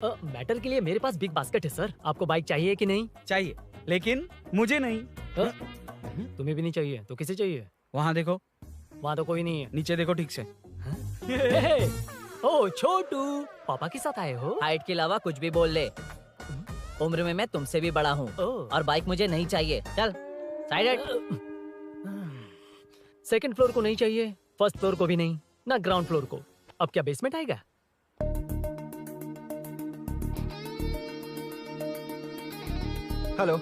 Matter के लिए मेरे पास बिग बास्केट है सर। आपको बाइक चाहिए कि नहीं? चाहिए, लेकिन मुझे नहीं। तुम्हें भी नहीं चाहिए तो किसे चाहिए? वहाँ देखो, वहाँ तो कोई नहीं है। नीचे देखो ठीक से। ओ छोटू, पापा के साथ आए हो? हाइट के अलावा कुछ भी बोल ले। उम्र में मैं तुमसे भी बड़ा हूँ और बाइक मुझे नहीं चाहिए। चल साइड। सेकंड फ्लोर को नहीं चाहिए, फर्स्ट फ्लोर को भी नहीं, ना ग्राउंड फ्लोर को। अब क्या बेसमेंट आएगा? हेलो।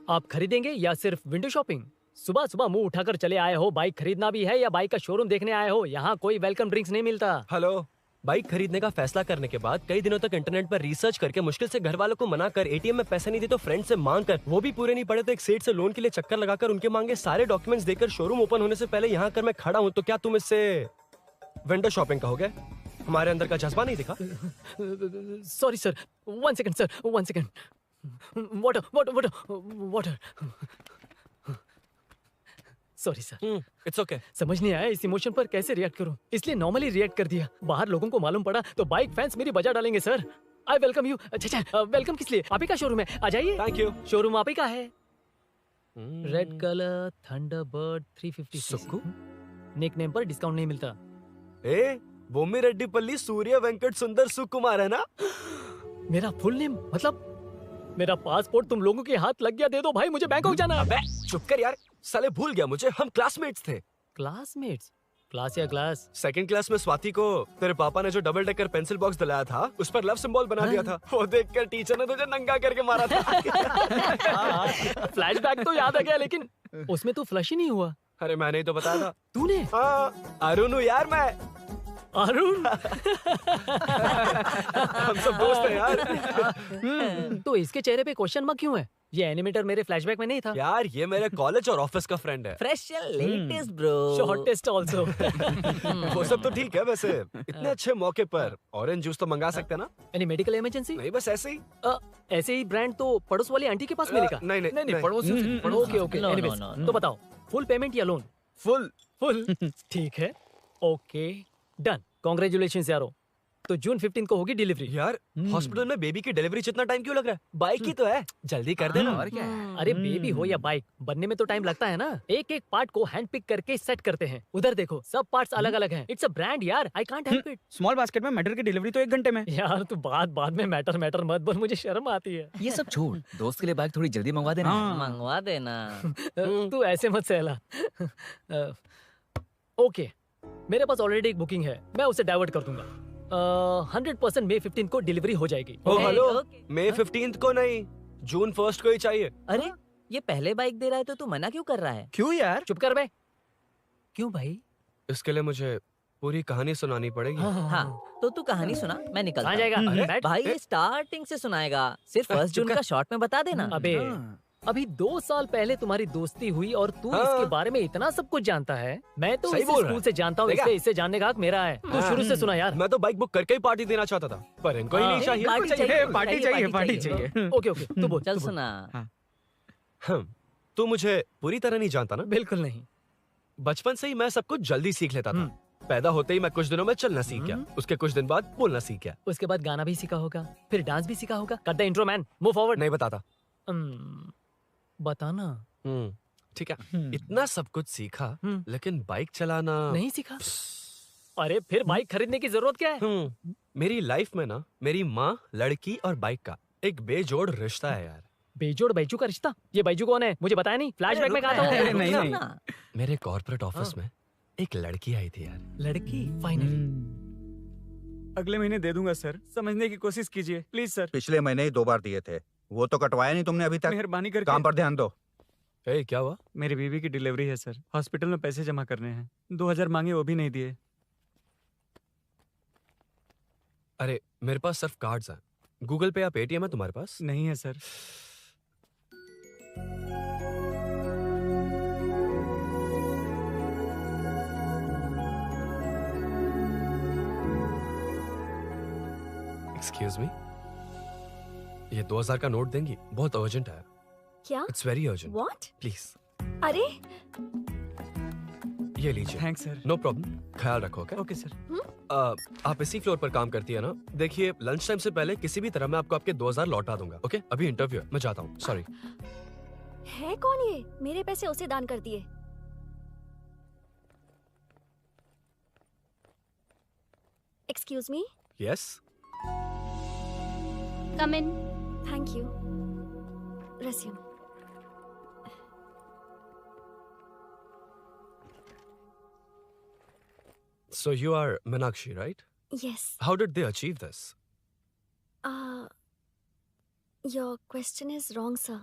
आप खरीदेंगे या सिर्फ विंडो शॉपिंग? सुबह सुबह मुंह उठाकर चले आए हो। बाइक खरीदना भी है या बाइक का शोरूम देखने आए हो? यहाँ कोई वेलकम ड्रिंक्स नहीं मिलता। हेलो। बाइक खरीदने का फैसला करने के बाद कई दिनों तक इंटरनेट पर रिसर्च करके मुश्किल से घर वालों को मना कर, एटीएम में पैसे नहीं दे तो फ्रेंड से मांग कर, वो भी पूरे नहीं पड़े तो एक सेठ से लोन के लिए चक्कर लगाकर उनके मांगे सारे डॉक्यूमेंट्स देकर शोरूम ओपन होने से पहले यहाँ कर मैं खड़ा हूँ, तो क्या तुम इससे विंडो शॉपिंग कहोगे? हमारे अंदर का जज्बा नहीं दिखा? Sorry sir, 1 second sir, 1 second. Water water water water. Sorry sir. It's okay. समझ नहीं आया इस इमोशन पर कैसे रिएक्ट करूं, इसलिए नॉर्मली रिएक्ट कर दिया। बाहर लोगों को मालूम पड़ा तो बाइक फैंस मेरी बजा डालेंगे सर। I welcome you. अच्छा, वेलकम किस लिए? आप ही का शोरूम है, आ जाइए। Thank you. शोरूम आप ही का है। Red colour Thunderbird 350। Sukku? Nick name पर डिस्काउंट नहीं मिलता। बोम्मी रेड्डीपल्ली सूर्य वेंकट सुंदर सुकुमार है ना? मेरा फुल नेम मतलब मेरा पासपोर्ट तुम लोगों के हाथ लग गया, दे दो भाई, मुझे बैंकॉक जाना है। अबे चुप कर यार, साले भूल गया मुझे, हम क्लासमेट्स थे। क्लासमेट्स? क्लास या क्लास? सेकंड क्लास में स्वाति को तेरे पापा ने जो डबल डेकर पेंसिल बॉक्स दिलाया था उस पर लव सिंबल बना दिया था। वो देखकर टीचर ने तुझे नंगा करके मारा था। फ्लैशबैक तो याद आ गया, लेकिन उसमें तू फ्लश ही नहीं हुआ। अरे मैंने ही तो बताया था। तूने? अरुण हूँ यार मैं। अरुण? हम सब दोस्त हैं यार। तो इसके चेहरे पे क्वेश्चन मार्क क्यों है? ये एनिमेटर मेरे फ्लैशबैक में नहीं था। यार ये मेरे कॉलेज और ऑफिस का फ्रेंड है। Fresh latest bro. Shortest also. वो सब तो ठीक है, वैसे इतने अच्छे मौके पर ऑरेंज जूस तो मंगा सकते हैं ना? Any medical emergency? नहीं, बस ऐसे ही। ऐसे ही ब्रांड तो पड़ोस वाली आंटी के पास मिलेगा। नहीं, पड़ोसी से। Okay okay. No, anyways, no, no, तो बताओ फुल पेमेंट या लोन? फुल। ठीक है, ओके डन। कांग्रेचुलेशंस यारो। तो जून 15 को होगी डिलीवरी। यार हॉस्पिटल में बेबी की डिलीवरी इतना टाइम क्यों लग रहा है? बाइक ही तो है, जल्दी कर देना। और क्या है? अरे बेबी हो या बाइक, बनने में तो टाइम लगता है ना। एक एक पार्ट को हैंड पिक करके सेट करते हैं। उधर देखो, सब पार्ट्स अलग अलग हैं। इट्स अ ब्रांड यार, I can't help it. Small basket में मैटर की डिलीवरी तो 1 घंटे में। यार तू बाद में मैटर मत बोल, मुझे शर्म आती है। ये सब छोड़, दोस्त के लिए बाइक थोड़ी जल्दी मंगवा देना। मंगवा देना। तू ऐसे मत सहला। ओके, मेरे पास ऑलरेडी एक बुकिंग है, मैं उसे डाइवर्ट कर दूंगा। 100% मई 15 को डिलीवरी हो जाएगी। Hello, okay. मई 15 को नहीं, जून 1 को ही चाहिए। अरे ये पहले बाइक दे रहा है तो तू मना क्यों कर रहा है? क्यों यार? चुप कर बे। क्यों भाई? इसके लिए मुझे पूरी कहानी सुनानी पड़ेगी। हाँ तो तू कहानी सुना, मैं निकलता कहाँ हूँ। जाएगा? अरे, बैठ। भाई ये स्टार्टिंग से सुनाएगा, सिर्फ 1 जून का शॉर्ट में बता देना। अबे अभी 2 साल पहले तुम्हारी दोस्ती हुई और तू इसके बारे में इतना सब कुछ जानता है। मैं तो सही इसे बोल रहा स्कूल से जानता हूँ, देखा? इसलिए इसे जानने का हक मेरा है। तू शुरू से सुना यार। मैं तो बाइक बुक करके ही पार्टी देना चाहता था, पर इनको ही नहीं चाहिए। पार्टी पार्टी चाहिए। ओके तू बोल। चल सुना। तू मुझे पूरी तरह नहीं जानता ना? बिल्कुल नहीं। बचपन से ही मैं सब कुछ जल्दी सीख लेता था। पैदा होते ही मैं कुछ दिनों में चलना सीख गया, उसके कुछ दिन बाद बोलना सीख गया। उसके बाद गाना भी सीखा होगा, फिर डांस भी सीखा होगा। Cut the intro man, move forward. नहीं बताता। बताना। ठीक है, इतना सब कुछ सीखा लेकिन बाइक चलाना नहीं सीखा। अरे फिर बाइक खरीदने की जरूरत क्या है? मेरी लाइफ में ना मेरी माँ, लड़की और बाइक का एक बेजोड़ रिश्ता है यार। बेजोड़ बैजू का रिश्ता? ये बैजू कौन है, मुझे बताया नहीं। फ्लैशबैक में कहा था अरे वो। नहीं। मेरे कॉर्पोरेट ऑफिस में एक लड़की आई थी यार। लड़की? फाइनली। अगले महीने दे दूंगा सर, समझने की कोशिश कीजिए प्लीज सर। पिछले महीने ही 2 बार दिए थे, वो तो कटवाया नहीं तुमने अभी तक। मेहरबानी करके। काम पर ध्यान दो। क्या हुआ? मेरी बीवी की डिलीवरी है सर, हॉस्पिटल में पैसे जमा करने हैं। 2000 मांगे, वो भी नहीं दिए। अरे मेरे पास सिर्फ कार्ड्स हैं। गूगल पे या पेटीएम है तुम्हारे पास? नहीं है सर। एक्सक्यूज मी, ये 2000 का नोट देंगी? बहुत अर्जेंट है। क्या? It's very urgent. What? Please. अरे ये लीजिए। Thanks sir. नो प्रॉब्लम, ख्याल रखो। Okay sir. आप इसी फ्लोर पर काम करती है ना? देखिए लंच टाइम से पहले किसी भी तरह मैं आपको आपके 2000 लौटा दूंगा। ओके, अभी इंटरव्यू है, मैं जाता हूँ। सॉरी। है कौन ये? मेरे पैसे उसे दान कर दिए। Excuse me. Yes. Come in. Thank you. Resume. So you are Meenakshi, right? Yes. How did they achieve this? Your question is wrong, sir.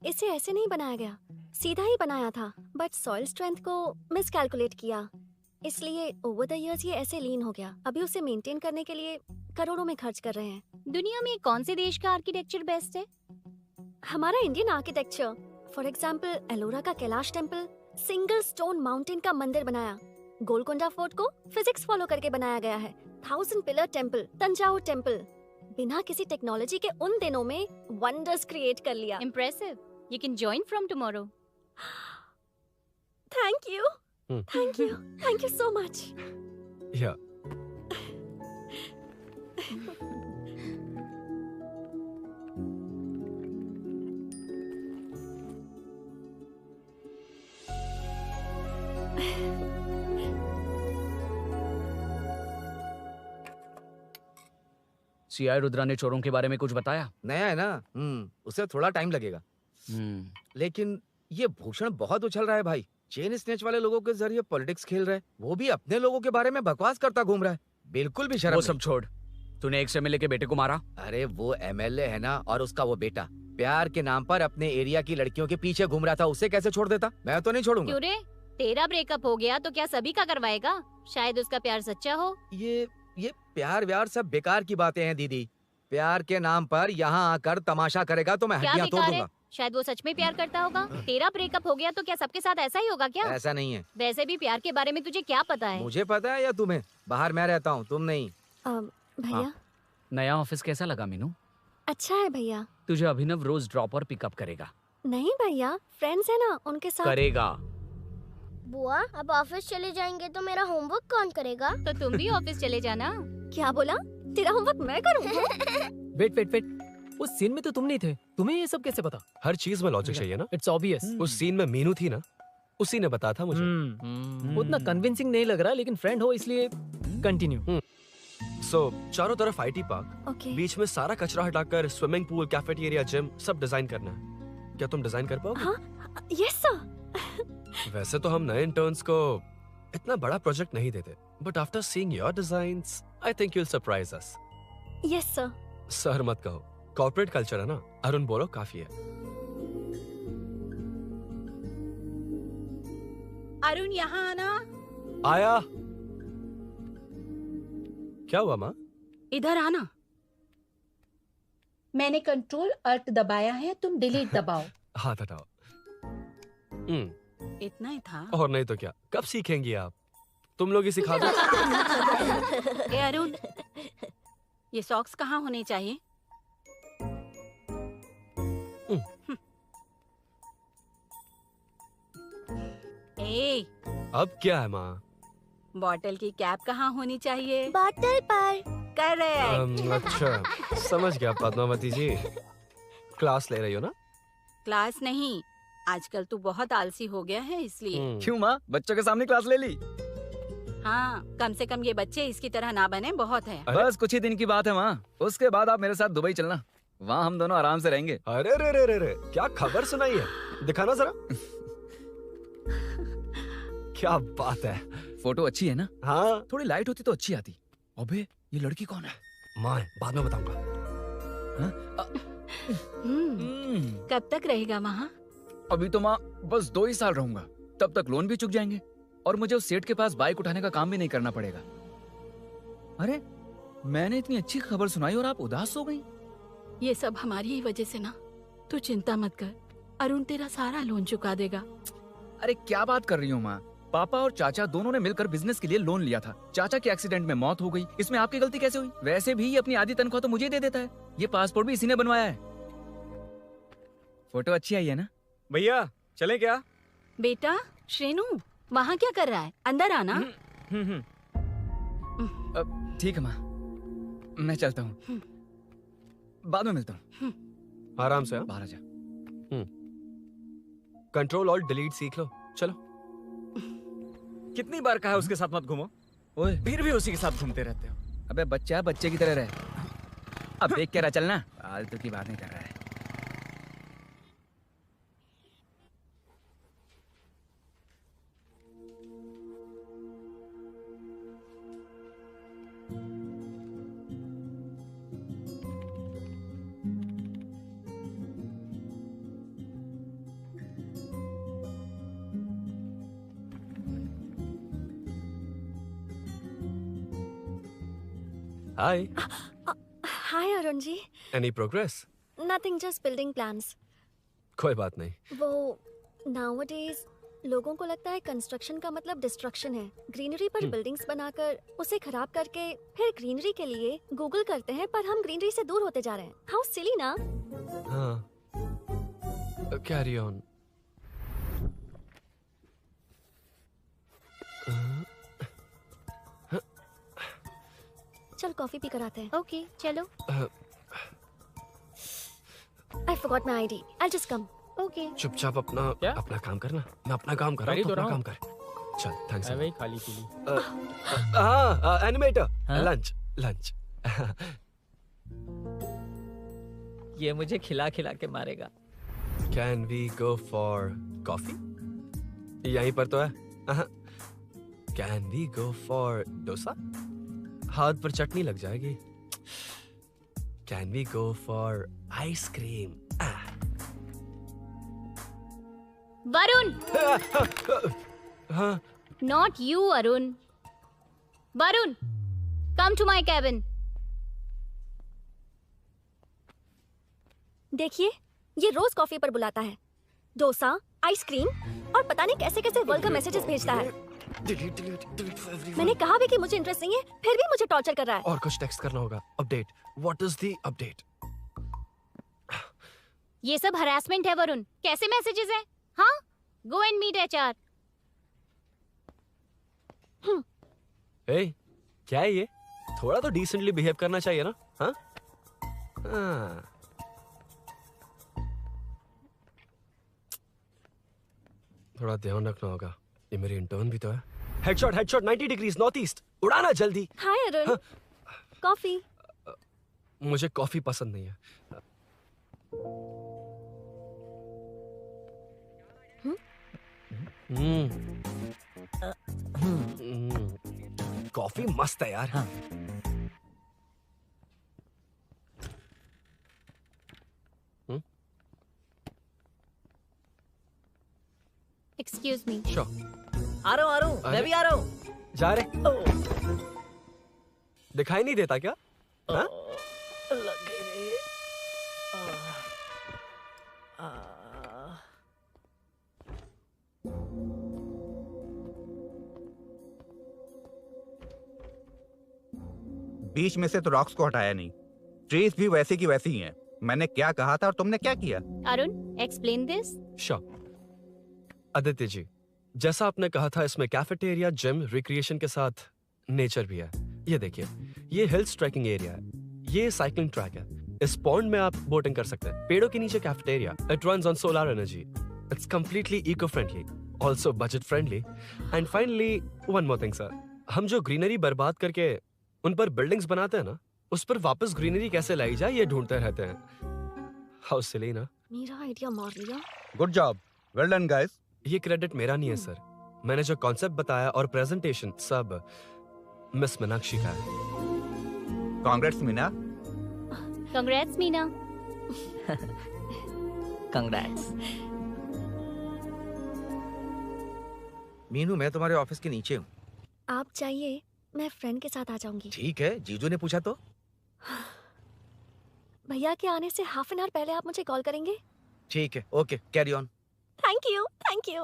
इसे ऐसे नहीं बनाया गया, सीधा ही बनाया था, बट सॉइल स्ट्रेंथ को मिसकैलकुलेट किया, इसलिए ओवर द इयर्स ये ऐसे लीन हो गया। अभी उसे मेंटेन करने के लिए करोड़ों में खर्च कर रहे हैं। दुनिया में कौन से देश का आर्किटेक्चर बेस्ट है? हमारा Indian architecture. For example Ellora का Kailash temple, single stone mountain का मंदिर बनाया। गोलकोंडा फोर्ट को फिजिक्स फॉलो करके बनाया गया है। 1000 पिलर टेम्पल, तंजावुर टेम्पल, बिना किसी टेक्नोलॉजी के उन दिनों में वंडर्स क्रिएट कर लिया। Impressive. You can join from tomorrow. Thank you, thank you, thank you so much. Yeah. CI Rudra ने चोरों के बारे में कुछ बताया? नया है ना, उसे थोड़ा टाइम लगेगा। लेकिन ये भूषण बहुत उछल रहा है भाई। चेन स्नेच वाले लोगों के जरिए पॉलिटिक्स खेल रहा है, वो भी अपने लोगों के बारे में बकवास करता घूम रहा है। बिल्कुल भी शर्म वो नहीं। सब छोड़, तूने एक एमएलए के बेटे को मारा। अरे वो एमएलए है ना, और उसका वो बेटा प्यार के नाम पर अपने एरिया की लड़कियों के पीछे घूम रहा था, उसे कैसे छोड़ देता? मैं तो नहीं छोड़ूंगा। क्यों रे? तेरा ब्रेकअप हो गया तो क्या सभी का करवाएगा? शायद उसका प्यार सच्चा हो। ये प्यार व्यार सब बेकार की बातें हैं दीदी। प्यार के नाम पर यहाँ आकर तमाशा करेगा तो मैं क्या हड्डियां तोड़ बेकार है? दूंगा। शायद वो सच में प्यार करता होगा। तेरा ब्रेकअप हो गया तो क्या सबके साथ ऐसा ही होगा क्या? ऐसा नहीं है। वैसे भी प्यार के बारे में तुझे क्या पता है? मुझे पता है या तुम्हें? बाहर मैं रहता हूँ, तुम नहीं। भैया नया ऑफिस कैसा लगा मीनू? अच्छा है भैया। तुझे अभिनव रोज ड्रॉप और पिकअप करेगा। नहीं भैया, फ्रेंड्स है ना, उनके साथ करेगा। बुआ अब ऑफिस चले जाएंगे तो मेरा होमवर्क कौन करेगा? तो तुम भी ऑफिस चले जाना। क्या बोला? तेरा होमवर्क मैं करूँ? वेट वेट वेट, उस सीन में तो तुम नहीं थे, तुम्हें ये सब कैसे पता? हर चीज में लॉजिक चाहिए ना। It's obvious. उस सीन में मीनू थी ना, उसी ने बताया था मुझे। उतना कन्विंसिंग नहीं लग रहा, लेकिन फ्रेंड हो इसलिए कंटिन्यू। सो चारों तरफ आईटी पार्क, ओके। बीच में सारा कचरा हटाकर स्विमिंग पूल, कैफेटेरिया, जिम सब डिजाइन करना है। क्या तुम डिजाइन कर पाओगे? हाँ, यस सर। वैसे तो हम नए इंटर्न्स को इतना बड़ा प्रोजेक्ट नहीं देते, but after seeing your designs I think you will surprise us. Yes sir. Sir मत कहो, कॉर्पोरेट कल्चर है ना। अरुण बोलो, काफी है। अरुण यहाँ आना। आया। क्या हुआ माँ? इधर आना। मैंने कंट्रोल अल्ट दबाया है, तुम डिलीट दबाओ। हाथ हटाओ। इतना ही था। और नहीं तो क्या, कब सीखेंगी आप? तुम लोग ही सिखा दो। ए अरुण, ये सॉक्स कहाँ होने चाहिए? ए, अब क्या है माँ? बॉटल की कैप कहाँ होनी चाहिए? बॉटल पर। करेक्ट। अच्छा, समझ गया पद्मावती जी। क्लास ले रही हो ना? क्लास नहीं, आजकल तू बहुत आलसी हो गया है इसलिए। क्यों माँ, बच्चों के सामने क्लास ले ली? हाँ, कम से कम ये बच्चे इसकी तरह ना बने, बहुत है। बस कुछ ही दिन की बात है माँ, उसके बाद आप मेरे साथ दुबई चलना, वहाँ हम दोनों आराम से रहेंगे। अरे रे रे रे रे, क्या खबर सुनाई है? दिखाना जरा। क्या बात है। फोटो अच्छी है ना? हाँ। थोड़ी लाइट होती तो अच्छी आती। अबे ये लड़की कौन है? माँ, बाद में बताऊंगा। कब तक रहेगा वहाँ? अभी तो माँ बस 2 ही साल रहूंगा, तब तक लोन भी चुक जाएंगे और मुझे उस सेठ के पास बाइक उठाने का काम भी नहीं करना पड़ेगा। अरे मैंने इतनी अच्छी खबर सुनाई और आप उदास हो गई। ये सब हमारी ही वजह से ना, तू चिंता मत कर, अरुण तेरा सारा लोन चुका देगा। अरे क्या बात कर रही हो माँ, पापा और चाचा दोनों ने मिलकर बिजनेस के लिए लोन लिया था। चाचा की एक्सीडेंट में मौत हो गई, इसमें आपकी गलती कैसे हुई? वैसे भी ये अपनी आधी तनख्वाह तो मुझे दे देता है। ये पासपोर्ट भी इसी ने बनवाया है। फोटो अच्छी आई है ना? भैया चले क्या? बेटा श्रेनु, वहाँ क्या कर रहा है? अंदर आना। ठीक है माँ, मैं चलता हूँ, बाद में मिलता हूँ। आराम से। बाहर आ जा। कंट्रोल और डिलीट सीख लो। चलो। कितनी बार कहा है उसके साथ मत घूमो, ओए फिर भी उसी के साथ घूमते रहते हो। अबे बच्चा बच्चे की तरह रहे। अब देख के रहा चलना, फालतू की बात नहीं कर रहा है। Hi. Hi Arun ji. Any progress? Nothing, just building plans. कोई बात नहीं। वो नाउअडेज लोगों को लगता है कंस्ट्रक्शन का मतलब डिस्ट्रक्शन है। ग्रीनरी पर बिल्डिंग्स बनाकर उसे खराब करके फिर ग्रीनरी के लिए गूगल करते हैं, पर हम ग्रीनरी से दूर होते जा रहे हैं। हाउ सिली ना। हाँ, कैरी ऑन। चल कॉफी पी कर आते हैं। ओके चलो। I forgot my ID, I just come. Okay. चुपचाप अपना काम करना। मैं अपना काम कर रहा हूँ, तो अपना काम कर। चल, थैंक्स। वही खाली पीली। हाँ, एनिमेटर। लंच। ये मुझे खिला खिला के मारेगा। Can we go for coffee? यहीं पर तो है। Can we go for dosa? हाथ पर चटनी लग जाएगी। Can we go for ice cream? Varun. हाँ। Not you Arun. Varun, come to my cabin. देखिए, ये रोज कॉफी पर बुलाता है, डोसा, आइसक्रीम और पता नहीं कैसे कैसे वर्ल्ड का मैसेजेस भेजता है। डिलीट। मैंने कहा भी कि मुझे इंटरेस्ट नहीं है, फिर भी मुझे टॉर्चर कर रहा है। और कुछ टेक्स्ट करना होगा। Update. What is the update? ये सब हरासमेंट है वरुण। कैसे मैसेजेस हैं? हाँ, गो एंड मीट एचआर। ए, क्या है ये? थोड़ा तो डिसेंटली बिहेव करना चाहिए ना? हाँ? थोड़ा ध्यान रखना होगा। ये मेरी इंटर्न भी तो है। Headshot 90 degrees north east. उड़ाना जल्दी। हाय अरुण। कॉफी? मुझे कॉफी पसंद नहीं है। कॉफी मस्त है यार। हाँ। Excuse me. श्योर। आ रहा हूँ, मैं भी आ रहा हूँ। जा रहे? दिखाई नहीं देता क्या? हाँ? लग गई। बीच में से तो रॉक्स को हटाया नहीं, ट्रीज भी वैसे की वैसी ही हैं। मैंने क्या कहा था और तुमने क्या किया? Arun, explain this. Sure. Aditya ji, जैसा आपने कहा था, इसमें कैफेटेरिया, जिम, रिक्रिएशन के साथ नेचर भी है। ये देखिए, ये हिल्स ट्रैकिंग एरिया है, ये साइकिलिंग ट्रैक है। इस पॉन्ड में आप बोटिंग कर सकते हैं। पेड़ों के नीचे cafeteria. It runs on solar energy. It's completely eco friendly, also budget friendly. And finally one more thing sir, हम जो ग्रीनरी बर्बाद करके उन पर बिल्डिंग्स बनाते हैं ना, उस पर वापस ग्रीनरी कैसे लाई जाए ये ढूंढते रहते हैं। हाउ सिली ना? मेरा आइडिया मार लिया। Good job, well done guys. ये क्रेडिट मेरा नहीं है सर। मैंने जो कॉन्सेप्ट बताया और प्रेजेंटेशन सब मिस मीनाक्षी का है। Congrats Meena. Congrats Meena. Congrats. Meenu, मैं तुम्हारे ऑफिस के नीचे हूँ। आप चाहिए, मैं फ्रेंड के साथ आ जाऊंगी। ठीक है, जीजू ने पूछा तो। भैया के आने से हाफ एन आवर पहले आप मुझे कॉल करेंगे? ठीक है, okay, carry on. Thank you, thank you.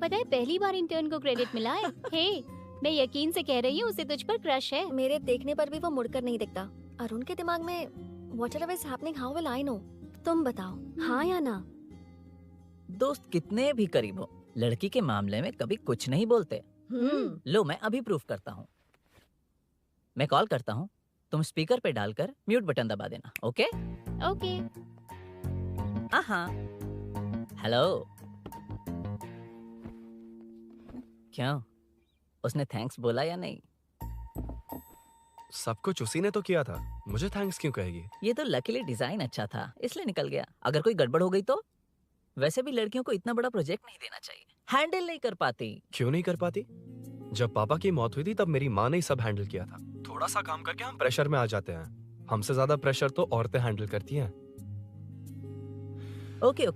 पता है, पहली बार इंटर्न को क्रेडिट मिला है। हे, मैं यकीन से कह रही हूँ, उसे तुझ पर क्रश है। मेरे देखने पर भी वो मुड़कर नहीं दिखता। अरुण के दिमाग में whatever is happening, how will I know? तुम बताओ, हाँ या ना? दोस्त कितने भी करीब हो, लड़की के मामले में कभी कुछ नहीं बोलते। लो मैं अभी प्रूफ करता हूँ। मैं कॉल करता हूँ, तुम स्पीकर पे डालकर म्यूट बटन दबा देना। Okay okay. हाँ। हेलो। क्यों, उसने थैंक्स बोला या नहीं? सब कुछ उसी ने तो किया था, मुझे थैंक्स क्यों कहेगी? ये तो लकीली डिजाइन अच्छा था इसलिए निकल गया। अगर कोई गड़बड़ हो गई तो? वैसे भी लड़कियों को इतना बड़ा प्रोजेक्ट नहीं देना चाहिए, हैंडल नहीं कर पाती। क्यों नहीं कर पाती? जब पापा की मौत हुई थी तब मेरी माँ ने ही सब हैंडल किया था। थोड़ा सा काम करके हम प्रेशर में आ जाते हैं। हमसे ज्यादा प्रेशर तो औरतें हैंडल करती हैं। ओके,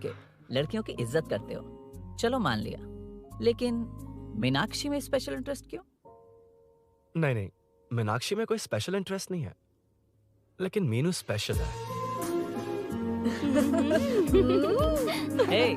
लड़कियों की इज्जत करते हो, चलो मान लिया। लेकिन मीनाक्षी में स्पेशल इंटरेस्ट क्यों? नहीं, मीनाक्षी में कोई स्पेशल इंटरेस्ट नहीं है, लेकिन मीनू स्पेशल है। Hey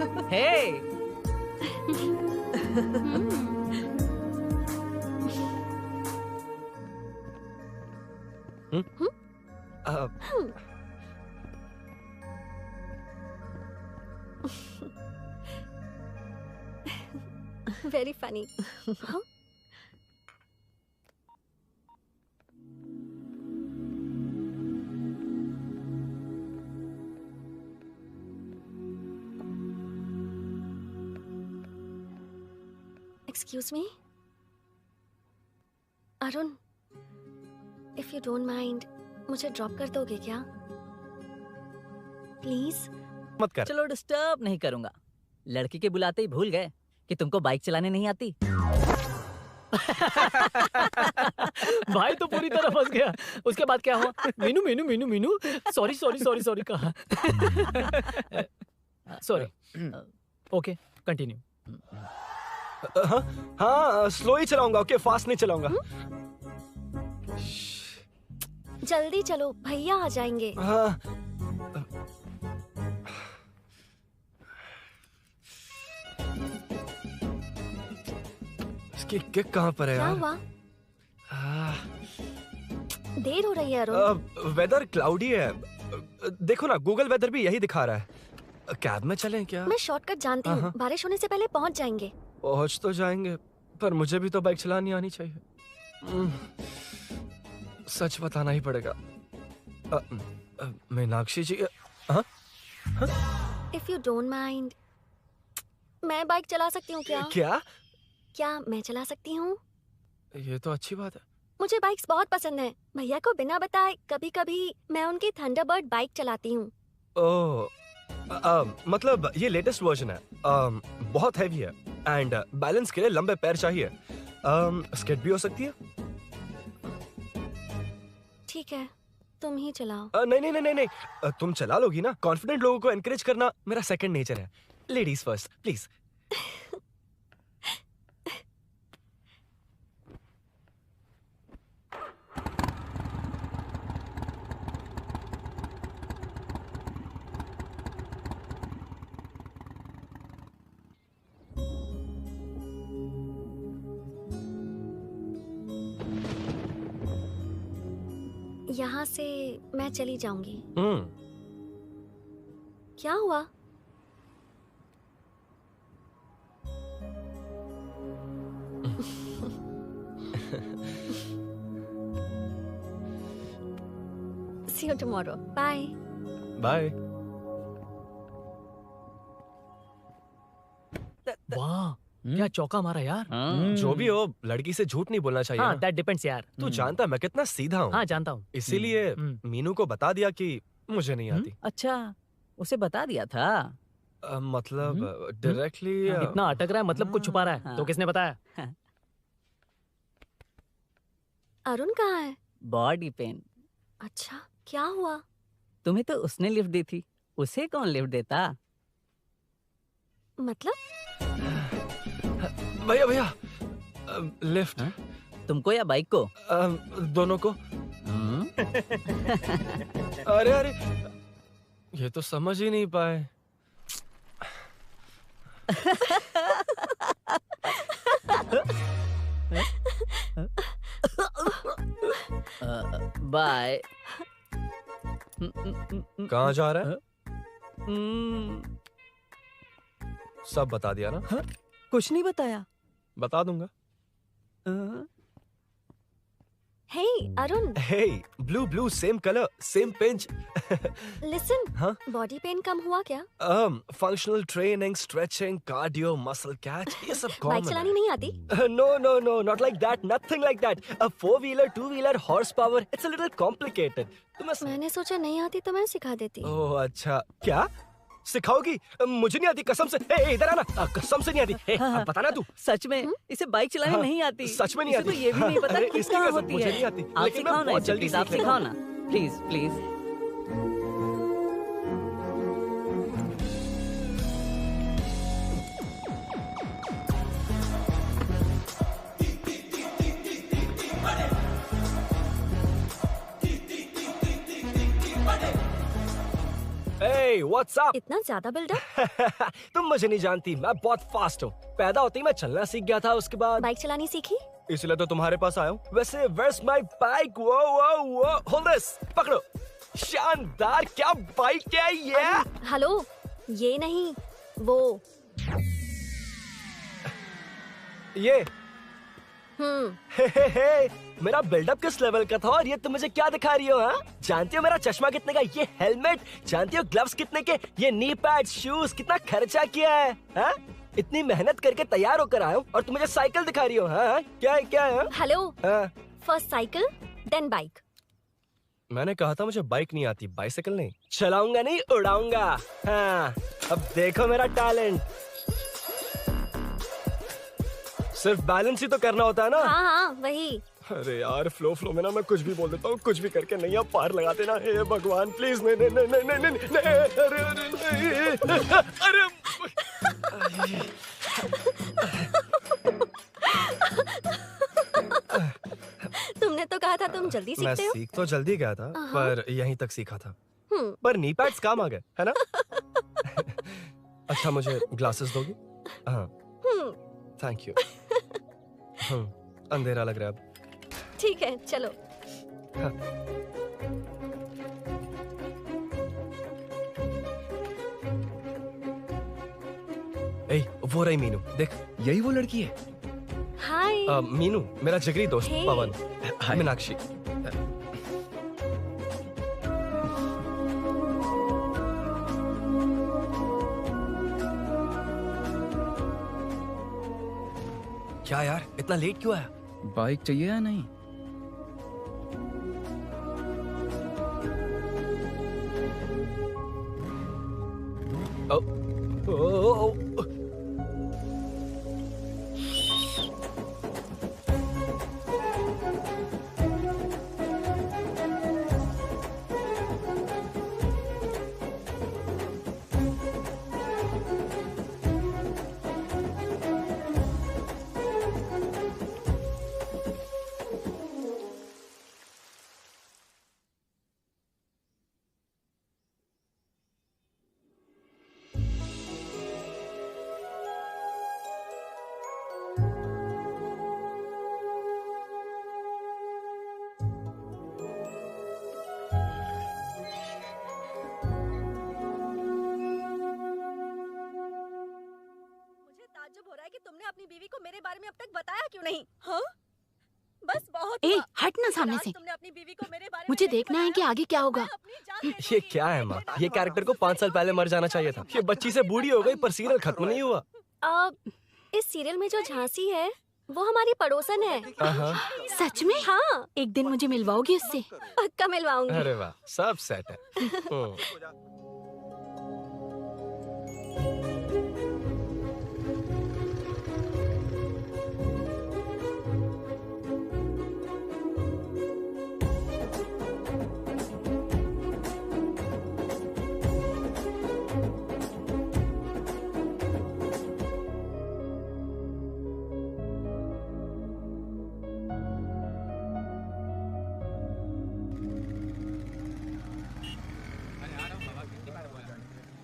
very funny. Excuse me Arun, if you don't mind मुझे ड्रॉप कर दोगे क्या प्लीज? मत कर। चलो डिस्टर्ब नहीं करूंगा। लड़की के बुलाते ही भूल गए कि तुमको बाइक चलाने नहीं आती। भाई तो पूरी तरह फंस गया। उसके बाद क्या हुआ? मीनू मीनू मीनू मीनू सॉरी कहा। सॉरी। Okay continue. हाँ, स्लो ही चलाऊंगा। ओके, फास्ट नहीं चलाऊंगा। जल्दी चलो, भैया आ जाएंगे। हाँ। इसकी किक कहाँ पर है क्या यार? हुआ? देर हो रही है अरुण। वेदर क्लाउडी है। देखो ना, गूगल वेदर भी यही दिखा रहा है। कैब में चलें क्या? मैं शॉर्टकट जानती हूँ, बारिश होने से पहले पहुँच जाएंगे। पहुंच तो जाएंगे, पर मुझे भी तो बाइक चलानी आनी चाहिए। सच बताना ही पड़ेगा। मीनाक्षी जी, हाँ? इफ यू डोंट माइंड, मैं बाइक चला सकती हूँ क्या? क्या मैं चला सकती हूँ? ये तो अच्छी बात है। मुझे बाइक्स बहुत पसंद है। भैया को बिना बताए कभी कभी मैं उनकी थंडरबर्ड बाइक चलाती हूँ। ओह, मतलब ये लेटेस्ट वर्जन है। बहुत हैवी है एंड बैलेंस के लिए लंबे पैर चाहिए। स्केट भी हो सकती है। ठीक है, तुम ही चलाओ। नहीं, तुम चला लोगी ना। कॉन्फिडेंट लोगों को एनकरेज करना मेरा सेकंड नेचर है। Ladies first please. यहाँ से मैं चली जाऊंगी। क्या हुआ? See you tomorrow. Bye. Bye. वाह, क्या चौका मारा यार। जो भी हो, लड़की से झूठ नहीं बोलना चाहिए। हाँ, that depends यार। तू जानता है मैं कितना सीधा हूँ। हाँ जानता हूँ। इसीलिए मीनू को बता दिया कि मुझे नहीं आती। अच्छा, उसे बता दिया था? मतलब डायरेक्टली। इतना अटक रहा है, मतलब कुछ छुपा रहा है। तो किसने बताया? अरुण कहाँ है? Body pain. अच्छा, क्या हुआ? तुम्हें तो उसने लिफ्ट दी थी, उसे कौन लिफ्ट देता? मतलब? भैया लिफ्ट। तुमको या बाइक को? दोनों को। अरे ये तो समझ ही नहीं पाए। बाय। कहाँ जा रहा है? सब बता दिया ना? कुछ नहीं बताया। बता दूंगा। Hey, Arun. Hey, blue, same color, same pinch. Listen. हाँ? Body pain कम हुआ क्या? Functional training, stretching, cardio, muscle catch, ये सब कॉमन है। बाइक चलानी नहीं आती? No, not like that, nothing like that. A 4-wheeler, 2-wheeler, horsepower, it's a little complicated. मैंने सोचा नहीं आती तो मैं सिखा देती। ओह अच्छा, क्या? सिखाओगी? मुझे नहीं आती कसम से। इधर आना, कसम से नहीं आती। बता ना तू। सच में इसे बाइक चलाने नहीं आती। सच में नहीं आती। इसे तो ये भी नहीं पता कि कहाँ होती मुझे है। नहीं आती। आप लेकिन मैं सिखाओ ना बहुत इसे, जल्दी प्लीज आप सीख सिखाओ लूंगा। ना, प्लीज। Hey, what's up? इतना ज्यादा बिल्डअप? तुम मुझे नहीं जानती, मैं बहुत फास्ट हूँ। पैदा होते ही मैं चलना सीख गया था, उसके बाद बाइक चलानी सीखी? इसलिए तो तुम्हारे पास आया हूँ। वैसे where's my bike? वो hold this, पकड़ो। शानदार, क्या बाइक है ये? हेलो, ये नहीं, वो। ये मेरा बिल्डअप किस लेवल का था और ये तुम मुझे क्या दिखा रही हो? हाँ, जानती हो मेरा चश्मा कितने का, ये हेलमेट, जानती हो ग्लव्स कितने के, ये नी पैड, शूज, कितना खर्चा किया है? हाँ? इतनी मेहनत करके तैयार होकर आया हूँ और तुम मुझे साइकिल दिखा रही हो? हाँ? क्या है? Hello, first cycle then bike. मैंने कहा था मुझे बाइक नहीं आती, बाइसाइकिल नहीं। चलाऊंगा नहीं, उड़ाऊंगा। हाँ, अब देखो मेरा टैलेंट। सिर्फ बैलेंस ही तो करना होता है ना? हाँ, वही। अरे यार, फ्लो में ना मैं कुछ भी बोल देता हूँ, कुछ भी करके नहीं, आप पार लगा देना। हे भगवान प्लीज, नहीं, अरे तुमने तो कहा था तुम जल्दी मैं सीखते हो। सीख तो जल्दी गया था, पर यहीं तक सीखा था। हम्म। पर नी पैड्स काम आ गए, है ना? अच्छा, मुझे ग्लासेस दोगी? हाँ, थैंक यू। अंधेरा लग रहा है अब। ठीक है, चलो। हाँ। ए, वो रही मीनू, देख। यही वो लड़की है? हाय। मीनू, मेरा जिगरी दोस्त Hey. पवन। मीनाक्षी। क्या यार, इतना लेट क्यों आया? बाइक चाहिए या नहीं? ओ, ताज्जुब हो रहा है कि तुमने अपनी बीवी को मेरे बारे में अब तक बताया क्यों नहीं? हाँ? बस बहुत ए, हुआ। हट ना सामने आज से। तुमने अपनी बीवी को मेरे बारे में मुझे नहीं देखना है कि बताया। आगे क्या होगा। मैं अपनी जान ये क्या है माँ? ये कैरेक्टर को 5 साल पहले मर जाना चाहिए था। ये बच्ची से बूढ़ी हो गई पर सीरियल खत्म नहीं हुआ। इस सीरियल में जो झांसी है वो हमारी पड़ोसन है। सच में? हाँ, एक दिन मुझे मिलवाओगी उससे? पक्का मिलवाऊंगी। अरे वाह, सब सेट है।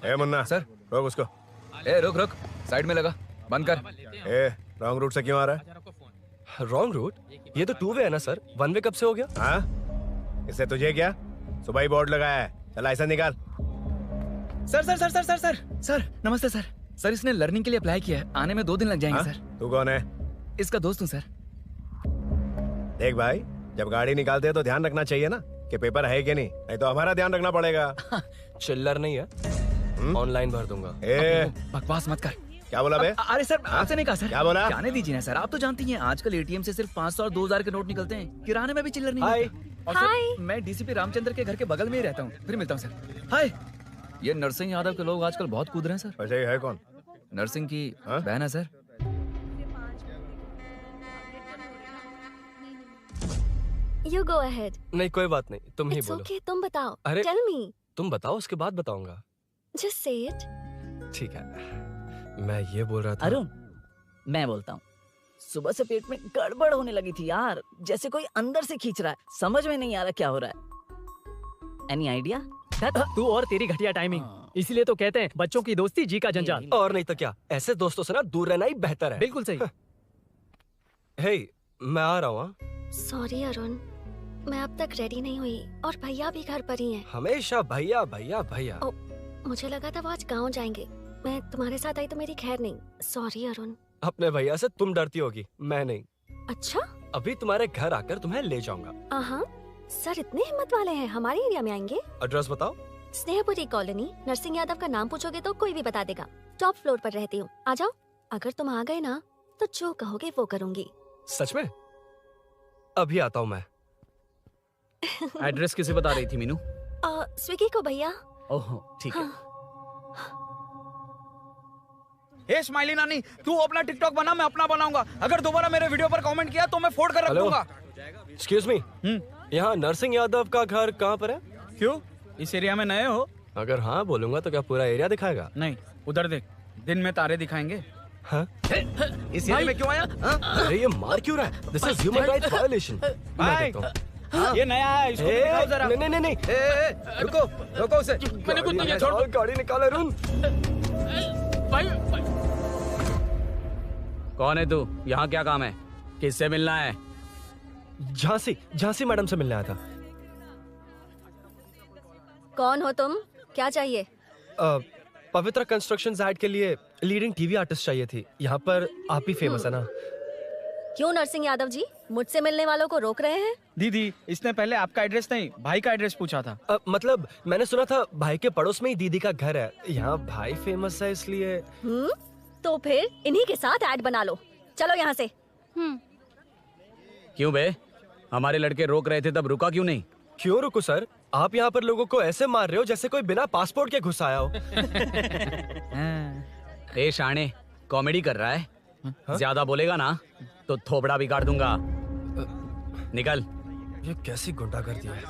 ए मुन्ना सर। रोक उसको। ए रुक, साइड में लगा, बंद कर। ए, रॉन्ग रूट से क्यों आ रहा है? Wrong route? ये तो 2 वे है ना सर, 1 वे कब से हो गया? हाँ, इससे तुझे क्या? सुबह ही बोर्ड लगाया है, चल लाइसेंस निकाल। सर, नमस्ते सर। सर इसने लर्निंग के लिए अप्लाई किया है, आने में 2 दिन लग जाएंगे हाँ? सर। तू कौन है? इसका दोस्त हूँ सर। देख भाई, जब गाड़ी निकालते हैं तो ध्यान रखना चाहिए ना कि पेपर है कि नहीं तो हमारा ध्यान रखना पड़ेगा। चिल्लर नहीं है, ऑनलाइन भर दूंगा। बकवास मत कर। क्या बोला बे? अरे सर आपसे नहीं कहा सर। क्या बोला? जाने दीजिए ना सर, आप तो जानती हैं आजकल एटीएम से सिर्फ 500 और 2000 के नोट निकलते हैं, किराने में भी चिल्लर नहीं मिलता। और सर मैं डीसीपी रामचंद्र के घर के बगल में ही रहता हूँ, फिर मिलता हूँ सर। हाय, ये नरसिंह यादव के लोग आजकल बहुत कूद रहे हैं सर। अच्छा ये है कौन? नरसिंह की बहन है सर। You go ahead. नहीं कोई बात नहीं, तुम ही It's बोलो। okay, तुम बताओ। अरे Tell me. तुम बताओ, उसके बाद बताऊंगा। Just say it. ठीक है, मैं ये बोल रहा था। अरुण, मैं बोलता हूँ, सुबह से पेट में गड़बड़ होने लगी थी यार, जैसे कोई अंदर से खींच रहा है, समझ में नहीं आ रहा क्या हो रहा है। Any idea? तू और तेरी घटिया टाइमिंग, इसीलिए तो कहते हैं बच्चों की दोस्ती जी का जंजाल। और नहीं तो क्या, ऐसे दोस्तों से ना दूर रहना ही बेहतर है। बिल्कुल सही। हे, मैं आ रहा हूँ। Sorry अरुण, मैं अब तक रेडी नहीं हुई और भैया भी घर पर ही हैं। हमेशा भैया भैया भैया। मुझे लगा था वो आज गाँव जाएंगे, मैं तुम्हारे साथ आई तो मेरी खैर नहीं। सॉरी अरुण। अपने भैया से तुम डरती होगी, मैं नहीं। अच्छा? अभी तुम्हारे घर आकर तुम्हें ले जाऊंगा। हाँ, सर इतने हिम्मत वाले हैं, हमारे एरिया में आएंगे। एड्रेस बताओ। स्नेहपुरी कॉलोनी, नरसिंह यादव का नाम पूछोगे तो कोई भी बता देगा। टॉप फ्लोर पर रहती हूँ, आ जाओ। अगर तुम आ गए ना तो जो कहोगे वो करूँगी। सच में? अभी आता हूँ मैं। एड्रेस किसे बता रही थी मीनू? स्विगी को भैया। ओह ठीक है। हे स्माइली नानी, तू अपना टिकटॉक बना, मैं अपना बनाऊंगा। अगर दोबारा मेरे वीडियो पर कमेंट किया तो मैं फोड़ कर रख हेलो? दूंगा। एक्सक्यूज मी, यहाँ नरसिंह यादव का घर कहाँ पर है? क्यों, इस एरिया में नए हो? अगर हाँ बोलूंगा तो क्या पूरा एरिया दिखाएगा? नहीं, उधर देख, दिन में तारे दिखाएंगे। हाँ? इस एरिया में क्यों आया? अरे ये मार क्यों रहा है? This is human rights violation. भाई, ये नया है, इसको भी दिखाओ जरा। नहीं नहीं नहीं, रुको रुको उसे। मैंने कुछ नहीं किया, छोड़। गाड़ी निकाल अरुण। कौन है तू? यहाँ क्या काम है? किससे मिलना है? झांसी मैडम से मिलने आया था। कौन हो तुम? क्या चाहिए? पवित्रा कंस्ट्रक्शंस ऐड के लिए लीडिंग टीवी आर्टिस्ट चाहिए थी। यहाँ पर आप ही फेमस है ना। क्यों नरसिंह यादव जी मुझसे मिलने वालों को रोक रहे हैं? दीदी, इसने पहले आपका एड्रेस नहीं, भाई का एड्रेस पूछा था। मतलब मैंने सुना था भाई के पड़ोस में ही दीदी का घर है। यहाँ भाई फेमस है इसलिए। तो फिर इन्हीं के साथ ऐड बना लो। चलो यहाँ से। क्यों बे? हमारे लड़के रोक रहे थे तब रुका क्यों नहीं? क्यों रुको सर? आप यहाँ पर लोगों को ऐसे मार रहे हो जैसे कोई बिना पासपोर्ट के घुस आया हो। ए शाणे, कॉमेडी कर रहा है? ज्यादा बोलेगा ना तो थोबड़ा भी काट दूंगा। निकल। ये कैसी गुंडागर्दी है?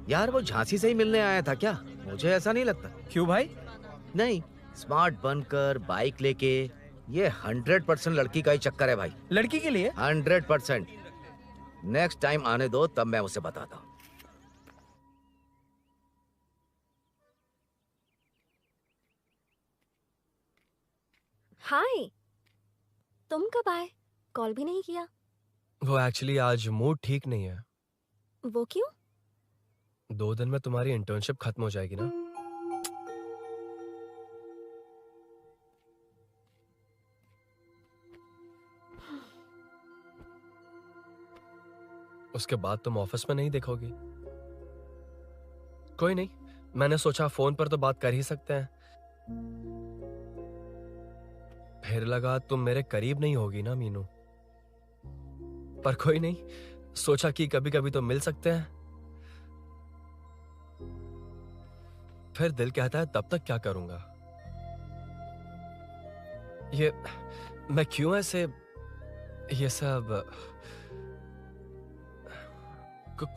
यार वो झांसी से ही मिलने आया था क्या? मुझे ऐसा नहीं लगता। क्यों भाई? नहीं, स्मार्ट बनकर बाइक लेके, ये 100% लड़की का ही चक्कर है भाई। लड़की के लिए? 100%। नेक्स्ट टाइम आने दो, तब मैं उसे बताता हूँ। हाय, तुम कब आए? कॉल भी नहीं किया। वो एक्चुअली आज मूड ठीक नहीं है। वो क्यों? 2 दिन में तुम्हारी इंटर्नशिप खत्म हो जाएगी ना। उसके बाद तुम ऑफिस में नहीं देखोगी। कोई नहीं, मैंने सोचा फोन पर तो बात कर ही सकते हैं। फिर लगा तुम मेरे करीब नहीं होगी ना मीनू। पर कोई नहीं, सोचा कि कभी कभी तो मिल सकते हैं। फिर दिल कहता है तब तक क्या करूंगा। ये मैं क्यों ऐसे ये सब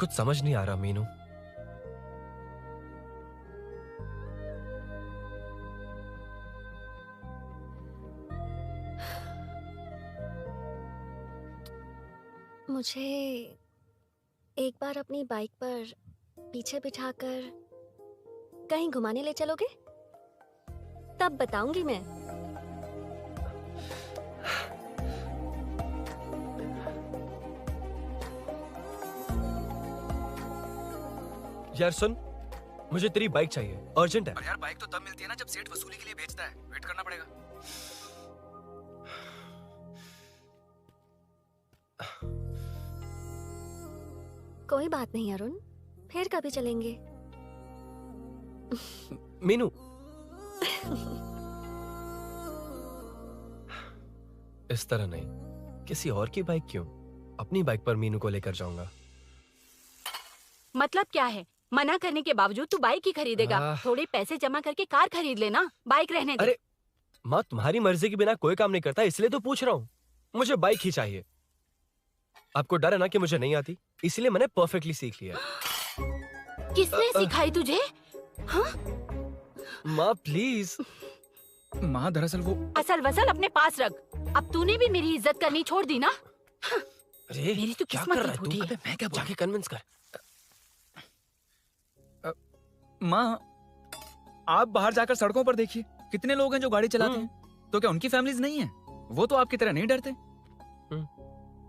कुछ समझ नहीं आ रहा मीनू। मुझे एक बार अपनी बाइक पर पीछे बिठाकर कहीं घुमाने ले चलोगे? तब बताऊंगी मैं। यार सुन, मुझे तेरी बाइक चाहिए, अर्जेंट है। और यार बाइक तो तब मिलती है ना जब सेठ वसूली के लिए भेजता है, वेट करना पड़ेगा। कोई बात नहीं अरुण, फिर कभी चलेंगे। मीनू, इस तरह नहीं, किसी और की बाइक क्यों? अपनी बाइक पर मीनू को लेकर जाऊंगा। मतलब क्या है? मना करने के बावजूद तू बाइक ही खरीदेगा? थोड़े पैसे जमा करके कार खरीद लेना, बाइक रहने दे। अरे माँ, तुम्हारी मर्जी के बिना कोई काम नहीं करता, इसलिए तो पूछ रहा हूँ। मुझे बाइक ही चाहिए। आपको डर है ना कि मुझे नहीं आती, इसलिए मैंने परफेक्टली सीख लिया। किसने सिखाई तुझे? हाँ? माँ प्लीज। माँ दरअसल वो असल वसल अपने पास रख। अब तूने भी मेरी इज्जत करनी छोड़ दी ना? अरे मेरी तो क्या किस्मत कर ही रहा है फूटी तू? है। मैं क्या जाके कन्विंस कर। माँ, आप बाहर जाकर सड़कों पर देखिए, कितने लोग हैं जो गाड़ी चलाते हैं। तो क्या उनकी फैमिलीज नहीं है? वो तो आपकी तरह नहीं डरते।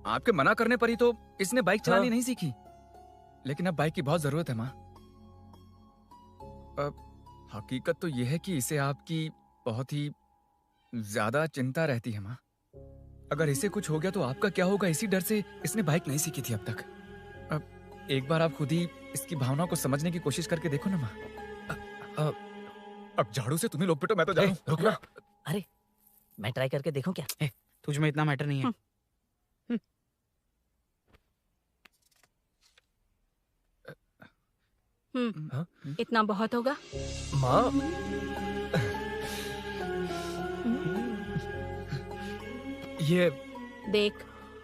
आपके मना करने पर ही तो इसने बाइक चलानी नहीं सीखी। लेकिन अब बाइक की बहुत जरूरत है माँ। हकीकत तो यह है कि इसे आपकी बहुत ही ज्यादा चिंता रहती है माँ। अगर इसे कुछ हो गया तो आपका क्या होगा, इसी डर से इसने बाइक नहीं सीखी थी अब तक। अब एक बार आप खुद ही इसकी भावना को समझने की कोशिश करके देखो ना माँ। अब झाड़ू से तुम्हें लोग पिटो, मैं तो जा रहा हूं। रुकना। अरे मैं ट्राई करके देखूं क्या? तुझ में इतना मैटर नहीं है। इतना बहुत होगा। माँ, ये देख,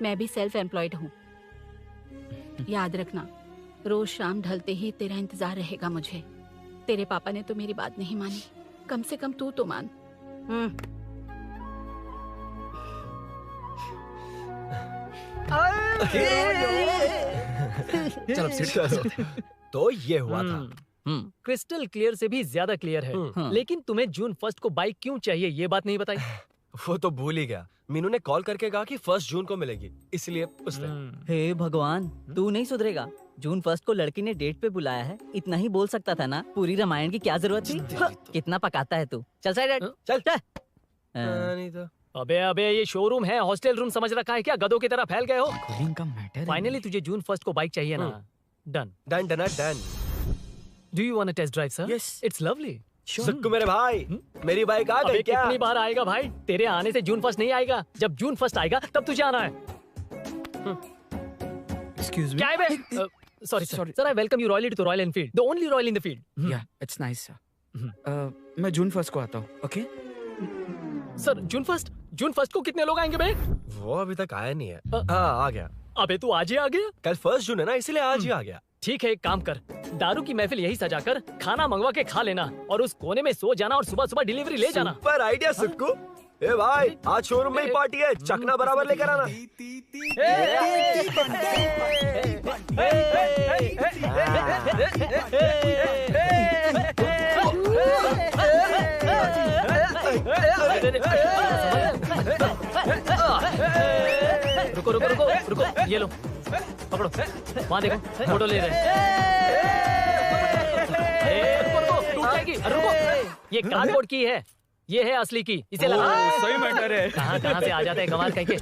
मैं भी सेल्फ एम्प्लॉयड हूँ। याद रखना, रोज शाम ढलते ही तेरा इंतजार रहेगा मुझे। तेरे पापा ने तो मेरी बात नहीं मानी, कम से कम तू तो मान। चलो चलो। तो ये हुआ था। क्रिस्टल क्लियर से भी ज्यादा क्लियर है। लेकिन तुम्हें जून 1 को बाइक क्यों चाहिए, ये बात नहीं बताई। वो तो भूल ही गया। मीनू ने कॉल करके कहा कि 1 जून को मिलेगी, इसलिए उसने। हे भगवान, तू नहीं सुधरेगा। जून 1 को लड़की ने डेट पे बुलाया है, इतना ही बोल सकता था ना। पूरी रामायण की क्या जरूरत थी? कितना पकाता है तू। चल साइड चल चल। नहीं तो अबे ये शोरूम है, हॉस्टल रूम समझ रखा है क्या? गधों की तरह फैल गए हो। का मैटर। फाइनली तुझे जून 1 को बाइक चाहिए ना? Done done done done. Do you want to test drive sir? Yes. It's lovely. Sukku मेरे भाई, मेरी बाइक आ गई क्या? कितनी बार आएगा भाई? तेरे आने से जून 1 नहीं आएगा। जब जून 1 आएगा तब तुझे आना है। Excuse me. क्या है बे? Sorry sir, I welcome you royally to Royal Enfield, the only Royal in the field. Yeah, it's nice sir. मैं जून 1 को आता हूँ, okay? सर जून 1 को कितने लोग आएंगे बे? वो अभी तक आया नहीं है। हाँ, आ गया। अबे तू आज ही आ गया? कल 1 जून है ना, इसलिए आज ही आ गया। ठीक है, एक काम कर, दारू की महफिल यही सजाकर खाना मंगवा के खा लेना और उस कोने में सो जाना और सुबह सुबह डिलीवरी ले जाना। Super idea Sukhu. ए भाई, आज शोरूम में ही पार्टी है, चकना बराबर लेकर आना। रुको रुको रुको रुको, ये लो पकड़ो, वहाँ देखो फोटो ले रहे हैं। रुको टूट जाएगी। रुको, ये कार्डबोर्ड की है, ये है असली की, इसे लगा। सही मैटर है। कहाँ से आ जाते हैं कमाल कहीं के।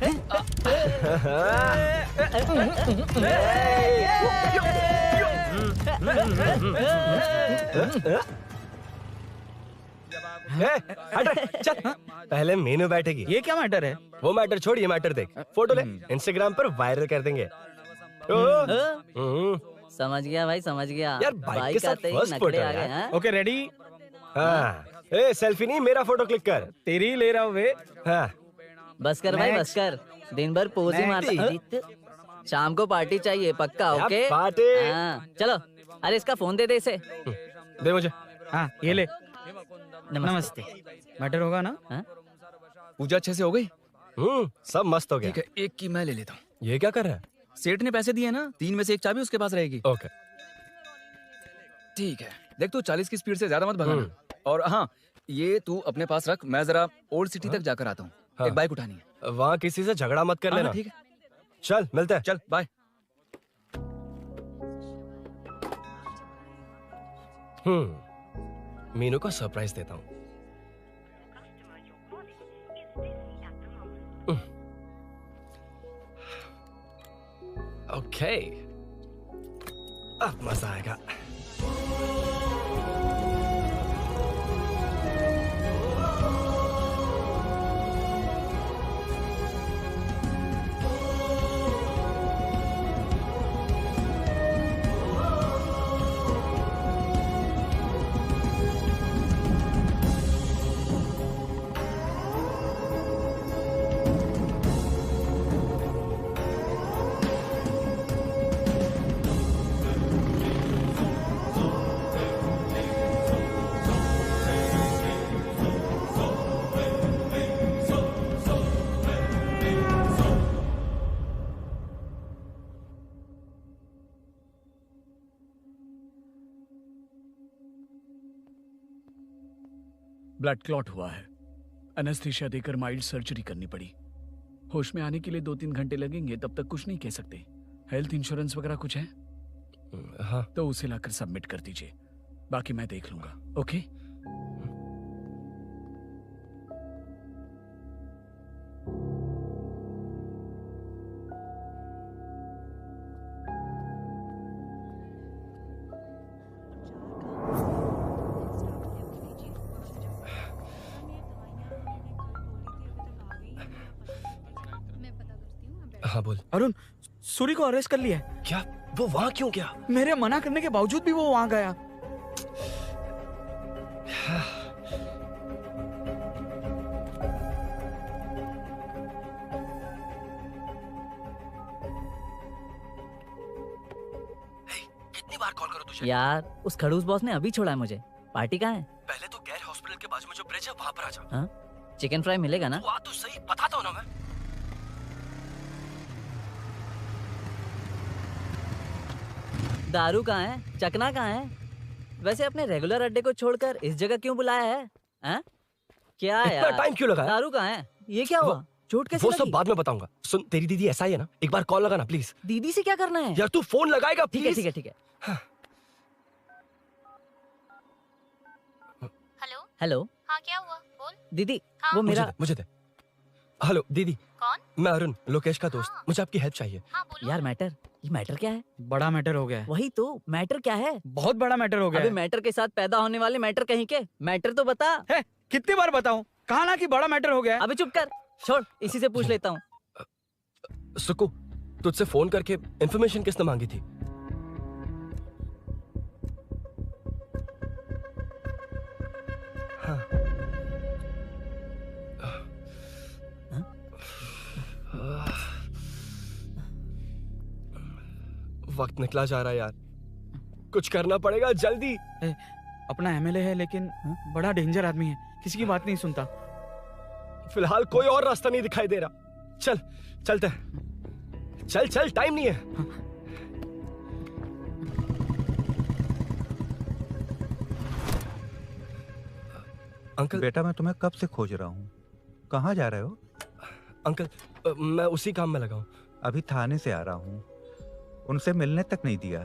चल, पहले मीनू बैठेगी। ये क्या मैटर है? वो मैटर छोड़, ये मैटर देख। फोटो ले, इंस्टाग्राम पर वायरल कर देंगे। समझ गया भाई, समझ गया। यार बाइक के साथ आते ही फर्स्ट नखरे फोटो आ गए, है। हाँ? Okay ready? हाँ, ए सेल्फी नहीं, मेरा फोटो क्लिक कर। तेरी ही ले रहा हूँ वे। हाँ, बस कर भाई, बस कर। दिन भर पोज ही मारता। शाम को पार्टी चाहिए पक्का, ओके? पार्टी। हाँ, चलो। अरे इसका फोन दे दे इसे। दे मुझे। हाँ, ये ले। नमस्ते। मैटर होगा ना? पूजा अच्छे से हो गई? सब मस्त हो गया। ठीक है, एक की मैं ले लेता हूँ। ये क्या कर रहा है? सेठ ने पैसे दिए ना, 3 में से 1 चाबी उसके पास रहेगी। ओके ठीक है, देख तू 40 की स्पीड से ज्यादा मत भगाना। और हाँ, ये तू अपने पास रख, मैं जरा ओल्ड सिटी तक जाकर आता हूँ। एक बाइक उठानी है। वहाँ किसी से झगड़ा मत कर लेना। ठीक है, चल मिलते हैं। चल बाय। मीनू को सरप्राइज देता हूँ। ओके, अब मजा आएगा। ब्लड क्लॉट हुआ है। एनेस्थीसिया देकर माइल्ड सर्जरी करनी पड़ी। होश में आने के लिए 2-3 घंटे लगेंगे, तब तक कुछ नहीं कह सकते। हेल्थ इंश्योरेंस वगैरह कुछ है? हाँ। तो उसे लाकर सबमिट कर दीजिए, बाकी मैं देख लूंगा। ओके? हाँ बोल। अरुण, सूरी को अरेस्ट कर लिया है। क्या? वो वहाँ क्यों गया? मेरे मना करने के बावजूद भी वो वहाँ गया। कितनी बार कॉल करो तुझे? यार उस खड़ूस बॉस ने अभी छोड़ा है मुझे। पार्टी कहाँ है? पहले तो गैर हॉस्पिटल के बाजू में जो ब्रिज है वहाँ पर आ जा। हाँ? चिकन फ्राई मिलेगा ना? वो तो सही बताता हूँ ना मैं। दारू कहाँ है? चकना कहाँ है? वैसे अपने रेगुलर अड्डे को छोड़कर इस जगह क्यों बुलाया है? हैं? क्या इतना यार? टाइम क्यों लगा? दारू कहाँ है? ये क्या हुआ? चोट कैसे वो लगी? सब बाद में बताऊंगा। सुन, तेरी दीदी ऐसा ही है ना, एक बार कॉल लगाना प्लीज। दीदी से क्या करना है? यार तू फोन लगाएगा ठीक है प्लीज? ठीक है ठीक है। Hello hello. हाँ क्या हुआ बोल। दीदी हाँ? वो मेरा मुझे दे। हेलो दीदी। कौन? मैं अरुण, लोकेश का दोस्त। मुझे आपकी हेल्प चाहिए। यार मैटर, ये मैटर क्या है? बड़ा मैटर हो गया है। वही तो मैटर क्या है? बहुत बड़ा मैटर हो गया अबे है। मैटर के साथ पैदा होने वाले मैटर कहीं के, मैटर तो बता। है, कितनी बार बताऊं? कहा ना कि बड़ा मैटर हो गया है। अबे चुप कर, छोड़, इसी से पूछ लेता हूँ। सुकू, तुझसे फोन करके इन्फॉर्मेशन किसने मांगी थी? हाँ। वक्त निकला जा रहा है यार, कुछ करना पड़ेगा जल्दी। अपना एमएलए है लेकिन बड़ा डेंजर आदमी है, किसी की बात नहीं सुनता। फिलहाल कोई और रास्ता नहीं दिखाई दे रहा। चल चलते हैं, चल चल, टाइम नहीं है। अंकल। बेटा मैं तुम्हें कब से खोज रहा हूँ, कहाँ जा रहे हो? अंकल मैं उसी काम में लगा हूँ। अभी थाने से आ रहा हूँ, उनसे मिलने तक नहीं दिया।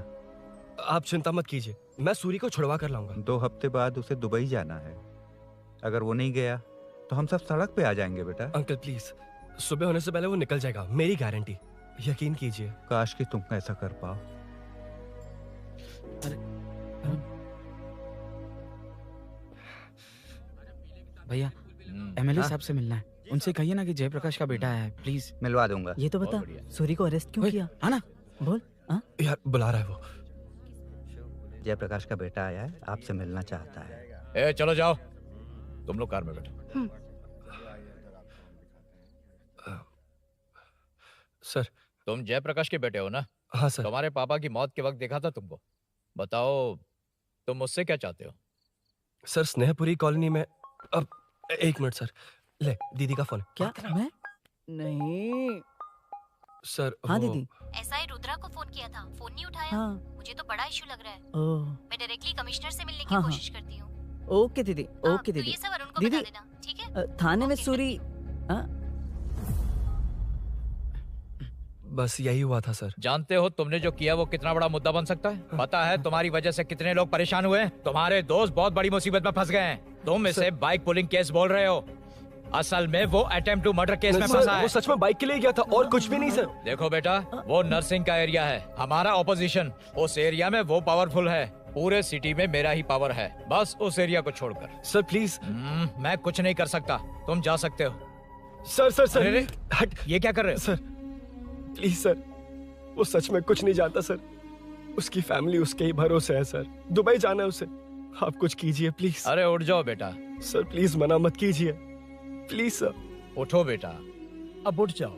आप चिंता मत कीजिए, मैं सूरी को छुड़वा कर लाऊंगा। 2 हफ्ते बाद उसे दुबई जाना है, अगर वो नहीं गया तो हम सब सड़क पे आ जाएंगे बेटा। अंकल प्लीज, सुबह होने से पहले वो निकल जाएगा, मेरी गारंटी, यकीन कीजिए। काश कि तुम ऐसा कर पाओ। भैया एमएलए साहब से मिलना है, उनसे कहिए ना कि जयप्रकाश का बेटा है, प्लीज। मिलवा दूंगा। ये तो बता, सूरी को अरेस्ट क्यों किया? आना बोल। यार बुला रहा है वो। जयप्रकाश का बेटा आया है, आपसे मिलना चाहता है। ए चलो जाओ, तुम लोग कार में बैठो। सर। तुम जयप्रकाश के बेटे हो ना? हाँ सर। तुम्हारे पापा की मौत के वक्त देखा था तुमको। बताओ तुम मुझसे क्या चाहते हो? सर स्नेहपुरी कॉलोनी में, अब 1 मिनट सर, ले दीदी का फोन। क्या? मैं नहीं सर। हाँ दीदी। एसआई रुद्रा को फोन किया था, फोन नहीं उठाया। हाँ। मुझे तो बड़ा इशू लग रहा है। ओह। मैं डायरेक्टली कमिश्नर से मिलने की हाँ, कोशिश करती हूँ। ओके दीदी, ओके तो दीदी। ये सब अरुण को दीदी, बता देना, ठीक है? थाने में सूरी बस यही हुआ था सर। जानते हो तुमने जो किया वो कितना बड़ा मुद्दा बन सकता है? पता है तुम्हारी वजह से कितने लोग परेशान हुए हैं? तुम्हारे दोस्त बहुत बड़ी मुसीबत में फंस गए हैं। तुम इसे बाइक पुलिंग केस बोल रहे हो, असल में वो अटेम्प्ट टू मर्डर केस में फंसा है। वो सच में बाइक के लिए गया था और कुछ भी नहीं सर। देखो बेटा, वो नर्सिंग का एरिया है, हमारा ऑपोजिशन उस एरिया में वो पावरफुल है। पूरे सिटी में मेरा ही पावर है, बस उस एरिया को छोड़कर। Sir please. मैं कुछ नहीं कर सकता, तुम जा सकते हो। सर अरे, हट, ये क्या कर रहे हो? सर प्लीज सर, वो सच में कुछ नहीं जानता सर। उसकी फैमिली उसके ही भरोसे है सर। दुबई जाना है उसे, आप कुछ कीजिए प्लीज। अरे उठ जाओ बेटा। सर प्लीज मना मत कीजिए प्लीज सर। उठो बेटा, अब उठ जाओ।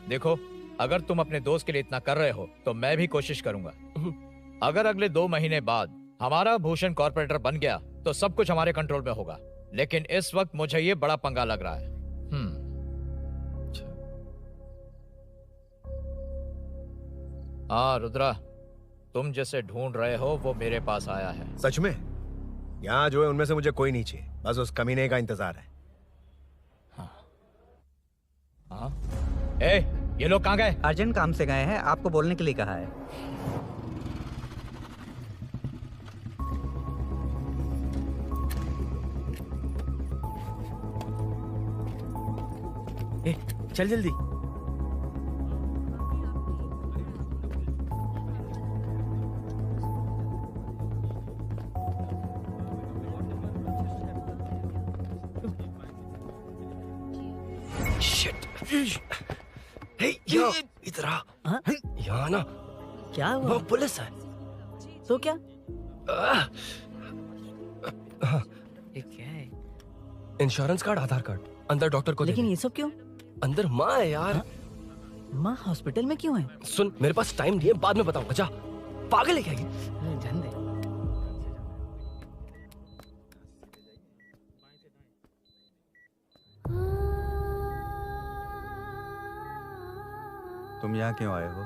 देखो, अगर तुम अपने दोस्त के लिए इतना कर रहे हो तो मैं भी कोशिश करूंगा। अगर अगले 2 महीने बाद हमारा भूषण कॉर्पोरेटर बन गया तो सब कुछ हमारे कंट्रोल में होगा, लेकिन इस वक्त मुझे ये बड़ा पंगा लग रहा है। हाँ रुद्रा, तुम जिसे ढूंढ रहे हो वो मेरे पास आया है। सच में? यहाँ जो है उनमें से मुझे कोई नहीं चाहिए, बस उस कमीने का इंतजार है। हाँ? ए, ये लोग कहाँ गए? अर्जेंट काम से गए हैं, आपको बोलने के लिए कहा है। ए, चल जल्दी। इधर आ। यहाँ ना क्या हुआ? वो पुलिस है। तो क्या? ये क्या है? इंश्योरेंस कार्ड, आधार कार्ड, अंदर डॉक्टर को। लेकिन ये सब क्यों? अंदर माँ है यार। माँ हॉस्पिटल में क्यों है? सुन, मेरे पास टाइम नहीं है, बाद में बताऊंगा। जा, पागल है क्या ये? जान दे। तुम यहाँ क्यों आए हो?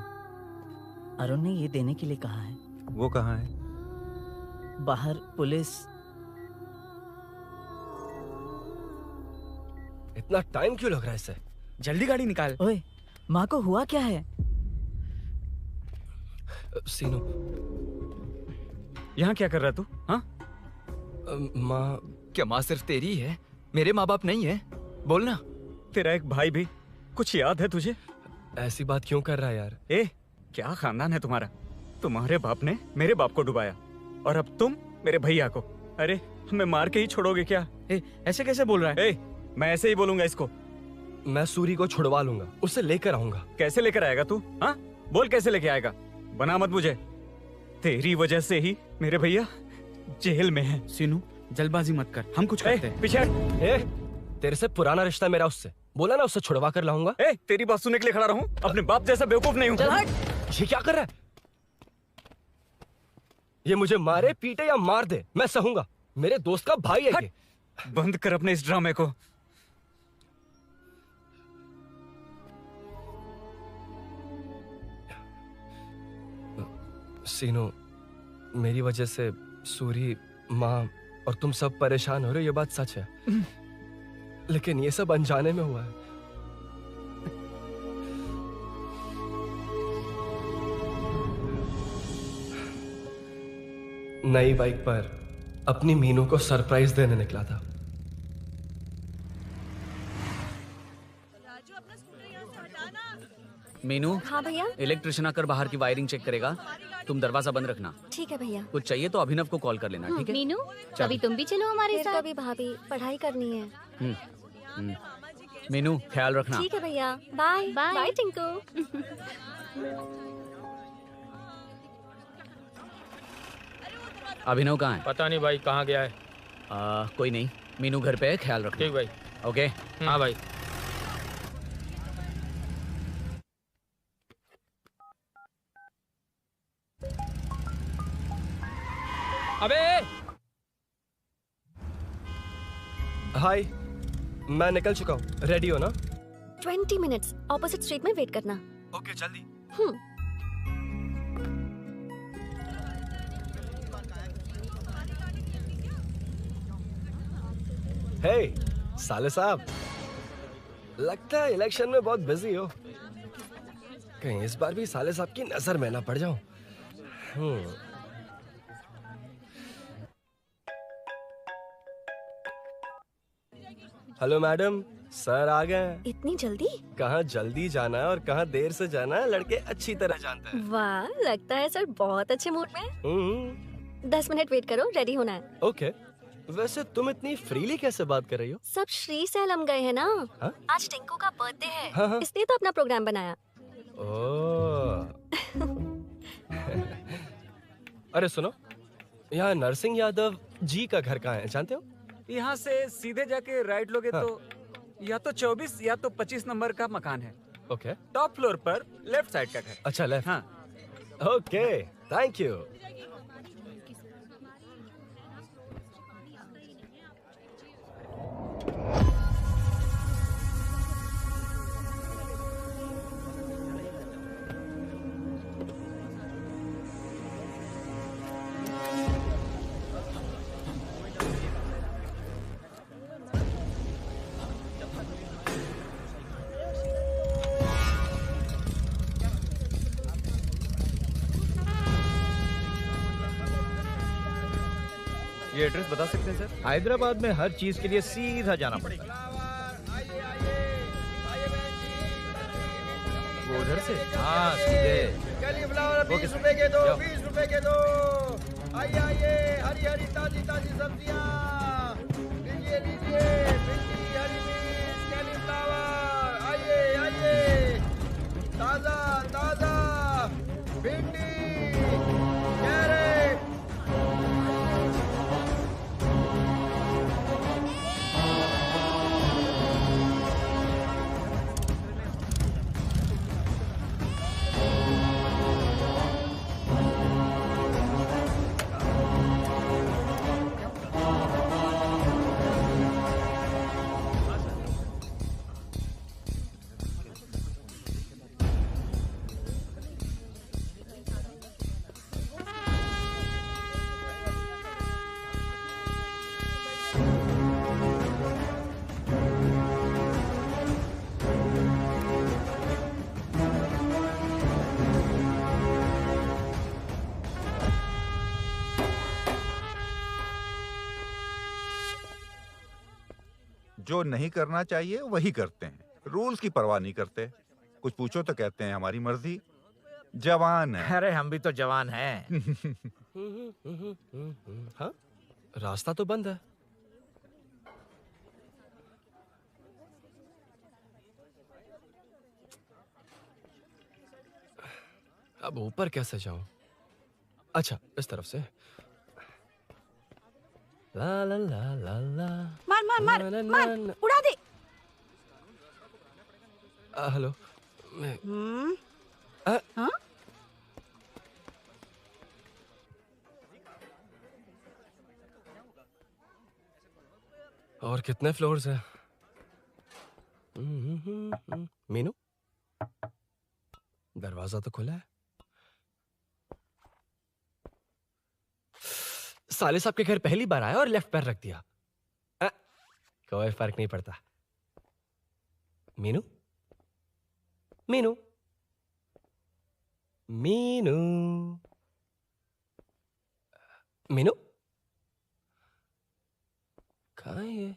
अरुण ने ये देने के लिए कहा है। वो कहाँ है? बाहर पुलिस। इतना टाइम क्यों लग रहा है इससे? जल्दी गाड़ी निकाल। ओए, माँ को हुआ क्या है? सीनू, यहाँ क्या कर रहा तू? हाँ? माँ। क्या माँ सिर्फ तेरी है? मेरे माँ बाप नहीं है? बोलना। तेरा एक भाई भी, कुछ याद है तुझे? ऐसी बात क्यों कर रहा है यार? ए, क्या खानदान है तुम्हारा? तुम्हारे बाप ने मेरे बाप को डुबाया और अब तुम मेरे भैया को। अरे हमें मार के ही छोड़ोगे क्या? ऐसे कैसे बोल रहा है? मैं ऐसे ही बोलूंगा इसको। मैं सूरी को छुड़वा लूंगा, उसे लेकर आऊंगा। कैसे लेकर आएगा तू? हाँ, बोल कैसे लेके आएगा? बना मत मुझे। तेरी वजह से ही मेरे भैया जेल में है। सीनू, जल्दबाजी मत कर, हम कुछ करते हैं। पीछे। तेरे से पुराना रिश्ता मेरा उससे। बोला ना उससे छुड़वा कर लाऊंगा। तेरी बात सुनने के लिए खड़ा रहूं? अपने बाप जैसा बेवकूफ नहीं हूं। चल हट। ये क्या कर रहा है? ये मुझे मारे, पीटे या मार दे, मैं सहूंगा। मेरे दोस्त का भाई है ये। बंद कर अपने इस ड्रामे को। सीनू, मेरी वजह से सूरी, माँ और तुम सब परेशान हो रहे हो, ये बात सच है। लेकिन ये सब अनजाने में हुआ है। नई बाइक पर अपनी मीनू को सरप्राइज देने निकला था। मीनू। हाँ भैया। इलेक्ट्रिशियन आकर बाहर की वायरिंग चेक करेगा, तुम दरवाजा बंद रखना। ठीक है भैया। कुछ चाहिए तो अभिनव को कॉल कर लेना, ठीक है? मीनू, चल। कभी तुम भी चलो हमारे फिर साथ। कभी भाभी, पढ़ाई करनी है। मीनू, ख्याल रखना। ठीक है भैया, बाय बाय। बाय टिंकू। अभिनव कहाँ है? पता नहीं भाई, कहाँ गया है? कोई नहीं, मीनू घर पे है, ख्याल रखना। ठीक भाई। ओके। हाँ भाई। अबे हाय, मैं निकल चुका हूँ, रेडी हो ना? 20 मिनट्स ऑपोजिट स्ट्रीट में वेट करना। ओके, जल्दी। हे साले साहब, लगता है इलेक्शन में बहुत बिजी हो। कहीं इस बार भी साले साहब की नजर में ना पड़ जाऊं। हेलो मैडम, सर आ गए। इतनी जल्दी? कहाँ जल्दी जाना है और कहाँ देर से जाना है लड़के अच्छी तरह जानते हैं। वाह, लगता है सर बहुत अच्छे मूड में हैं। 10 मिनट वेट करो, रेडी होना है। ओके। वैसे तुम इतनी फ्रीली कैसे बात कर रही हो? सब श्री सैलम गए हैं ना। हाँ? आज टिंकू का बर्थडे है, हाँ। इसलिए तो अपना प्रोग्राम बनाया। ओह। अरे सुनो, यहाँ नरसिंह यादव जी का घर कहाँ है जानते हो? यहाँ से सीधे जाके राइट लोगे तो या तो 24 या तो 25 नंबर का मकान है। ओके। टॉप फ्लोर पर लेफ्ट साइड का घर। अच्छा, लेफ्ट। हाँ। Okay, thank you. ये एड्रेस बता सकते हैं सर? हैदराबाद में हर चीज के लिए सीधा जाना पड़ेगा। वो उधर से? हाँ, सीधे। कैलीफ्लावर 20 रुपए के दो, 20 रुपए के दो। आइए आइए, हरी हरी ताजी ताजी सब्जियाँ लीजिए लीजिए। भिंडी, हरी मिर्च, कैलीफ्लावर, आइए आइए, ताजा ताजा भिंडी, कैरेट। जो नहीं करना चाहिए वही करते हैं, रूल्स की परवाह नहीं करते। कुछ पूछो तो कहते हैं हमारी मर्जी। जवान है। अरे हम भी तो जवान हैं। हाँ, रास्ता तो बंद है। अब ऊपर कैसे जाऊं? अच्छा, इस तरफ से। ला ला ला ला ला। मार मार मार मार, उड़ा दे। हेलो। हाँ? और कितने फ्लोर्स हैं? मीनू, दरवाजा तो खुला है। साले साहब के घर पहली बार आया और लेफ्ट पैर रख दिया। कोई फर्क नहीं पड़ता। मीनू, मीनू, मीनू, मीनू, कहाँ है ये?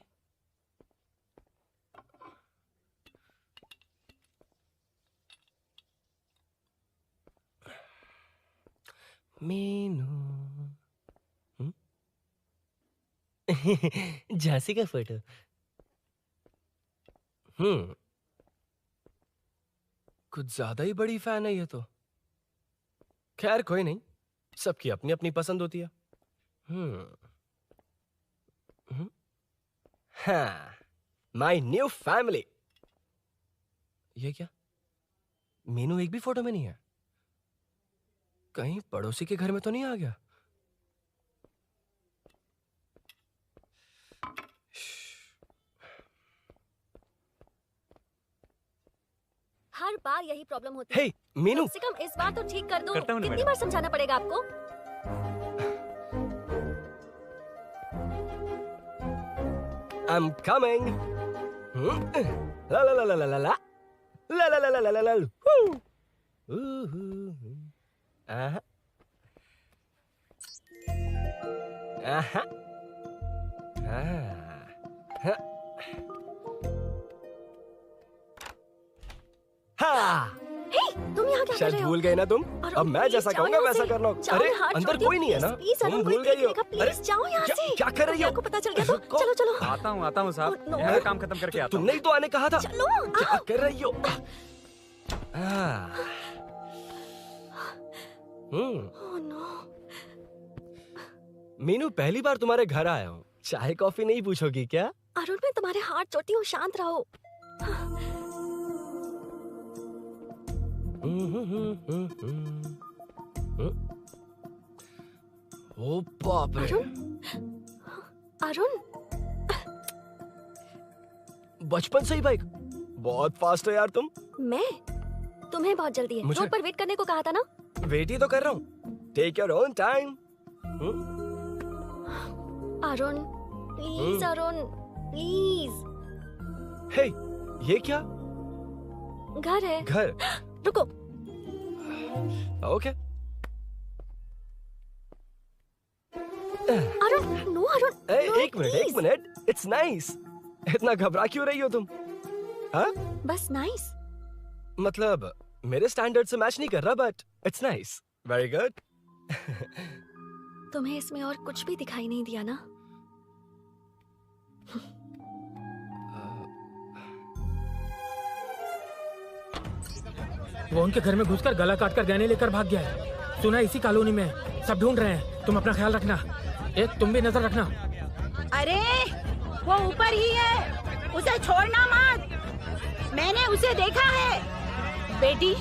मीनू। झांसी का फोटो। कुछ ज्यादा ही बड़ी फैन है ये तो। खैर कोई नहीं, सबकी अपनी अपनी पसंद होती है। हाँ, माय न्यू फैमिली। ये क्या? मीनू एक भी फोटो में नहीं है। कहीं पड़ोसी के घर में तो नहीं आ गया? हर बार यही प्रॉब्लम होती है। हे, मीनू। कम से कम इस बार तो ठीक कर दो। करता हूँ ना कितनी मैडम। बार समझाना पड़ेगा आपको? I'm coming. La la la la la la la la la la la la la la. Woo. आहा। आहा। आहा। हाँ। हे, तुम यहाँ क्या कर शायद रहे हो? भूल गए ना तुम। अरुण, अब मैं please जैसा जाओ कहूंगा यहाँ वैसा से। करना। जाओ, अरे मैं हाथ अंदर छोड़ती कोई हूँ, नहीं है ना? please, तुम अरुण, भूल कोई गई हो। देखेगा, please, अरे जाओ यहाँ से। क्या कर रही हो? आपको पता चल गया तो चलो चलो। आता हूँ साहब। no. मैं काम खत्म करके आता हूँ। तुमने ही तो आने कहा था। चलो, क्या कर रही हो? Oh no. मीनू, पहली बार तुम्हारे घर आया हूँ। चाय कॉफी नहीं पूछोगी क्या? अरुण, मैं तुम्हारे हाथ जोड़ती हूँ, शांत रहो। ओ बाप रे। अरुण, बचपन से ही बाइक। बहुत फास्ट है यार तुम। मैं? तुम्हें बहुत जल्दी है। मुझे- रोड पर वेट करने को कहा था ना? वेट ही तो कर रहा हूँ। Take your own time. Arun, please Arun, please. Hey, ये क्या? घर है। घर? रुको। Okay. Arun, no Arun, no, एक मिनट। It's nice. इतना घबरा क्यों रही हो तुम? हाँ? बस नाइस। मतलब मेरे स्टैंडर्ड से मैच नहीं कर रहा, but it's nice. Very good. तुम्हें इसमें और कुछ भी दिखाई नहीं दिया ना? वो उनके घर में घुसकर गला काटकर गहने लेकर भाग गया है। सुना इसी कॉलोनी में है। सब ढूंढ रहे हैं। तुम अपना ख्याल रखना। एक तुम भी नजर रखना। अरे वो ऊपर ही है, उसे छोड़ना मत। मैंने उसे देखा है। बेटी,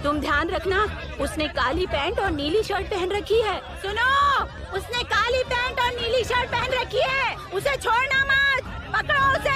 तुम ध्यान रखना, उसने काली पैंट और नीली शर्ट पहन रखी है। सुनो, उसने काली पैंट और नीली शर्ट पहन रखी है। उसे छोड़ना मत, पकड़ो उसे।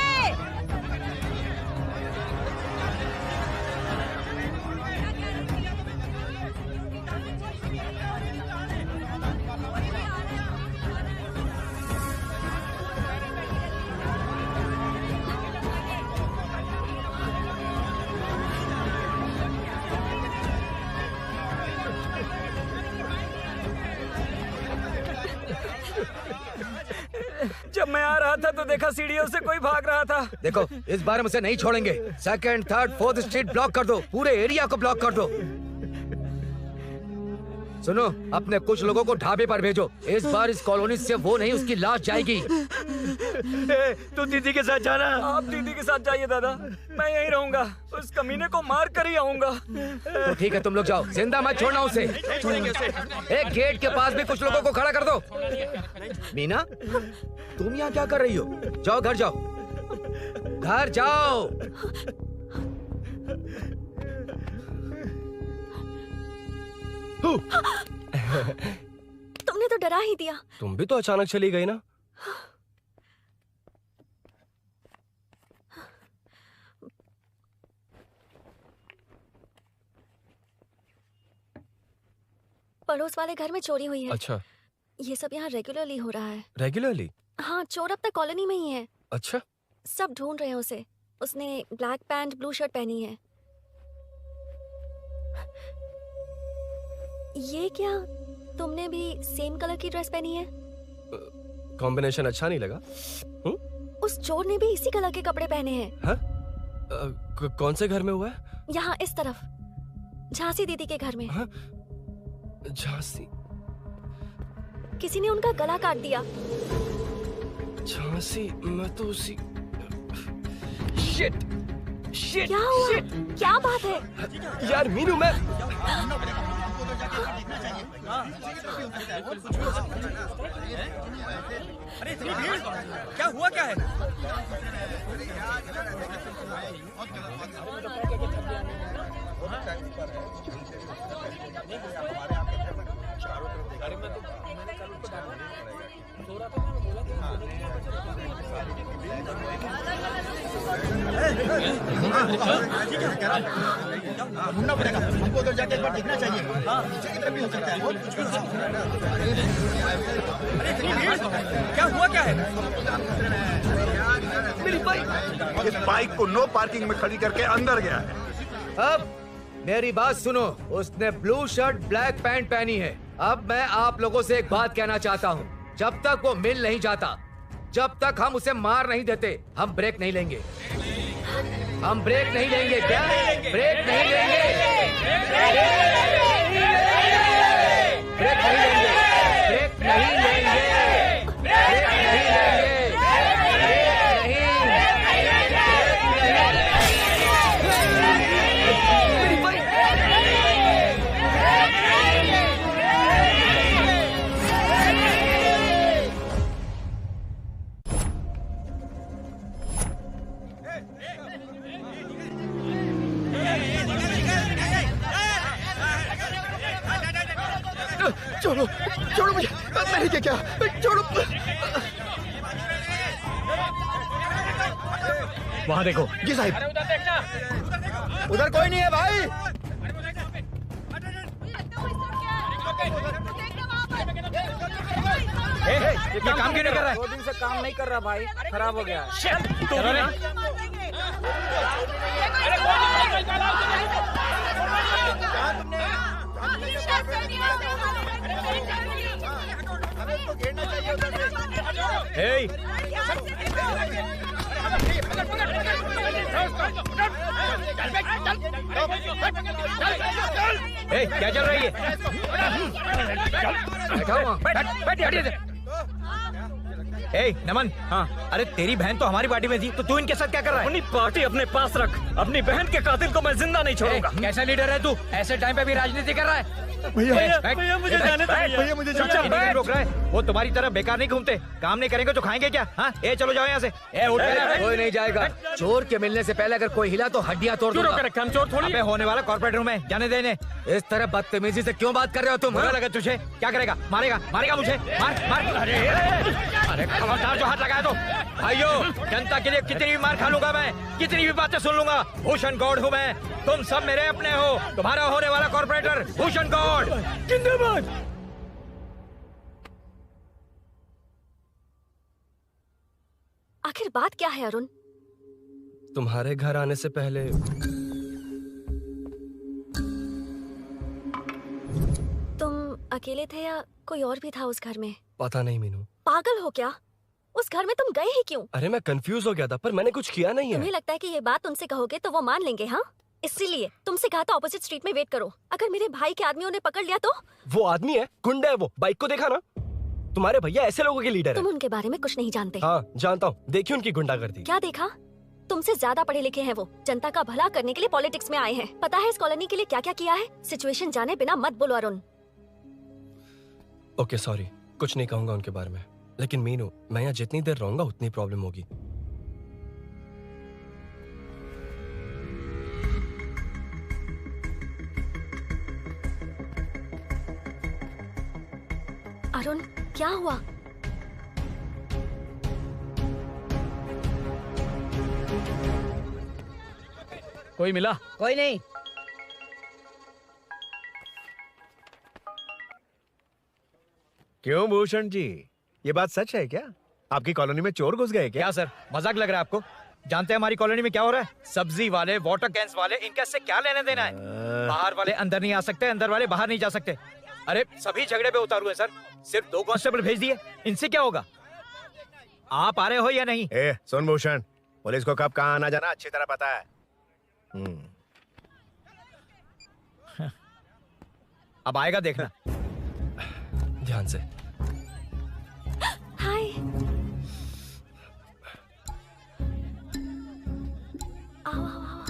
जब मैं आ रहा था तो देखा सीढ़ियों से कोई भाग रहा था। देखो, इस बार हम उसे नहीं छोड़ेंगे। Second, third, fourth street block कर दो। पूरे एरिया को ब्लॉक कर दो। सुनो, अपने कुछ लोगों को ढाबे पर भेजो। इस बार इस कॉलोनी से वो नहीं, उसकी लाश जाएगी। तू दीदी के साथ जाना। आप दीदी के साथ जाइए दादा, मैं यहीं रहूंगा। उस कमीने को मार कर ही आऊंगा। तो ठीक है, तुम लोग जाओ, जिंदा मत छोड़ना उसे। एक गेट के पास भी कुछ लोगों को खड़ा कर दो। मीना, तुम यहाँ क्या कर रही हो? जाओ घर जाओ, घर जाओ। तुमने तो डरा ही दिया। तुम भी तो अचानक चली गई ना। पड़ोस वाले घर में चोरी हुई है। अच्छा। ये सब यहाँ रेगुलरली हो रहा है। रेगुलरली? हाँ, चोर अब तक कॉलोनी में ही है। अच्छा। सब ढूंढ रहे हैं उसे। उसने ब्लैक पैंट ब्लू शर्ट पहनी है। ये क्या, तुमने भी सेम कलर की ड्रेस पहनी है? कॉम्बिनेशन अच्छा नहीं लगा? उस चोर ने भी इसी कलर के कपड़े पहने हैं। हाँ? कौन से घर में हुआ है? यहाँ इस तरफ, झांसी दीदी के घर में। हाँ? झांसी? किसी ने उनका गला काट दिया। झांसी? मैं तो उसी... शिट! शिट! क्या हुआ? शिट! क्या बात है? यार मीनू, मैं... अरे इतनी भीड़, क्या हुआ क्या है? ढूंढना पड़ेगा हमको, उधर जाके एक बार देखना चाहिए। किधर भी हो सकता है। अरे इतनी भीड़, क्या हुआ क्या है? मेरी बाइक, इस बाइक को नो पार्किंग में खड़ी करके अंदर गया है। अब मेरी बात सुनो, उसने ब्लू शर्ट ब्लैक पैंट पहनी है। अब मैं आप लोगों से एक बात कहना चाहता हूँ, जब तक वो मिल नहीं जाता, जब तक हम उसे मार नहीं देते, हम ब्रेक नहीं लेंगे। हम ब्रेक नहीं लेंगे। क्या ब्रेक नहीं लेंगे? ब्रेक नहीं लेंगे। ब्रेक नहीं लेंगे। ब्रेक नहीं लेंगे। छोड़ो, छोड़ो मुझे, नहीं क्या क्या, छोड़ो। वहाँ देखो। जी साहिब। उधर कोई नहीं है भाई। ये काम क्यों नहीं कर रहा है? 2 दिन से काम नहीं कर रहा भाई, खराब हो गया। क्या चल रही है? नमन। हाँ, अरे तेरी बहन तो हमारी पार्टी में थी, तो तू इनके साथ क्या कर रहा है? अपनी पार्टी अपने पास रख, अपनी बहन के कातिल को मैं जिंदा नहीं छोड़ूंगा। कैसा लीडर है तू? ऐसे टाइम पे भी राजनीति कर रहा है? भैया मुझे जाने दो भैया, मुझे नहीं रोक रहा है। वो तुम्हारी तरह बेकार नहीं घूमते, काम नहीं करेंगे तो खाएंगे क्या? हाँ, चलो जाओ यहाँ से। कोई नहीं जाएगा। चोर के मिलने से पहले अगर कोई हिला तो हड्डियां तोड़ दूंगा। हम चोर थोड़ी होने वाला कॉर्पोरेट रूम है, जाने देने। इस तरह बदतमीजी से क्यों बात कर रहे हो तुम? बुरा लगा तुझे? क्या करेगा? मारेगा? मारेगा मुझे? मार मार। अरे खबरदार जो हाथ लगाया तो। भाइयों, जनता के लिए कितनी भी मार खा लूंगा मैं, कितनी भी बातें सुन लूंगा। भूषण गौड़ हूँ मैं, तुम सब मेरे अपने हो। तुम्हारा होने वाला कॉर्पोरेटर भूषण गौड़ जिंदाबाद। आखिर बात क्या है अरुण? तुम्हारे घर आने से पहले तुम अकेले थे या कोई और भी था उस घर में? पता नहीं मीनू। पागल हो क्या? उस घर में तुम गए ही क्यों? अरे मैं कंफ्यूज हो गया था, पर मैंने कुछ किया नहीं है। तुम्हें लगता है कि ये बात उनसे कहोगे तो वो मान लेंगे? हाँ, इसीलिए तुमसे कहा था ऑपोजिट स्ट्रीट में वेट करो। अगर मेरे भाई के आदमियों ने पकड़ लिया तो? वो आदमी है, गुंडा है वो। बाइक को देखा ना? तुम्हारे भैया ऐसे लोगों के लीडर तुम है। उनके बारे में कुछ नहीं जानते। हाँ जानता हूँ, देखिए उनकी गुंडागर्दी। क्या देखा? तुमसे ज्यादा पढ़े लिखे हैं वो, जनता का भला करने के लिए पॉलिटिक्स में आए हैं। पता है इस कॉलोनी के लिए क्या क्या किया है? सिचुएशन जाने बिना मत बोलो अरुण। ओके सॉरी, कुछ नहीं कहूंगा उनके बारे में। लेकिन मीनू, मैं यहाँ जितनी देर रहूंगा उतनी प्रॉब्लम होगी। अरुण, क्या हुआ? कोई मिला? कोई नहीं। क्यों भूषण जी, ये बात सच है क्या? आपकी कॉलोनी में चोर घुस गए क्या? क्या सर, मजाक लग रहा है आपको? जानते हैं हमारी कॉलोनी में क्या हो रहा है? सब्जी वाले, वाटर कैंस वाले, इनका इससे क्या लेना देना है? बाहर वाले अंदर नहीं आ सकते, अंदर वाले बाहर नहीं जा सकते। अरे सभी झगड़े पे उतारू है सर, सिर्फ 2 कांस्टेबल भेज दिए, इनसे क्या होगा? आप आ रहे हो या नहीं? ए, सुन भूषण, पुलिस को कब कहाँ आना जाना अच्छी तरह पता है। अब आएगा देखना। ध्यान से। हाय। आओ आओ आओ।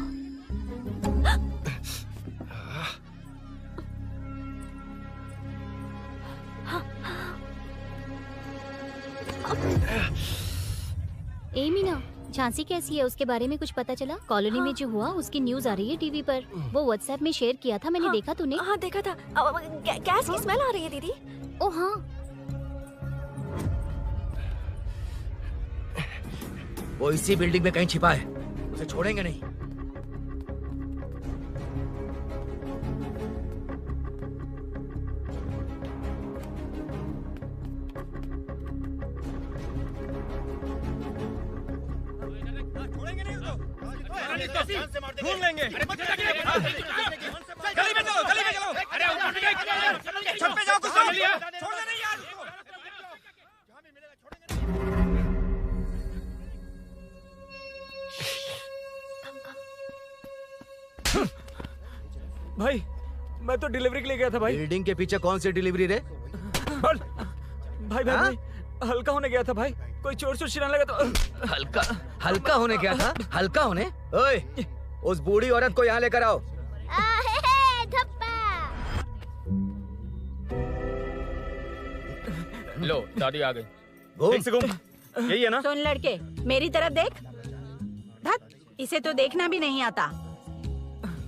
ए मीना, झांसी कैसी है? उसके बारे में कुछ पता चला? कॉलोनी में जो हुआ उसकी न्यूज आ रही है टीवी पर। वो व्हाट्सएप में शेयर किया था मैंने। देखा तूने? हाँ देखा था। गैस की स्मेल आ रही है दीदी। ओ हाँ, वो इसी बिल्डिंग में कहीं छिपा है, उसे छोड़ेंगे नहीं। ढूंढ लेंगे। भाई मैं तो डिलीवरी के लिए गया था भाई। बिल्डिंग के पीछे कौन सी डिलीवरी रे? भाई भाई हल्का होने गया था भाई, कोई चोर चोर चिल्लाने लगा तो। हल्का होने गया था? हल्का होने? ओए, उस बूढ़ी औरत को यहाँ लेकर आओ। लो दादी आ गई। एक सेकंड, यही है ना? सुन लड़के, मेरी तरफ देख। धत, इसे तो देखना भी नहीं आता।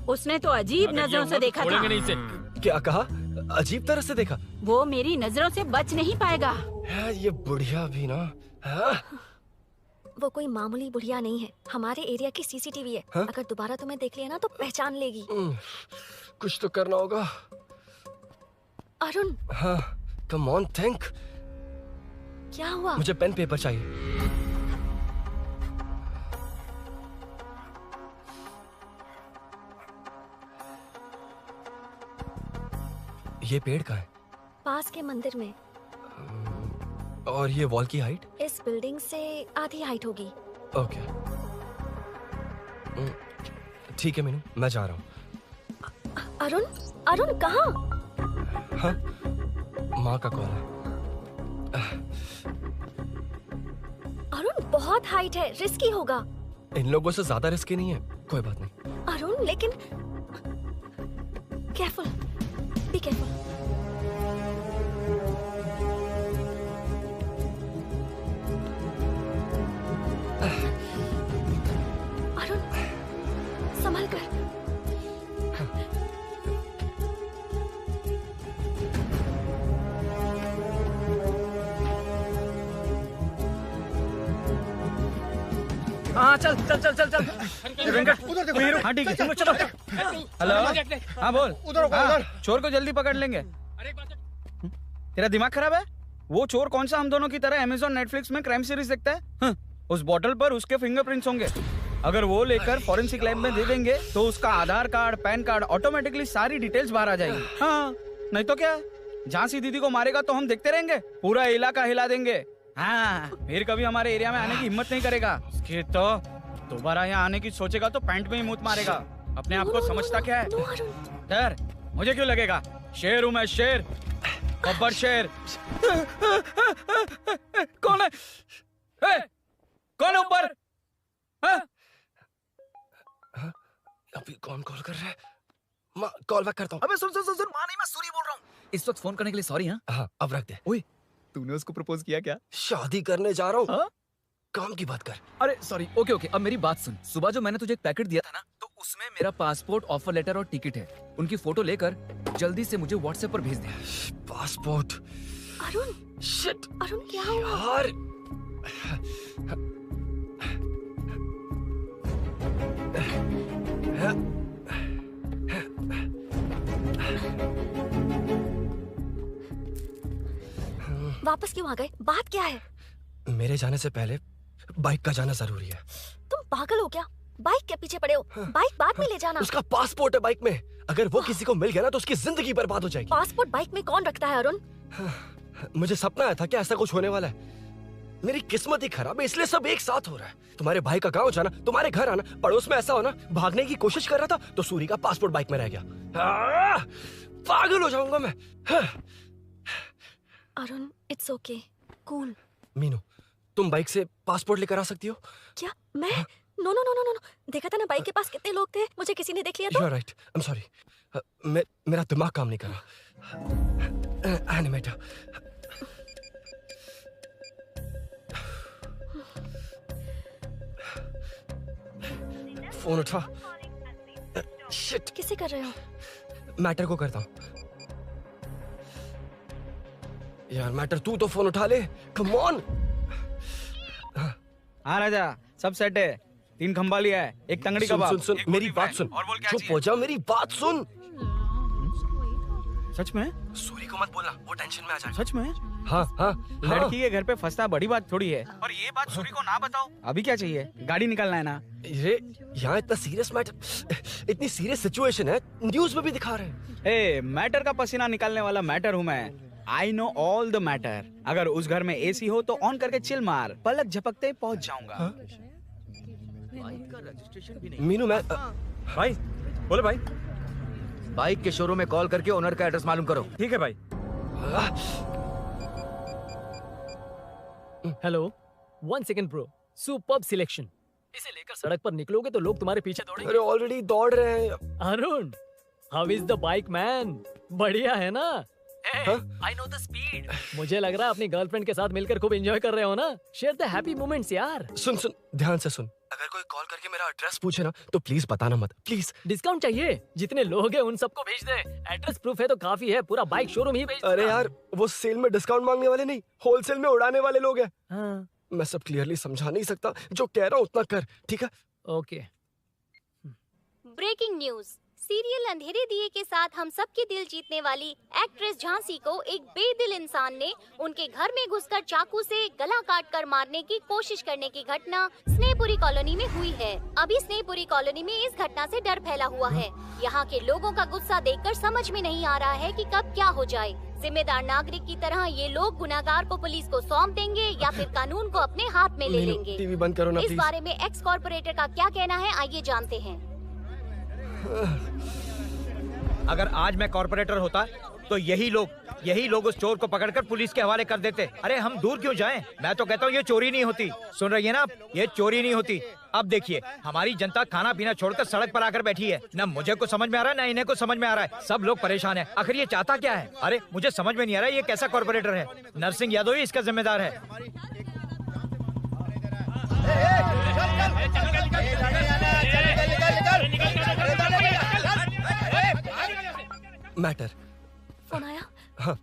उसने तो अजीब नजरों से देखा था। नहीं से। क्या कहा? अजीब तरह से देखा? वो मेरी नजरों से बच नहीं पाएगा। ये बुढ़िया भी ना। वो कोई मामूली बुढ़िया नहीं है, हमारे एरिया की सीसीटीवी है। हाँ? अगर दोबारा तुम्हें देख लिया ना तो पहचान लेगी। कुछ तो करना होगा। अरुण, हाँ, कम ऑन थिंक। क्या हुआ? मुझे पेन पेपर चाहिए। ये पेड़ का है पास के मंदिर में। और ये वॉल की हाइट? इस बिल्डिंग से आधी हाइट होगी। ओके, ठीक है मीनू, मैं जा रहा हूँ। अरुण, अरुण कहाँ? हाँ, माँ का कॉल है। अरुण बहुत हाइट है, रिस्की होगा। इन लोगों से ज्यादा रिस्की नहीं है, कोई बात नहीं। अरुण लेकिन केयरफुल, बी केयरफुल। अरुण संभल कर। हाँ चल चल चल चल चल वेंकट उधर। हाँ ठीक है चलो चलो। हेलो हाँ बोल। उधर चोर को जल्दी पकड़ लेंगे। तेरा दिमाग खराब है? वो चोर कौन सा हम दोनों की तरह अमेज़न नेटफ्लिक्स में क्राइम सीरीज देखता है? उस बॉटल पर उसके फिंगरप्रिंट्स होंगे। अगर वो लेकर फॉरेंसिक लैब में दे देंगे तो उसका आधार कार्ड, पैन कार्ड, ऑटोमेटिकली सारी डिटेल्स बाहर आ जाएगी। हाँ नहीं तो क्या, झांसी दीदी को मारेगा तो हम देखते रहेंगे, पूरा इलाका हिला देंगे। हाँ फिर कभी हमारे एरिया में आने की हिम्मत नहीं करेगा। उसके तो दोबारा यहाँ आने की सोचेगा तो पैंट में ही मूत मारेगा। अपने आप को समझता क्या है? डर मुझे क्यों लगेगा? शेर हूँ मैं, शेर, गब्बर शेर। कौन है? कौन है ऊपर? अभी कौन कॉल कर रहा है? माँ कॉल बैक करता हूँ। अबे सुन सुन सुन सुन, माँ नहीं, मैं सूरी बोल रहा हूँ। इस वक्त फोन करने के लिए सॉरी। हाँ अब रख दे। ओए, तूने उसको प्रपोज किया क्या? शादी करने जा रहा हूँ। काम की बात कर। अरे सॉरी, ओके ओके, अब मेरी बात सुन। सुबह जो मैंने तुझे एक पैकेट दिया था ना, तो उसमें मेरा पासपोर्ट, ऑफर लेटर और टिकट है। उनकी फोटो लेकर जल्दी से मुझे व्हाट्सएप पर भेज दे। पासपोर्ट? अरुण शिट, अरुण क्या हुआ? यार वापस क्यों आ गए? बात क्या है? मेरे जाने से पहले बाइक का जाना जरूरी है। तुम पागल हो क्या? बाइक के पीछे पड़े हो? बाइक बाद में ले जाना। उसका पासपोर्ट है बाइक में, अगर वो किसी को मिल गया ना तो उसकी जिंदगी बर्बाद हो जाएगी। पासपोर्ट बाइक में कौन रखता है अरुण? मुझे सपना आया था कि ऐसा कुछ होने वाला है। मेरी किस्मत ही खराब है, इसलिए सब एक साथ हो रहा है। तुम्हारे भाई का गांव जाना, तुम्हारे घर आना, पड़ोस में ऐसा होना। भागने की कोशिश कर रहा था तो सूरी का पासपोर्ट बाइक में रह गया। पागल हो जाऊंगा मैं। Arun it's okay, cool. Meenu, तुम बाइक से पासपोर्ट लेकर आ सकती हो? क्या मैं? No no no no no, देखा था ना बाइक के पास कितने लोग थे, मुझे किसी ने देख लिया तो। You are right. I'm sorry. मेरा दिमाग काम नहीं कर रहा। एनिमेटर। फोन उठा। शिट। किसे कर रहे हो? मैटर को करता हूँ। यार मैटर, तू तो फोन उठा ले। Come on. हाँ राजा, सब सेट है। 3 खंबा लिया है, एक तंगड़ी कबाब। सुन सुन मेरी बात सुन। चुप हो जा, मेरी बात सुन। सच में? सूरी को मत बोलना, वो टेंशन में आ जाए। सच में? हाँ हाँ। लड़की के घर पे फंसना बड़ी बात थोड़ी है। और ये बात सूरी को ना बताओ। अभी क्या चाहिए? गाड़ी निकलना है ना? ये यहाँ इतना सीरियस मैटर, इतनी सीरियस सिचुएशन है, न्यूज में भी दिखा रहे हैं। ए, मैटर का पसीना निकालने वाला मैटर हूँ मैं। I know all the matter. अगर उस घर में एसी हो तो ऑन करके चिल मार, पलक झपकते पहुंच जाऊंगा। मीनू मैं भाई बोलो भाई। बाइक के शोरूम में कॉल करके ओनर का एड्रेस मालूम करो। ठीक है भाई। Hello, 1 second bro. Superb selection. इसे लेकर सड़क पर निकलोगे तो लोग तुम्हारे पीछे दौड़ेंगे। अरे ऑलरेडी दौड़ रहे हैं। Arun, how is the bike man? बढ़िया है ना? I know the speed. मुझे लग रहा है अपनी गर्लफ्रेंड के साथ मिलकर खूब एंजॉय कर रहे हो ना? शेयर द हैप्पी मोमेंट्स यार। सुन सुन, ध्यान से सुन। अगर कोई कॉल करके मेरा एड्रेस पूछे ना तो प्लीज बताना मत, प्लीज। डिस्काउंट चाहिए? जितने लोग हैं उन सबको भेज दे। एड्रेस प्रूफ है तो काफी है, पूरा बाइक शोरूम ही भेज दे। अरे यार, वो सेल में डिस्काउंट मांगने वाले नहीं, होलसेल में उड़ाने वाले लोग हैं। हाँ। मैं सब क्लियरली समझा नहीं सकता, जो कह रहा हूँ उतना कर, ठीक है? ओके। Breaking news. सीरियल अंधेरे दिए के साथ हम सबके दिल जीतने वाली एक्ट्रेस झांसी को एक बेदिल इंसान ने उनके घर में घुसकर चाकू से गला काटकर मारने की कोशिश करने की घटना स्नेहपुरी कॉलोनी में हुई है। अभी स्नेहपुरी कॉलोनी में इस घटना से डर फैला हुआ है। यहाँ के लोगों का गुस्सा देखकर समझ में नहीं आ रहा है कि कब क्या हो जाए। जिम्मेदार नागरिक की तरह ये लोग गुनाहगार को पुलिस को सौंप देंगे या फिर कानून को अपने हाथ में ले लेंगे। टीवी बंद करो ना इस प्लीज। बारे में एक्स कॉर्पोरेटर का क्या कहना है, आइए जानते हैं। अगर आज मैं कॉर्पोरेटर होता तो यही लोग उस चोर को पकड़कर पुलिस के हवाले कर देते। अरे हम दूर क्यों जाएं? मैं तो कहता हूँ ये चोरी नहीं होती। सुन रही है ना आप? ये चोरी नहीं होती। अब देखिए, हमारी जनता खाना पीना छोड़कर सड़क पर आकर बैठी है। न मुझे को समझ में आ रहा है, न इन्हें को समझ में आ रहा है। सब लोग परेशान हैं। आखिर ये चाहता क्या है? अरे मुझे समझ में नहीं आ रहा है, ये कैसा कॉर्पोरेटर है? नरसिंह यादव ही इसका जिम्मेदार है। मैटर। फोन आया? हाँ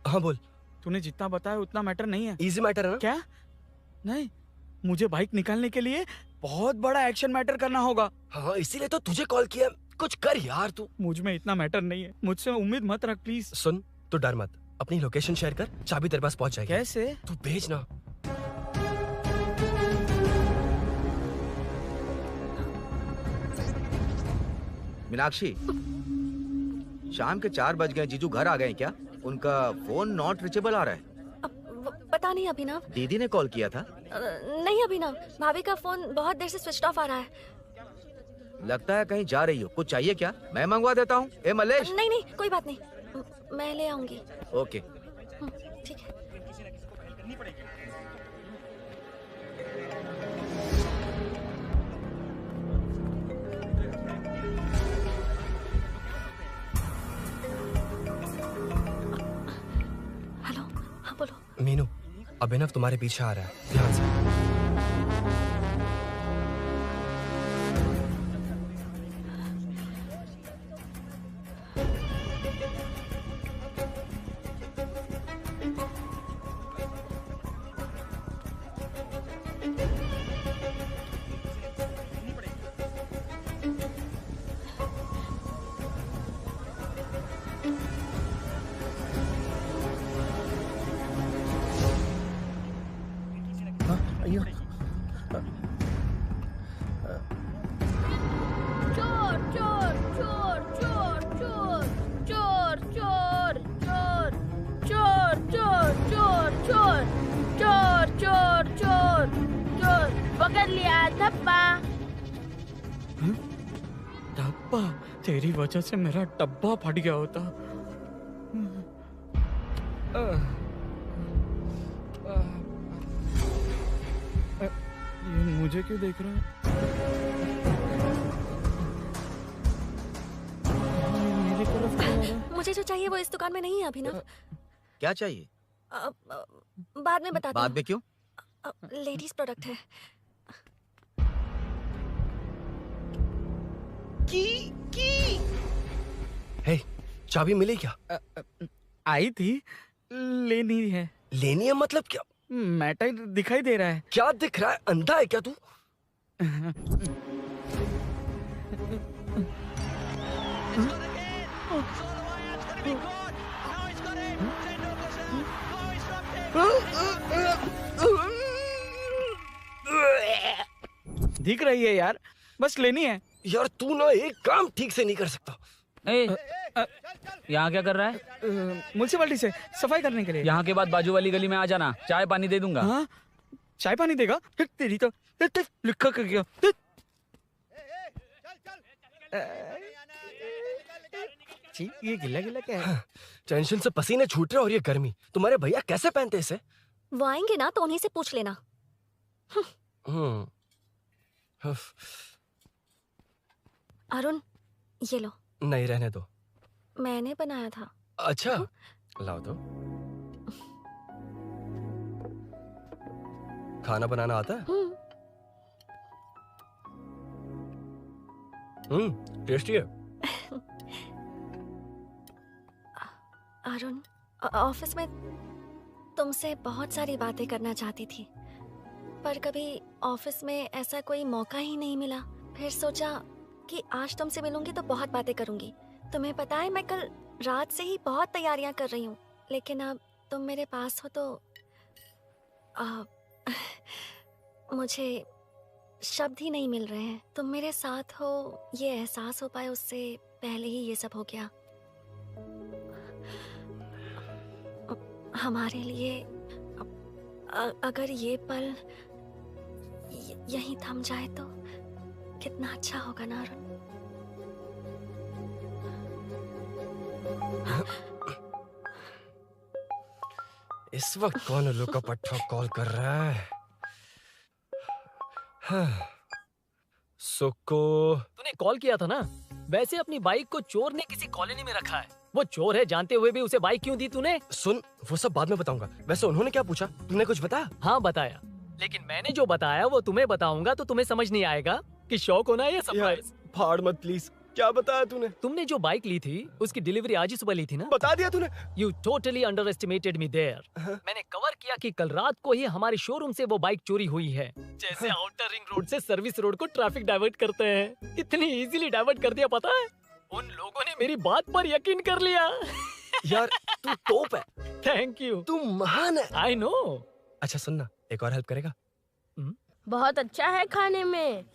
हाँ बोल। तूने जितना बताया उतना मैटर नहीं है। इजी मैटर है ना? क्या? नहीं, मुझे बाइक निकालने के लिए बहुत बड़ा एक्शन मैटर करना होगा। हाँ, इसीलिए तो तुझे कॉल किया। कुछ कर यार तू। मुझ में इतना मैटर नहीं है, मुझसे उम्मीद मत रख प्लीज। सुन, तू डर मत, अपनी लोकेशन शेयर कर, चाबी तेरे पास पहुंच जाएगी। कैसे? तू भेज ना। मीनाक्षी, शाम के 4 बज गए, जीजू घर आ गए क्या? उनका फोन नॉट रिचेबल आ रहा है। पता नहीं अभिनव। दीदी ने कॉल किया था? नहीं अभिनव, भाभी का फोन बहुत देर से स्विच ऑफ आ रहा है। लगता है कहीं जा रही हो। कुछ चाहिए क्या? मैं मंगवा देता हूँ। ए मलेश। नहीं नहीं, कोई बात नहीं, मैं ले आऊंगी। ओके ठीक है। हेलो, हाँ बोलो। मीनू, अभिनव तुम्हारे पीछे आ रहा है, ध्यान से। तेरी वजह से मेरा डब्बा फट गया होता। ये मुझे क्यों देख रहा है? मेरी तरफ क्यों आ रहा है? मुझे जो चाहिए वो इस दुकान में नहीं है अभिनव। क्या चाहिए? बाद में बताती बाद में क्यों? लेडीज प्रोडक्ट है। हे, चाबी मिली क्या? आई थी, लेनी है। लेनी है मतलब क्या? मैटर दिखाई दे रहा है। क्या दिख रहा है? अंधा है क्या तू? दिख रही है यार, बस लेनी है। यार तू ना एक काम ठीक से नहीं कर सकता। यहाँ क्या कर रहा है? म्युनिसिपैलिटी से सफाई करने के लिए। यहाँ के बाद बाजू वाली गली में आ जाना, चाय पानी दे दूंगा। हाँ? चाय पानी देगा? तेरी तो लिखा कर गया। चाची ये गिला गिला क्या है? टेंशन से पसीने छूट रहे और ये गर्मी, तुम्हारे भैया कैसे पहनते इसे? वो आएंगे ना तो उन्हीं से पूछ लेना। अरुण ये लो। नहीं रहने दो। मैंने बनाया था। अच्छा लाओ दो। खाना बनाना आता है? टेस्टी है। अरुण ऑफिस में तुमसे बहुत सारी बातें करना चाहती थी, पर कभी ऑफिस में ऐसा कोई मौका ही नहीं मिला। फिर सोचा कि आज तुमसे मिलूंगी तो बहुत बातें करूंगी। तुम्हें पता है मैं कल रात से ही बहुत तैयारियां कर रही हूँ, लेकिन अब तुम मेरे पास हो तो मुझे शब्द ही नहीं मिल रहे हैं। तुम मेरे साथ हो ये एहसास हो पाए उससे पहले ही ये सब हो गया। हमारे लिए अगर ये पल यहीं थम जाए तो कितना अच्छा होगा ना अरुण। इस वक्त कौन उल्लू का पट्टा कॉल कर रहा है? सुको तूने कॉल किया था ना? वैसे अपनी बाइक को चोर ने किसी कॉलोनी में रखा है। वो चोर है जानते हुए भी उसे बाइक क्यों दी तूने? सुन वो सब बाद में बताऊंगा। वैसे उन्होंने क्या पूछा? तुमने कुछ बताया? हाँ बताया, लेकिन मैंने जो बताया वो तुम्हें बताऊंगा तो तुम्हें समझ नहीं आएगा कि शौक होना है या सरप्राइज। फाड़ मत प्लीज। क्या बताया तूने? तुमने जो बाइक ली थी उसकी डिलीवरी आज ही सुबह ली थी ना? बता दिया तूने। You totally underestimated me there. मैंने कवर किया कि कल रात को ही हमारे शोरूम से वो बाइक चोरी हुई है। जैसे आउटर रिंग रोड से सर्विस रोड को ट्रैफिक डाइवर्ट करते हैं, इतनी इजीली डाइवर्ट कर दिया पता है? उन लोगों ने मेरी बात पर यकीन कर लिया। यार तू टॉप है। Thank you. तू महान है। I know. अच्छा सुनना, एक और हेल्प करेगा? बहुत अच्छा है खाने में।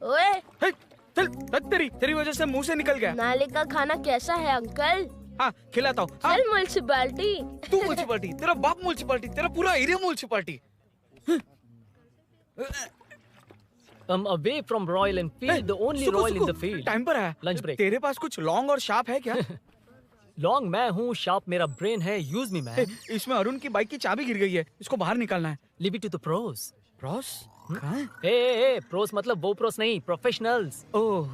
ओए तेरी वजह से मुंह से निकल गया। नाले का खाना कैसा है अंकल? हाँ खिलाता हूँ। चल म्युनिसिपैलिटी। तू म्युनिसिपैलिटी, तेरा बाप म्युनिसिपैलिटी, तेरा पूरा area municipality. I'm away from Royal Enfield, the only Royal in the field. Time पर है। Lunch break. तेरे पास कुछ लॉन्ग और शार्प है क्या? लॉन्ग मैं हूँ, शार्प मेरा ब्रेन है। Use me man. इसमें अरुण की बाइक की चाबी गिर गई है, इसको बाहर निकालना है। Leave it to the pros. Pros? A pros मतलब वो प्रोस नहीं, प्रोफेशनल्स। ओह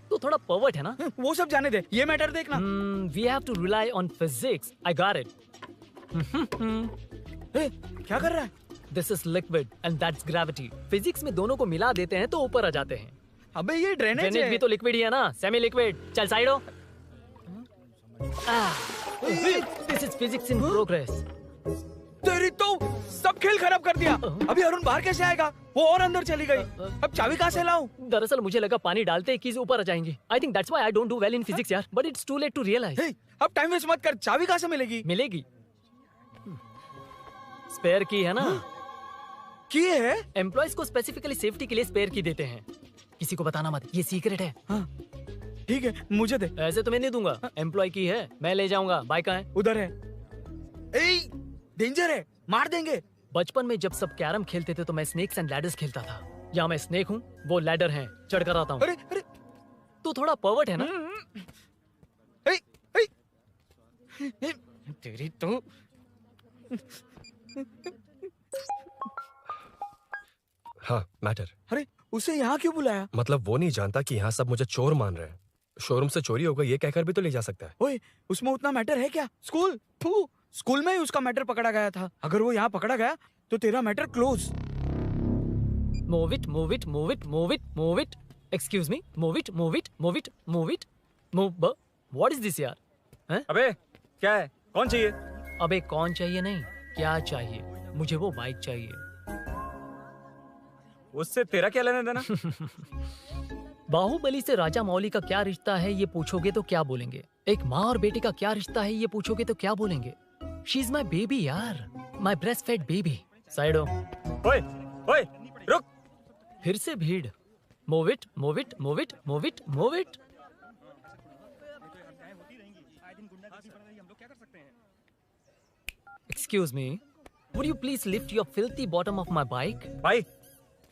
तो थोड़ा पर्वर्ट है ना? वो सब जाने दे, ये मैटर देखना। We have to rely on physics. I got it. क्या कर रहा है? This is liquid and that's gravity. Physics में दोनों को मिला देते हैं तो ऊपर आ जाते हैं। अबे ये ड्रेनेज है। भी तो लिक्विड ही है ना, सेमी लिक्विड। चल साइड हो। This is physics in progress. तेरी तो सब खेल खराब कर दिया। अभी अरुण बाहर कैसे आएगा? वो और अंदर चली गई। अब चाबी कहाँ से लाऊं? दरअसल मुझे लगा पानी डालते ही कीज ऊपर आ जाएंगी। I think that's why I don't do well in physics यार। But it's too late to realize. अब टाइम वेस्ट मत कर, चाबी कहाँ से मिलेगी? मिलेगी। स्पेयर की है ना? की है? एम्प्लॉइज को स्पेसिफिकली सेफ्टी के लिए स्पेयर की देते हैं। किसी को बताना मत, ये सीक्रेट है। हाँ ठीक है, मुझे दे। ऐसे तो मैं नहीं दूंगा। एम्प्लॉय की है, मैं ले जाऊंगा। बाइक कहाँ है? उधर है। डेंजर है, मार देंगे। बचपन में जब सब कैरम खेलते थे तो मैं स्नेक्स एंड लैडर्स खेलता था। यहाँ मैं स्नेक हूँ, वो लैडर है, चढ़ कर आता हूँ। अरे तू थोड़ा पर्वर्ट है ना? तेरी तो हाँ मैटर। अरे उसे यहाँ क्यों बुलाया? मतलब वो नहीं जानता कि यहाँ सब मुझे चोर मान रहे हैं। शोरूम से चोरी होगा ये कहकर भी तो ले जा सकता है। ओए उसमें उतना मैटर है क्या? स्कूल में ही उसका मैटर पकड़ा गया था। अगर वो यहाँ पकड़ा गया तो तेरा matter close. Move it, move it, move it, move it, move it. Excuse me, move it, move it, move it, move it, move. What is this यार? हैं? अबे क्या है? कौन चाहिए? अबे कौन चाहिए नहीं, क्या चाहिए? मुझे वो बाइक चाहिए। उससे तेरा क्या लेना देना? बाहुबली से राजा मौली का क्या रिश्ता है ये पूछोगे तो क्या बोलेंगे? एक माँ और बेटे का क्या रिश्ता है ये पूछोगे तो क्या बोलेंगे? शी इज माई बेबी यार, my breast fed baby. Side हो। ओए रुक। फिर से भीड़। Move it, move it, move it, move it, move it. Excuse me, would you please lift your filthy bottom of my bike? भाई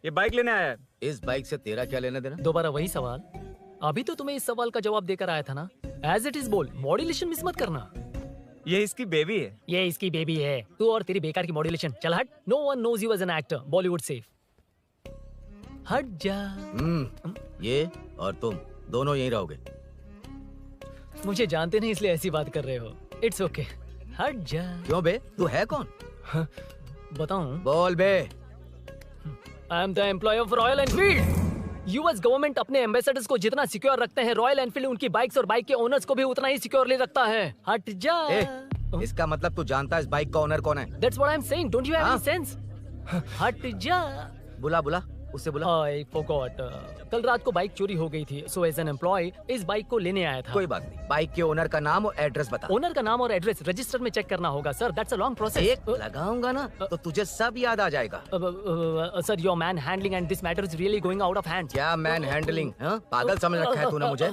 ये bike लेने आया है। इस बाइक से तेरा क्या लेना देना? दोबारा वही सवाल। अभी तो तुम्हें इस सवाल का जवाब देकर आया था ना। एज इट इज बोल, मॉड्यूलेशन मिस मत करना। ये इसकी बेबी है। ये इसकी बेबी है। तू और तेरी बेकार की मॉड्यूलेशन, चल हट। No one knows you as an actor, Bollywood safe. हट जा। ये और तुम दोनों यहीं रहोगे। मुझे जानते नहीं इसलिए ऐसी बात कर रहे हो। इट्स ओके, हट जा। क्यों बे, तू है कौन? बताऊं? बोल बे। I am the employ of Royal Enfield. US government अपने एम्बेसडर्स को जितना सिक्योर रखते हैं, रॉयल एनफील्ड उनकी बाइक्स और बाइक के ओनर्स को भी उतना ही सिक्योरली रखता है। हट जा। इसका मतलब तू जानता है इस बाइक का ओनर कौन है? That's what I'm saying. Don't you have any sense? हट जा। बुला बुला, उससे बुला। I forgot. कल रात को बाइक चोरी हो गई थी, so as an employee इस बाइक को लेने आया था। कोई बात नहीं, बाइक के ओनर का नाम और एड्रेस बता। ओनर का नाम और एड्रेस रजिस्टर में चेक करना होगा sir. That's a long process. एक लगाऊंगा ना तो तुझे सब याद आ जाएगा। Sir your man handling and this matter is really going out of hand. क्या मैन हैंडलिंग? पागल समझ रखा है तूने मुझे?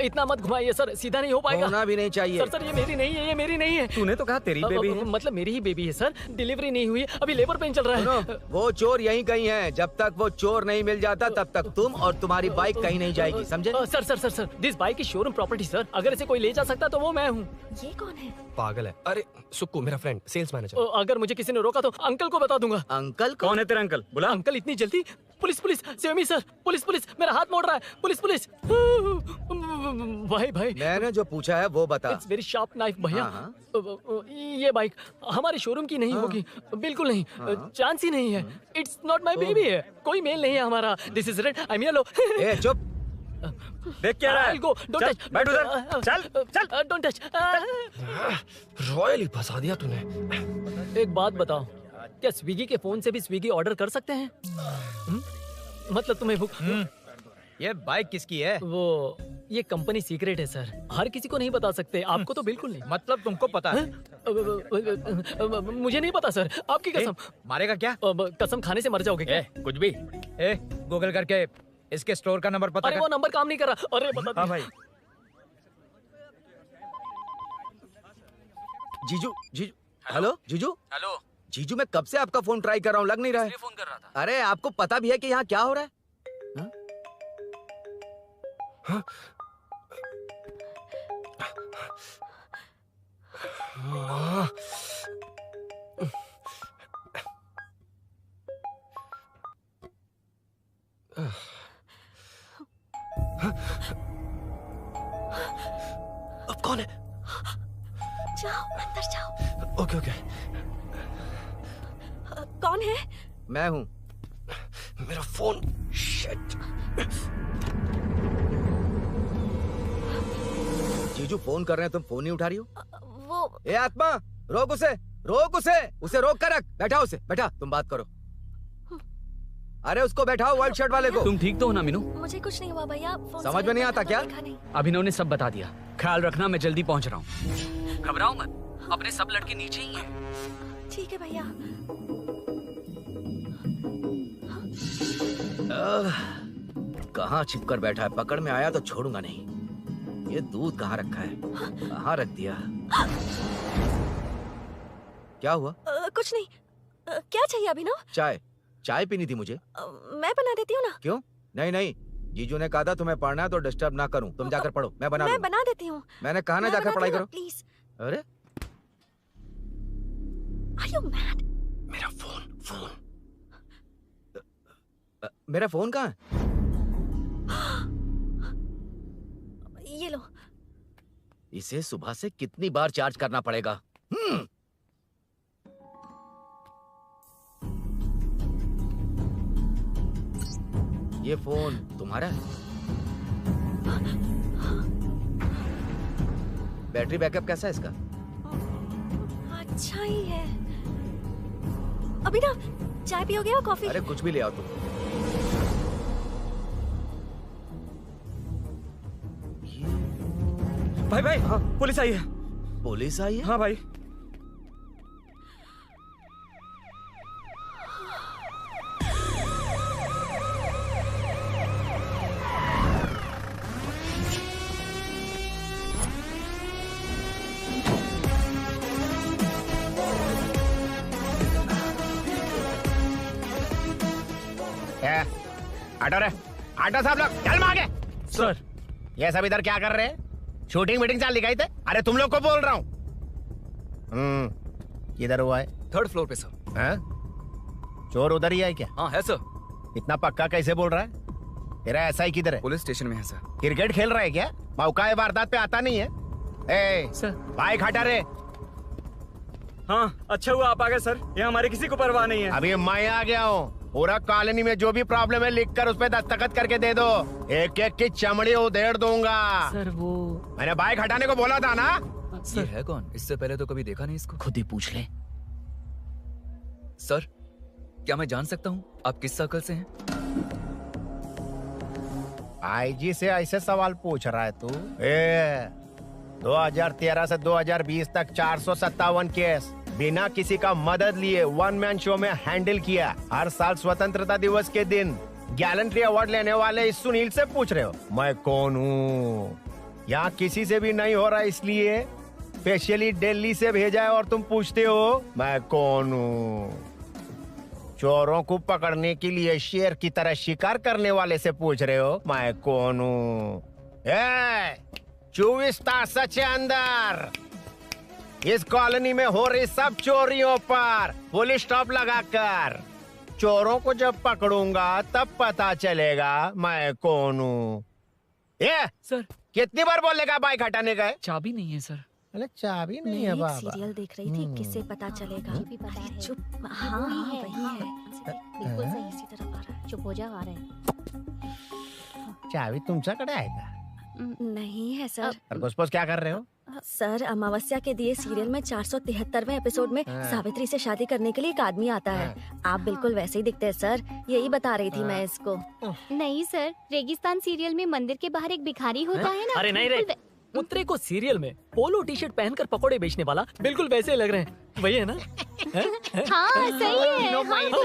इतना मत घुमाइए सर, सीधा नहीं हो पाएगा। होना भी नहीं चाहिए। सर सर ये मेरी नहीं है, ये मेरी नहीं है। तूने तो कहा तेरी बेबी है। मतलब मेरी ही बेबी है सर। डिलीवरी नहीं हुई, अभी लेबर पेन चल रहा है। वो चोर यहीं कहीं है। जब तक वो चोर नहीं मिल जाता तब तक तुम और तुम्हारी बाइक कहीं नहीं जाएगी, समझे? Sir sir sir sir this bike is showroom property sir. अगर इसे कोई ले जा सकता तो वो मैं हूँ। ये कौन है? पागल है। अरे सुक्कू, मेरा फ्रेंड, सेल्स मैनेजर। अगर मुझे किसी ने रोका तो अंकल को बता दूंगा। अंकल कौन है तेरा अंकल? बुला। अंकल इतनी जल्दी? Police police, save me sir. Police police, मेरा हाथ मोड़ रहा है। Police police. भाई भाई मैंने जो पूछा है वो बता। इट्स वेरी शार्प नाइफ भैया। ये बाइक हमारे शोरूम की नहीं होगी, बिल्कुल नहीं। चांस ही नहीं है। इट्स नॉट माय बेबी है। कोई मेल नहीं है हमारा। This is red, I am yellow. ए चुप। देख क्या रहा है? Go, don't touch. बैठ उधर। चल चल, डोंट टच। रॉयल ही फंसा दिया तूने। एक बात बताओ, क्या स्विगी के फोन से भी स्विगी ऑर्डर कर सकते हैं? मतलब तुम्हें भूख? ये बाइक किसकी है? वो ये कंपनी सीक्रेट है सर, हर किसी को नहीं बता सकते। आपको तो बिल्कुल नहीं। मतलब तुमको पता है? मुझे नहीं पता सर, आपकी कसम। मारेगा क्या? कसम खाने से मर जाओगे क्या? कुछ भी। गूगल करके इसके स्टोर का नंबर पता अरे वो नंबर काम नहीं कर रहा। अरे बता। हाँ भाई। जीजू जीजू, हेलो जीजू। हेलो जीजू, मैं कब से आपका फोन ट्राई कर रहा हूँ, लग नहीं रहा है। फोन कर रहा था। अरे आपको पता भी है कि यहाँ क्या हो रहा है? अब कौन है? जाओ अंदर जाओ। Okay okay. कौन है? मैं हूँ। मेरा फोन। शिट। जीजू फोन कर रहे हैं, तुम फोन नहीं उठा रही हो? वो ए आत्मा, रोक उसे, रोक उसे रोक कर रख। बैठा उसे, बैठा, तुम बात करो। अरे उसको बैठाओ, व्हाइट शर्ट वाले को। तुम ठीक तो हो ना मीनू? मुझे कुछ नहीं हुआ भैया। समझ में नहीं आता क्या? अभिनव ने सब बता दिया। ख्याल रखना, मैं जल्दी पहुंच रहा हूँ। घबराओ मत, अपने सब लड़के नीचे ही हैं। ठीक है भैया। कहाँ छिप कर बैठा है? पकड़ में आया तो छोड़ूंगा नहीं। ये दूध कहाँ रखा है? कहाँ रख दिया? क्या हुआ? कुछ नहीं। क्या चाहिए अभिनव? चाय पीनी थी मुझे। मैं बना देती हूँ ना। क्यों? नहीं, जीजू ने कहा था तुम्हें पढ़ना है तो डिस्टर्ब ना करूं। तुम जाकर पढ़ो, मैं बना देती हूँ। मैंने कहा ना जाकर पढ़ाई करो प्लीज। अरे Are you mad? मेरा फोन। मेरा फोन कहाँ है? ये लो। इसे सुबह से कितनी बार चार्ज करना पड़ेगा? ये फोन तुम्हारा है? बैटरी बैकअप कैसा है इसका? अच्छा ही है। अभिनव, चाय पियोगे या कॉफी? अरे कुछ भी ले आओ तुम। भाई हाँ, पुलिस आई है। पुलिस आई है? हाँ भाई। आटा साहब लोग चल मांगे। सर ये सब इधर क्या कर रहे हैं? शूटिंग मीटिंग चाल दिखाई थे? अरे तुम लोग को बोल रहा हूँ। किधर हुआ है? 3rd फ्लोर पे सर। हैं? चोर उधर ही है क्या? हाँ है सर। इतना पक्का कैसे बोल रहा है? तेरा एसआई किधर है? पुलिस स्टेशन में है सर। क्रिकेट खेल रहा है क्या? मौका वारदात पे आता नहीं है? ए सर बाइक हटा रे। हाँ अच्छा हुआ आप आ गए सर, ये हमारे किसी को परवाह नहीं है। अभी मैं आ गया हूँ। पूरा कॉलोनी में जो भी प्रॉब्लम है लिखकर उस पे दस्तखत करके दे दो। एक एक की चमड़ी उधेड़ दूंगा। सर वो मैंने बाइक हटाने को बोला था ना? ये है कौन? इससे पहले तो कभी देखा नहीं इसको। खुद ही पूछ ले। सर क्या मैं जान सकता हूँ आप किस सर्कल से हैं? आईजी से ऐसे सवाल पूछ रहा है तू? 2013 से 2020 तक 457 केस बिना किसी का मदद लिए 1 मैन शो में हैंडल किया। हर साल स्वतंत्रता दिवस के दिन गैलेंट्री अवार्ड लेने वाले इस सुनील से पूछ रहे हो मैं कौन हूँ? यहाँ किसी से भी नहीं हो रहा, इसलिए स्पेशली दिल्ली से भेजा है और तुम पूछते हो मैं कौन हूँ? चोरों को पकड़ने के लिए शेर की तरह शिकार करने वाले से पूछ रहे हो मैं कौन हूँ? 24 तास से अंदर इस कॉलोनी में हो रही सब चोरियों पर पुलिस स्टॉप लगाकर चोरों को जब पकड़ूंगा तब पता चलेगा मैं कौन हूँ। सर कितनी बार बोलेगा बाइक हटाने का है? चाबी नहीं है सर। अरे चाबी मैं नहीं है एक बाबा। सीरियल देख रही थी, किससे पता चलेगा? अरे चुप। हाँ वही है। बिल्कुल सही। इसी तरफ आ रहा है। चुप हो जा, आ रहे हैं। चाबी तुमच्याकडे आहे का? नहीं है सर। खरगोश क्या कर रहे हो? सर अमावस्या के दिए सीरियल में 473वें एपिसोड में सावित्री से शादी करने के लिए एक आदमी आता है। आप बिल्कुल वैसे ही दिखते हैं सर, यही बता रही थी मैं इसको। नहीं सर, रेगिस्तान सीरियल में मंदिर के बाहर एक भिखारी होता है ना। अरे नहीं रे, पुत्रे को सीरियल में पोलो टी शर्ट पहनकर पकोड़े बेचने वाला बिल्कुल वैसे लग रहे हैं। वही है ना? हाँ सही है। हाँ, बिल्कुल।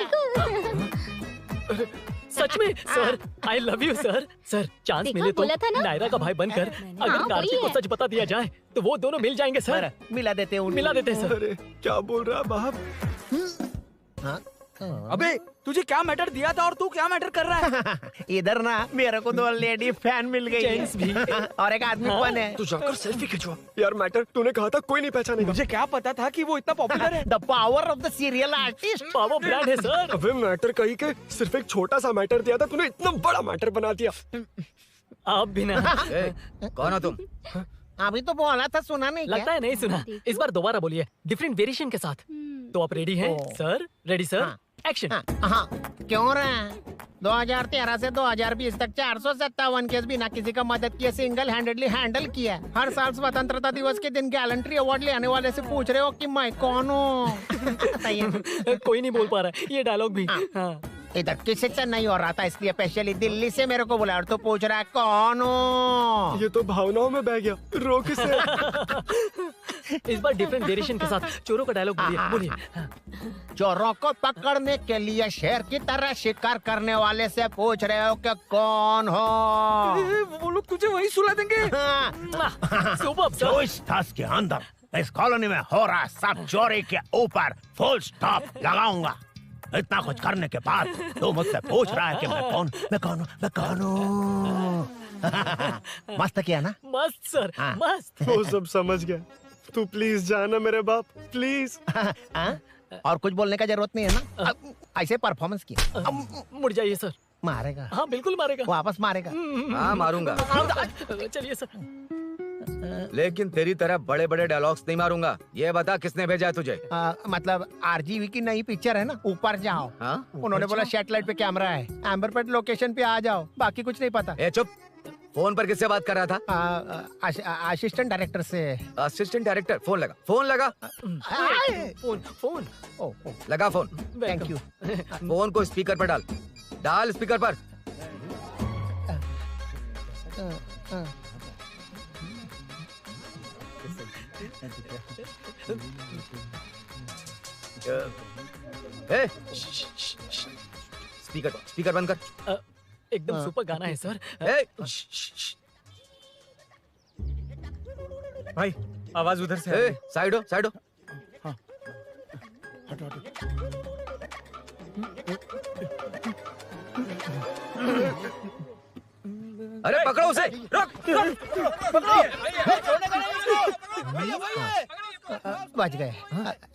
सच में sir, I love you sir. Sir chance देखा, मिले तो बोला था ना? नायरा का भाई बनकर अगर हाँ, कार्तिक वही को है। सच बता दिया जाए तो वो दोनों मिल जाएंगे सर। मिला देते हैं मिला देते हैं सर। क्या बोल रहा है बाप? अबे तुझे क्या मैटर दिया था और तू क्या मैटर कर रहा है? इधर ना मेरे को 2 लेडी फैन मिल गई जेंट्स भी। और एक आदमी कौन है? तू जाकर सेल्फी खिंचवा। यार मैटर तूने कहा था कोई नहीं पहचानेगा। मुझे क्या पता था कि वो इतना पॉपुलर है। The power of the serial artist. Power brand है सर। अबे मैटर कहीं के सिर्फ एक छोटा सा मैटर दिया था, तूने इतना बड़ा मैटर बना दिया। आप भी ना। कौन हो तुम? अभी तो बोला था, सुना नहीं लगता है नहीं सुना। इस बार दोबारा बोलिए डिफरेंट वेरिएशन के साथ। तो आप रेडी हैं सर? Ready sir? एक्शन। हाँ क्यों रहे? 2013 से 2020 तक 457 केस बिना किसी का मदद किए सिंगल हैंडेडली हैंडल किया। हर साल स्वतंत्रता दिवस के दिन गैलेंट्री अवार्ड लेने वाले से पूछ रहे हो कि मैं कौन हूँ? कोई नहीं बोल पा रहा है ये डायलॉग भी। हाँ। इधर किसी से नहीं हो रहा था, इसलिए स्पेशली दिल्ली से मेरे को बुलाया और तू पूछ रहा है कौन हूँ? ये तो भावनाओं में बह गया। रो किसे? इस बार डिफरेंट वेरिएशन के साथ चोरों का डायलॉग बोलिए। चोरों को पकड़ने के लिए शेर की तरह शिकार करने वाले से पूछ रहे हो कि कौन हो? वो लोग तुझे वही सुला देंगे। Super sir. 24 तास के अंदर इस कॉलोनी में हो रहा सब चोरी के ऊपर फुल स्टॉप लगाऊंगा। इतना कुछ करने के बाद तू मुझसे पूछ रहा है कि मैं कौन हूँ? मस्त किया ना? मस्त सर, मस्त। वो सब समझ गया। तू प्लीज जाना मेरे बाप, प्लीज। और कुछ बोलने का जरूरत नहीं है ना? ऐसे परफॉर्मेंस किया। मुड़ जाइए सर। मारेगा? हाँ बिल्कुल मारेगा। वापस मारेगा? हाँ मारूंगा। चलिए सर। लेकिन तेरी तरह बड़े बड़े डायलॉग्स नहीं मारूंगा। ये बता किसने भेजा है तुझे? मतलब आरजीवी की नई पिक्चर है ना, ऊपर जाओ। उन्होंने बोला सैटेलाइट पे कैमरा है, एम्बरपेट लोकेशन पे आ जाओ, बाकी कुछ नहीं पता। ए चुप। फोन पर किससे बात कर रहा था? असिस्टेंट डायरेक्टर से। Assistant director? फोन लगा, फोन लगा। फोन लगा फोन। Thank you. फोन को स्पीकर पर डाल, डाल स्पीकर पर। स्पीकर बंद कर। एकदम सुपर गाना है सर। भाई आवाज उधर से। साइड हो, साइड हो। अरे पकड़ो उसे, रुक बच गए।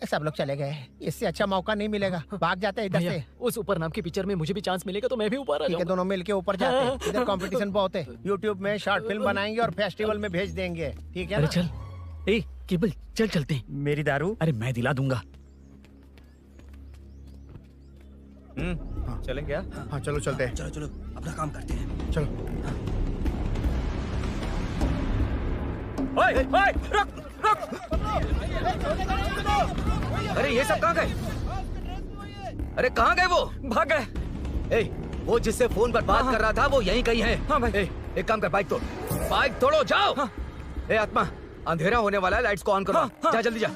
सब लोग चले गए, इससे अच्छा मौका नहीं मिलेगा, भाग जाते हैं इधर भैया, से। उस ऊपर नाम की पिक्चर में मुझे भी चांस मिलेगा तो मैं भी ऊपर आ ठीक है, जाऊंगा। दोनों मिलके ऊपर जाते हैं। इधर कंपटीशन बहुत है, यूट्यूब में शॉर्ट फिल्म बनाएंगे और फेस्टिवल में भेज देंगे, ठीक है अरे ना? चल, ए केबल चल चलते हैं। मेरी दारू? अरे मैं दिला दूंगा। चलें क्या? हाँ चलो चलते हैं। चलो चलो अपना काम करते हैं। चलो। ओए, ओए, रुक, रुक। अरे ये सब कहाँ गए? अरे कहाँ गए वो? भाग गए। ए, वो जिससे फोन पर बात कर रहा था वो यहीं कहीं है। हाँ भाई। ए, एक काम कर, बाइक तोड़, बाइक तोड़ो, जाओ। हाँ। ए आत्मा, अंधेरा होने वाला है, लाइट्स को ऑन करो। हाँ, हाँ। जा जल्दी जा।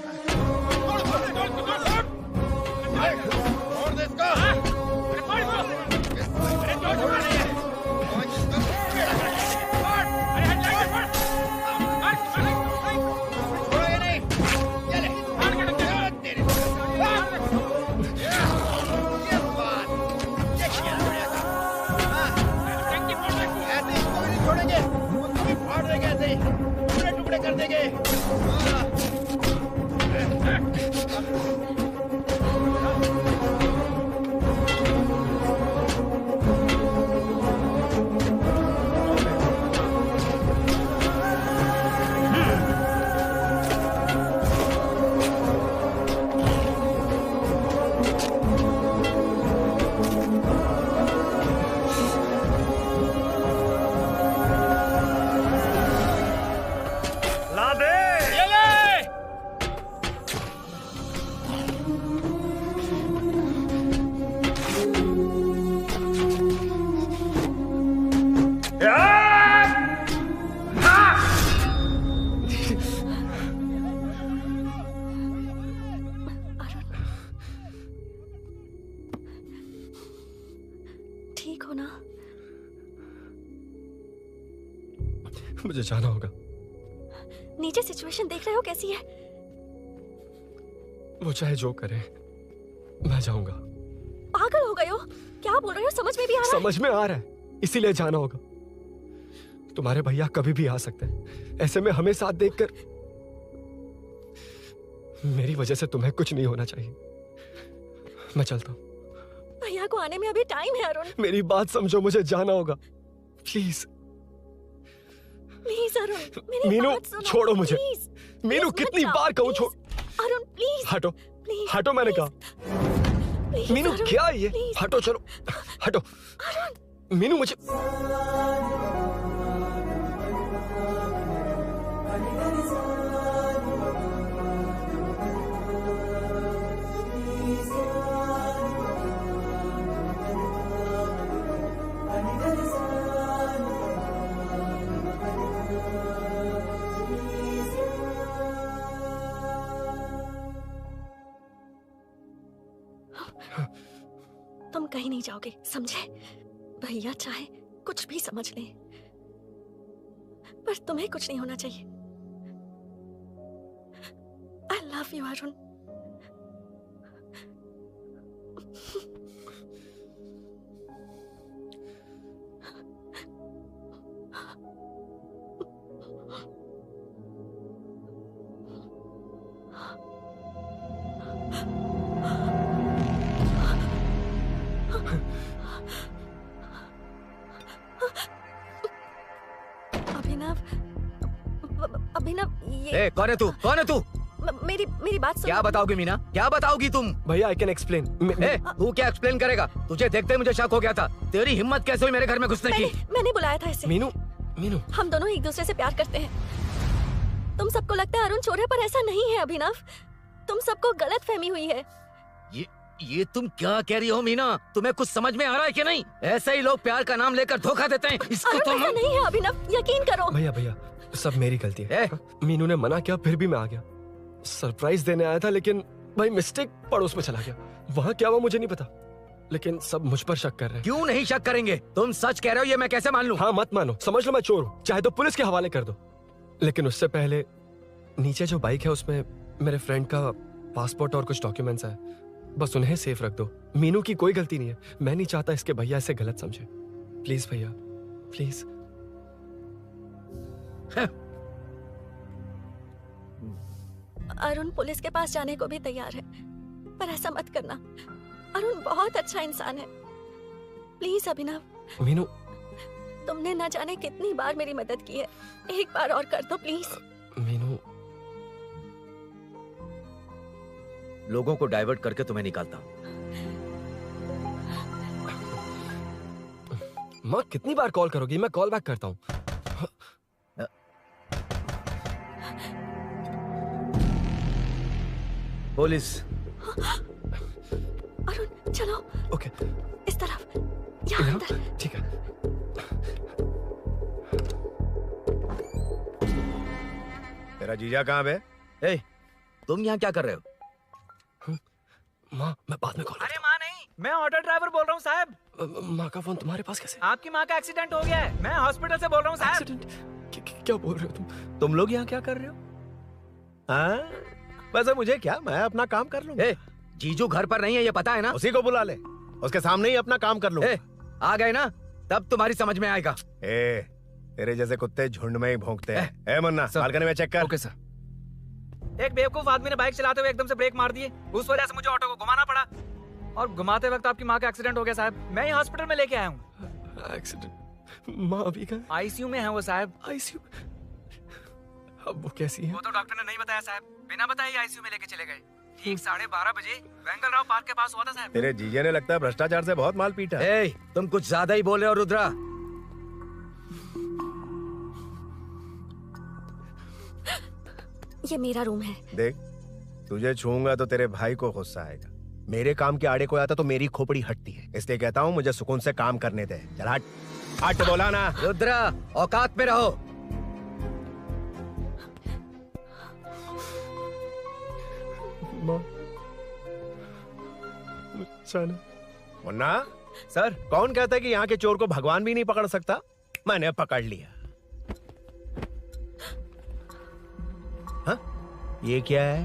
टुकड़े कर देंगे। ठीक हो ना? मुझे जाना होगा। नीचे सिचुएशन देख रहे हो कैसी है? वो चाहे जो करे, मैं जाऊंगा। पागल हो गए हो? क्या बोल रहे हो? समझ में भी आ रहा है? समझ में आ रहा है, इसीलिए जाना होगा। तुम्हारे भैया कभी भी आ सकते हैं, ऐसे में हमें साथ देखकर मेरी वजह से तुम्हें कुछ नहीं होना चाहिए। मैं चलता हूँ। भैया को आने में अभी टाइम है अरुण। मेरी बात समझो, मुझे जाना होगा, प्लीज। प्लीज अरुण, मेरी मीनू, बात सुनो, छोड़ो मुझे। प्लीज। मीनू, प्लीज कितनी मत बार जाओ, कहूँ छोड़। अरुण प्लीज। हटो, प्लीज, हटो, मैंने कहा। प्लीज, मीनू अरुण, क्या ये? प्लीज। हटो, चलो, हटो। मीनू मुझे तुम कहीं नहीं जाओगे, समझे? भैया चाहे कुछ भी समझ लें, पर तुम्हें कुछ नहीं होना चाहिए। I love you, Arun. अभिनव, ये कौन है तू? कौन है तू? मेरी बात सुनो। क्या बताओगी मीना? क्या बताओगी तुम? भैया, आई कैन एक्सप्लेन। तू क्या एक्सप्लेन करेगा? तुझे देखते ही मुझे शक हो गया था। तेरी हिम्मत कैसे हुई मेरे घर में घुसने की? मैंने बुलाया था इसे। मीनू, मीनू, हम दोनों एक दूसरे से प्यार करते हैं। तुम सबको लगता है अरुण चोर है, पर ऐसा नहीं है अभिनव। तुम सबको गलत फहमी हुई है। ये तुम क्या कह रही हो मीना? तुम्हें कुछ समझ में आ रहा है कि नहीं? ऐसे ही लोग प्यार का नाम लेकर धोखा देते हैं। इसको तुम ऐसा नहीं है अभिनव, यकीन करो। भैया, भैया, सब मेरी गलती है। मीनू ने मना किया, फिर भी मैं आ गया। सरप्राइज देने आया था, लेकिन भाई मिस्टेक पड़ोस में चला गया। वहाँ क्या हुआ मुझे नहीं पता, लेकिन सब मुझ पर शक कर रहे हैं। क्यों नहीं शक करेंगे? तुम सच कह रहे हो, ये मैं कैसे मान लूं? हाँ, मत मानो, समझ लो मैं चोर हूँ, चाहे तो पुलिस के हवाले कर दो। लेकिन उससे पहले नीचे जो बाइक है उसमें मेरे फ्रेंड का पासपोर्ट और कुछ डॉक्यूमेंट्स है, बस उन्हें सेफ रख दो। मीनू की कोई गलती नहीं है। मैं नहीं चाहता इसके भैया इसे गलत समझे। प्लीज भैया, प्लीज। अरुण पुलिस के पास जाने को भी तैयार है, पर ऐसा मत करना। अरुण बहुत अच्छा इंसान है। प्लीज अभिनव। मीनू, तुमने न जाने कितनी बार मेरी मदद की है, एक बार और कर दो प्लीज। मीनू, लोगों को डाइवर्ट करके तुम्हें निकालता हूँ। माँ कितनी बार कॉल करोगी? मैं कॉल बैक करता हूँ। पुलिस। अरुण चलो। ओके। इस तरफ। यहाँ अंदर। ठीक है। तेरा जीजा कहाँ पे? ए, तुम यहाँ क्या कर रहे हो? माँ मैं बाद में कॉल। अरे माँ नहीं, मैं ऑटो ड्राइवर बोल रहा हूँ साहब। माँ का फोन तुम्हारे पास कैसे? आपकी माँ का एक्सीडेंट हो गया है, मैं हॉस्पिटल से बोल रहा हूँ साहब। क्या बोल रहे हो तुम लोग यहाँ क्या कर रहे हो? हाँ? वैसे मुझे क्या, मैं अपना काम कर लूंगा। जीजू घर पर नहीं है, ये पता है ना? उसी को बुला ले, उसके सामने ही अपना काम कर लूंगा। आ गए ना, तब तुम्हारी समझ में आएगा। तेरे जैसे कुत्ते झुंड में ही भौंकते हैं। मुन्ना बालकनी में चेक कर। Okay sir. एक बेवकूफ आदमी ने बाइक चलाते हुए एकदम से ब्रेक मार दिए, उस वजह से मुझे ऑटो को घुमाना पड़ा और घुमाते वक्त आपकी माँ का एक्सीडेंट हो गया साहब। मैं ही हॉस्पिटल में लेके आया हूँ। एक्सीडेंट? माँ अभी कहाँ? आईसीयू में है वो साहब। आईसीयू? अब वो कैसी है? वो तो डॉक्टर ने नहीं बताया साहब, बिना बताए आईसीयू में लेके चले गए। ठीक 12:30 बजे वेंगल राव पार्क के पास हुआ था साहब। तेरे जीजे ने लगता है भ्रष्टाचार से बहुत माल पीटा। तुम कुछ ज्यादा ही बोल रहे हो रुद्रा। ये मेरा रूम है। देख, तुझे छूऊंगा तो तेरे भाई को गुस्सा आएगा। मेरे काम के आड़े को आता तो मेरी खोपड़ी हटती है, इसलिए कहता हूँ मुझे सुकून से काम करने दे। चल हट। हट बोला ना। रुद्रा औकात में रहो। मुन्ना सर, कौन कहता है कि यहाँ के चोर को भगवान भी नहीं पकड़ सकता? मैंने पकड़ लिया। हाँ? ये क्या है?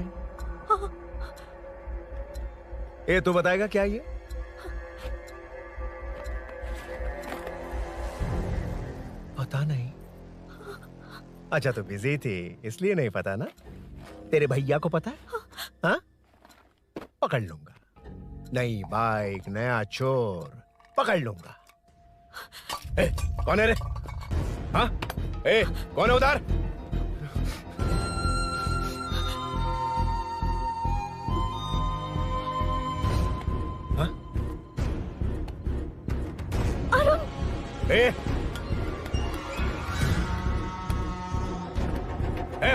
ये तू बताएगा क्या ये? पता नहीं। अच्छा तो बिजी थी इसलिए नहीं पता ना? तेरे भैया को पता है? हाँ? पकड़ लूंगा। नई बाइक, नया चोर, पकड़ लूंगा। कौन है रे? हाँ? कौन है उधर? हाँ?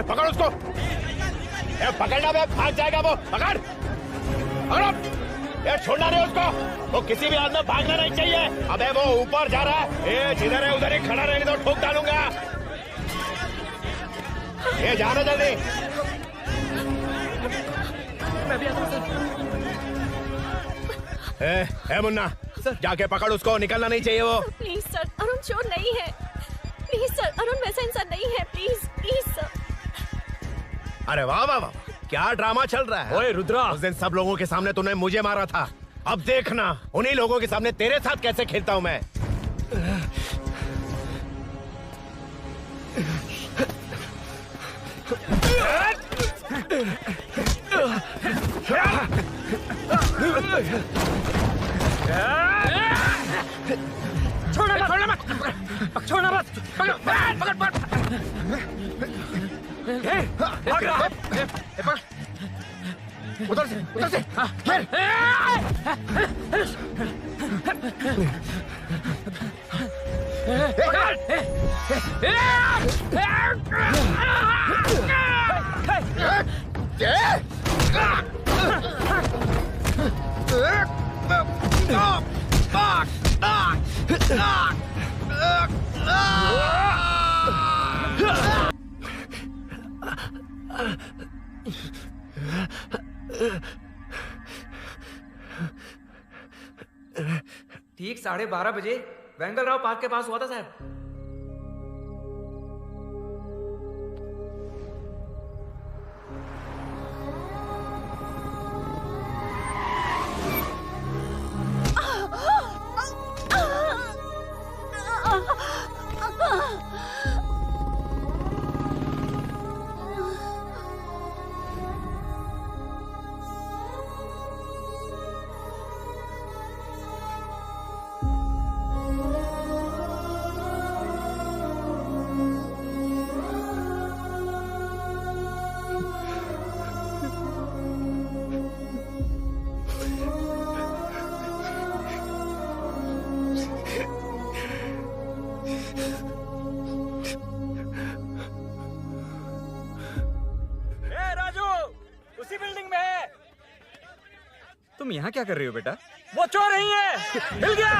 पकड़ उसको। पकड़ना, मैं भाग जाएगा वो। पकड़, पकड़ो। छोड़ना नहीं उसको, वो किसी भी हाल में भागना नहीं चाहिए। अबे वो ऊपर जा रहा है, जिधर है उधर ही खड़ा रहेगा तो ठोक डालूंगा। जाना जल्दी। मैं भी आता हूं सर। मुन्ना जाके पकड़ उसको, निकलना नहीं चाहिए वो। प्लीज सर, अरुण चोर नहीं है। प्लीज सर, अरुण वैसा इंसान नहीं है। Please please sir. अरे वाह वाह वाह, क्या ड्रामा चल रहा है। ओए रुद्रा, उस दिन सब लोगों के सामने तूने मुझे मारा था, अब देखना उन्हीं लोगों के सामने तेरे साथ कैसे खेलता हूं मैं। छोड़ना मत, छोड़ना मत, पकड़, पकड़, पकड़। उधर से, उधर से। ठीक 12:30 बजे वेंगल राव पार्क के पास हुआ था साहब। तुम यहाँ क्या कर रही हो बेटा? वो चोर नहीं है, हिल गया।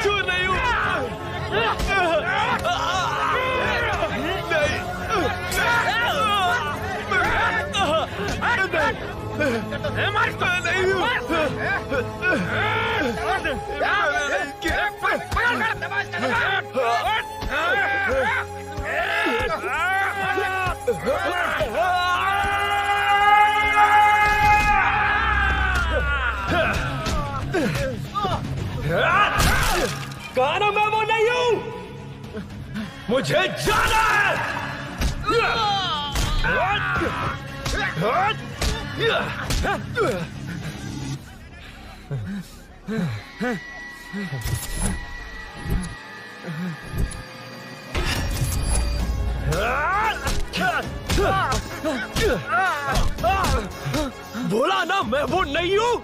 चोर नहीं हूँ। कहा मैं वो नहीं हूं, मुझे जाना बोला ना मैं वो नहीं हूं।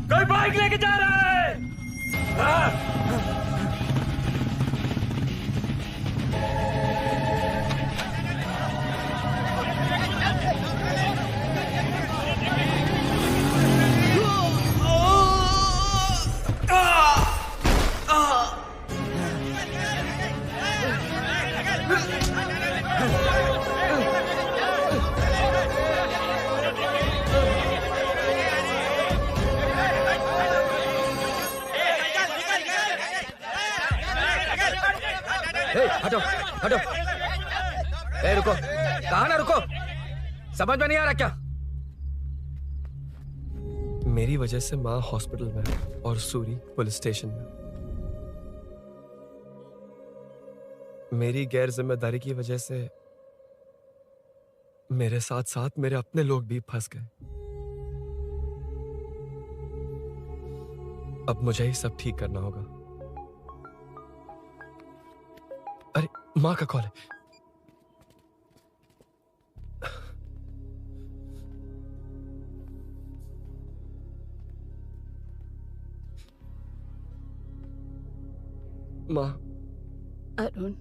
कोई बाइक लेके जा रहा है। हटो हटो। ए रुको, कहा ना रुको, समझ में नहीं आ रहा क्या? मेरी वजह से माँ हॉस्पिटल में है और सूरी पुलिस स्टेशन में। मेरी गैर जिम्मेदारी की वजह से मेरे साथ साथ मेरे अपने लोग भी फंस गए। अब मुझे ही सब ठीक करना होगा। अरे माँ का कॉल है। माँ। अरुण,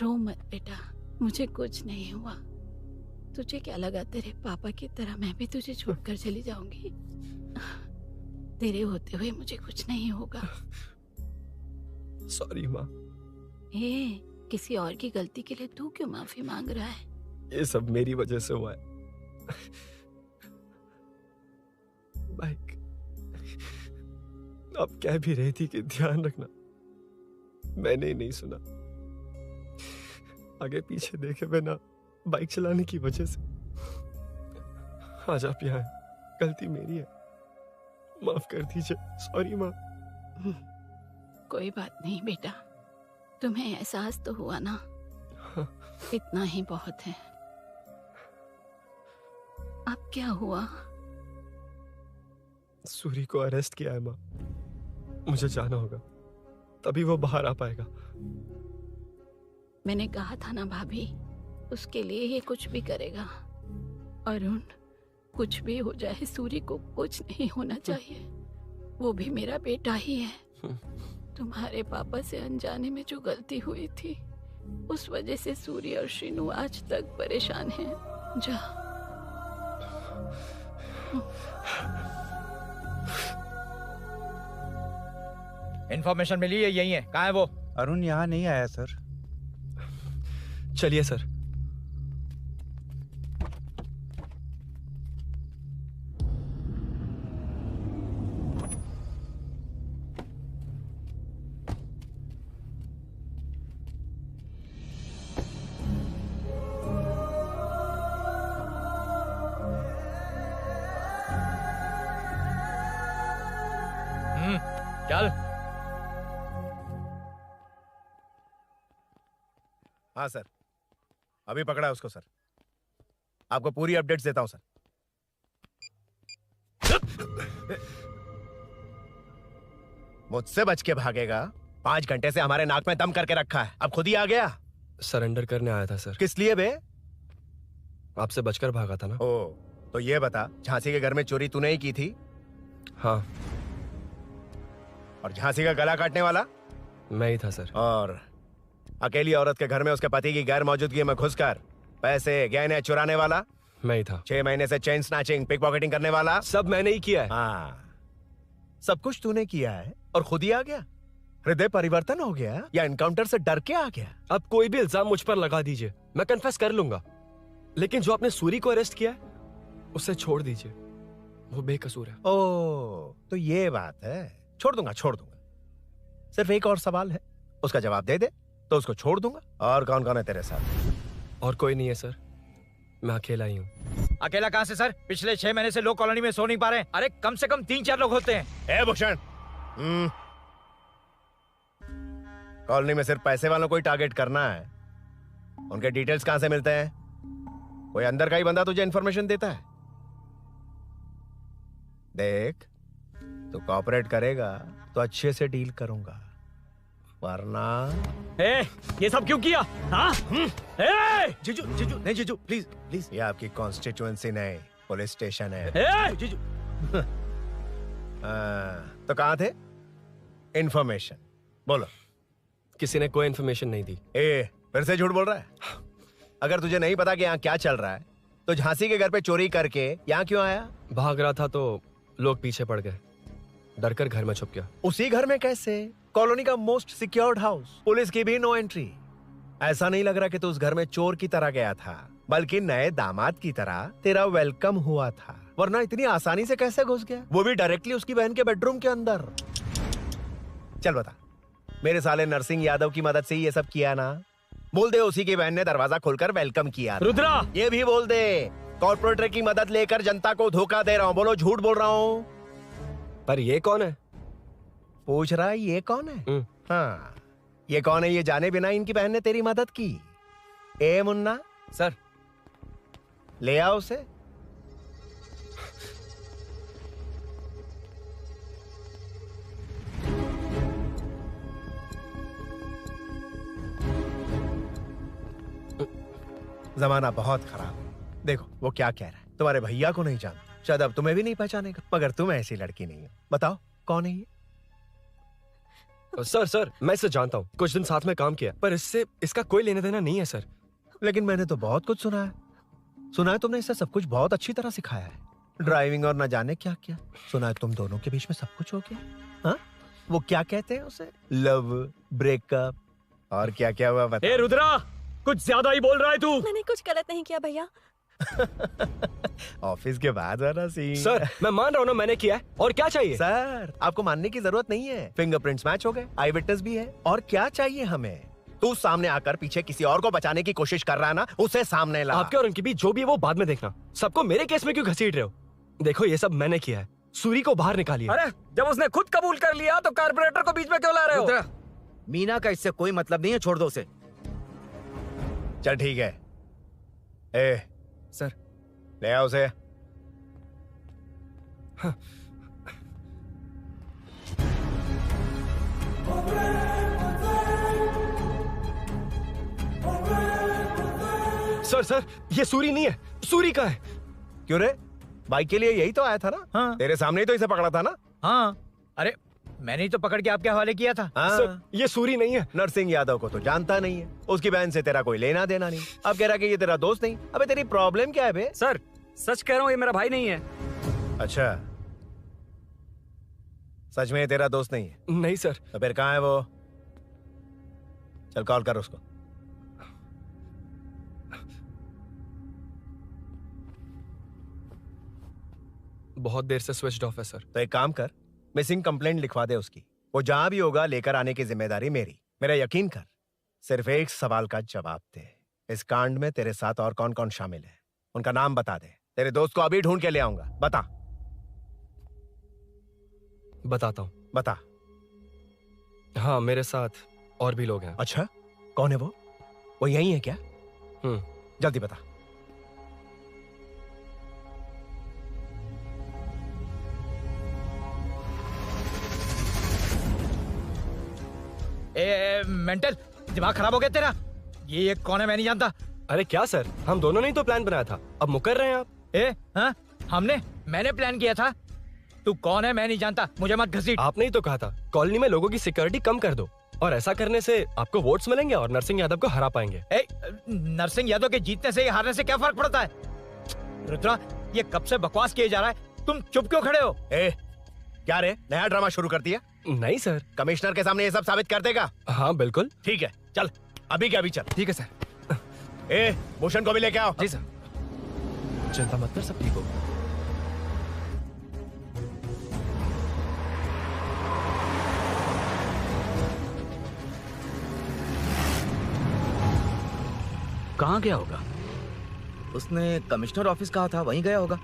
रो मत बेटा, मुझे कुछ नहीं हुआ। तुझे क्या लगा तेरे पापा की तरह मैं भी तुझे छोड़कर चली जाऊंगी? तेरे होते हुए मुझे कुछ नहीं होगा। सॉरी माँ। ए, किसी और की गलती के लिए तू क्यों माफी मांग रहा है? ये सब मेरी वजह से हुआ है। बाइक आप कह भी रही थी कि ध्यान रखना, मैंने ही नहीं सुना। आगे पीछे देखे बिना बाइक चलाने की वजह से आज आप यहाँ हैं। गलती मेरी है, माफ कर दीजिए। सॉरी माँ। कोई बात नहीं बेटा, तुम्हें एहसास तो हुआ ना, इतना ही बहुत है। अब क्या हुआ? सूरी को अरेस्ट किया है माँ, मुझे जाना होगा, तभी वो बाहर आ पाएगा। मैंने कहा था ना भाभी, उसके लिए ये कुछ भी करेगा। अरुण, कुछ भी हो जाए सूरी को कुछ नहीं होना चाहिए। वो भी मेरा बेटा ही है। तुम्हारे पापा से अनजाने में जो गलती हुई थी, उस वजह से सूरी और शीनू आज तक परेशान हैं। जा। इन्फॉर्मेशन मिली है, यही है। कहाँ है वो? अरुण यहाँ नहीं आया सर। चलिए सर। चल। हाँ सर, अभी पकड़ा उसको सर। आपको पूरी अपडेट्स देता हूं सर। मुझसे बच के भागेगा? 5 घंटे से हमारे नाक में दम करके रखा है, अब खुद ही आ गया। सरेंडर करने आया था सर। किस लिए बे? आपसे बचकर भागा था ना। ओ, तो ये बता, झांसी के घर में चोरी तूने ही की थी? हाँ। और झांसी का गला काटने वाला? मैं ही था सर। और अकेली औरत के घर में उसके पति की गैर मौजूदगी में घुसकर पैसे गहने चुराने वाला? मैं ही था। 6 महीने से चेन स्नैचिंग, पिक पॉकेटिंग करने वाला? सब मैंने ही किया है। हाँ, सब कुछ तूने किया है और खुद ही आ गया? हृदय परिवर्तन हो गया या एनकाउंटर से डर के आ गया? अब कोई भी इल्जाम मुझ पर लगा दीजिए, मैं कन्फेस कर लूंगा, लेकिन जो आपने सूरी को अरेस्ट किया है उसे छोड़ दीजिए, वो बेकसूर है। ओ, तो ये बात है। छोड़ दूंगा, छोड़ दूंगा। सिर्फ एक और सवाल है, उसका जवाब दे दे तो उसको छोड़ दूंगा। और कौन कौन है तेरे साथ? और कोई नहीं है सर, मैं अकेला ही हूँ। अकेला कहाँ से सर? पिछले 6 महीने से लोग कॉलोनी में सो नहीं पा रहे हैं। अरे कम से कम 3-4 लोग होते हैं। ए भूषण, कॉलोनी में सिर्फ पैसे वालों को ही टारगेट करना है? उनके डिटेल्स कहां से मिलते हैं? कोई अंदर का ही बंदा तुझे इंफॉर्मेशन देता है? देख, तू कोऑपरेट करेगा तो अच्छे से डील करूंगा, वरना ये सब क्यों किया? हाँ? जीजू, जीजू, नहीं जीजू, प्लीज प्लीज। ये आपकी कॉन्स्टिट्यूएंसी नहीं, पुलिस स्टेशन है। जीजू। तो कहाँ थे? इंफॉर्मेशन बोलो। किसी ने कोई इंफॉर्मेशन नहीं दी। फिर से झूठ बोल रहा है? अगर तुझे नहीं पता कि यहाँ क्या चल रहा है तो झांसी के घर पे चोरी करके यहाँ क्यों आया? भाग रहा था तो लोग पीछे पड़ गए, डरकर घर में छुप गया। उसी घर में कैसे? कॉलोनी का मोस्ट सिक्योर्ड हाउस, पुलिस की भी नो एंट्री। ऐसा नहीं लग रहा कि तू उस घर में चोर की तरह गया था, बल्कि नए दामाद की तरह तेरा वेलकम हुआ था। वरना इतनी आसानी से कैसे घुस गया, वो भी डायरेक्टली उसकी बहन के बेडरूम के अंदर? चल बता, मेरे साले नरसिंह यादव की मदद से ही ये सब किया ना? बोल दे उसी की बहन ने दरवाजा खोलकर वेलकम किया। रुद्रा, ये भी बोल दे कॉर्पोरेटर की मदद लेकर जनता को धोखा दे रहा हूँ। बोलो झूठ बोल रहा हूँ? पर ये कौन है? पूछ रहा है ये कौन है? हाँ, ये कौन है ये जाने बिना इनकी बहन ने तेरी मदद की। ए मुन्ना सर, ले आओ उसे। जमाना बहुत खराब है। देखो वो क्या कह रहा है, तुम्हारे भैया को नहीं जानता, शायद अब तुम्हें भी नहीं पहचानेगा, मगर तुम ऐसी लड़की नहीं हो। बताओ कौन है ये? सर मैं इसे जानता हूँ, कुछ दिन साथ में काम किया, पर इससे इसका कोई लेना देना नहीं है सर। लेकिन मैंने तो बहुत कुछ सुना है। सुना है तुमने इसे सब कुछ बहुत अच्छी तरह सिखाया है, ड्राइविंग और न जाने क्या क्या। सुना है तुम दोनों के बीच में सब कुछ हो गया। हाँ, वो क्या कहते हैं उसे, लव, ब्रेकअप और क्या क्या हुआ बता। ए रुद्रा, कुछ ज्यादा ही बोल रहा है तू। मैंने कुछ गलत नहीं किया भैया। ऑफिस के बाद वाला सीन। सर मैं मान रहा हूँ ना मैंने किया है, और क्या चाहिए? सर आपको मानने की जरूरत नहीं है, फिंगरप्रिंट्स मैच हो गए, आई विटनेस भी है, और क्या चाहिए हमें? तू सामने आकर पीछे किसी और को बचाने की कोशिश कर रहा है ना, उसे सामने ला। आपके और उनके बीच जो भी है वो बाद में देखना, सबको मेरे केस में क्यों घसीट रहे हो? देखो ये सब मैंने किया है, सूरी को बाहर निकालिए। अरे जब उसने खुद कबूल कर लिया तो कारपोरेटर को बीच में क्यों ला रहे हो? मीना का इससे कोई मतलब नहीं है, छोड़ दो उसे। चल ठीक है। ए सर, ले आओ उसे। सर ये सूरी नहीं है, सूरी का है। क्यों रे, बाइक के लिए यही तो आया था ना? हाँ। तेरे सामने ही तो इसे पकड़ा था ना? हाँ। अरे मैंने ही तो पकड़ के आपके हवाले किया था। हाँ। सर ये सूरी नहीं है। नरसिंह यादव को तो जानता नहीं है, उसकी बहन से तेरा कोई लेना देना नहीं, अब कह रहा कि ये तेरा दोस्त नहीं। अबे तेरी प्रॉब्लम क्या है बे? सर सच कह रहा हूँ, ये मेरा भाई नहीं है। अच्छा, सच में ये तेरा दोस्त नहीं है? नहीं सर। तो फिर कहाँ है वो? चल कॉल कर उसको। बहुत देर से स्विच ऑफ है सर। तो एक काम कर, मिसिंग कंप्लेंट लिखवा दे उसकी। वो जहां भी होगा लेकर आने की जिम्मेदारी मेरी। मेरा यकीन कर, सिर्फ एक सवाल का जवाब दे। इस कांड में तेरे साथ और कौन कौन शामिल है, उनका नाम बता दे। तेरे दोस्त को अभी ढूंढ के ले आऊंगा। बता। बताता हूँ। बता। हाँ, मेरे साथ और भी लोग हैं। अच्छा, कौन है वो? वो यही है क्या? जल्दी बता। मेंटल दिमाग खराब हो गया तेरा? ये कौन है? मैं नहीं जानता। अरे क्या सर, हम दोनों ने ही तो प्लान बनाया था, अब मुकर रहे हैं आप। हाँ? मैंने प्लान किया था। तू कौन है? मैं नहीं जानता, मुझे मत घसीट। आपने ही तो कहा था कॉलोनी में लोगों की सिक्योरिटी कम कर दो, और ऐसा करने से आपको वोट्स मिलेंगे और नरसिंह यादव को हरा पाएंगे। नरसिंह यादव के जीतने से या हारने से क्या फर्क पड़ता है? रुद्रा, ये कब से बकवास किए जा रहा है, तुम चुप क्यों खड़े हो? क्या रे, नया ड्रामा शुरू कर दिया? नहीं सर। कमिश्नर के सामने ये सब साबित कर देगा? हाँ बिल्कुल। ठीक है, चल अभी के अभी चल। ठीक है सर। भूषण को भी लेके आओ। जी सर। चिंता मत कर, सब ठीक होगा। कहाँ गया होगा? उसने कमिश्नर ऑफिस कहा था, वहीं गया होगा।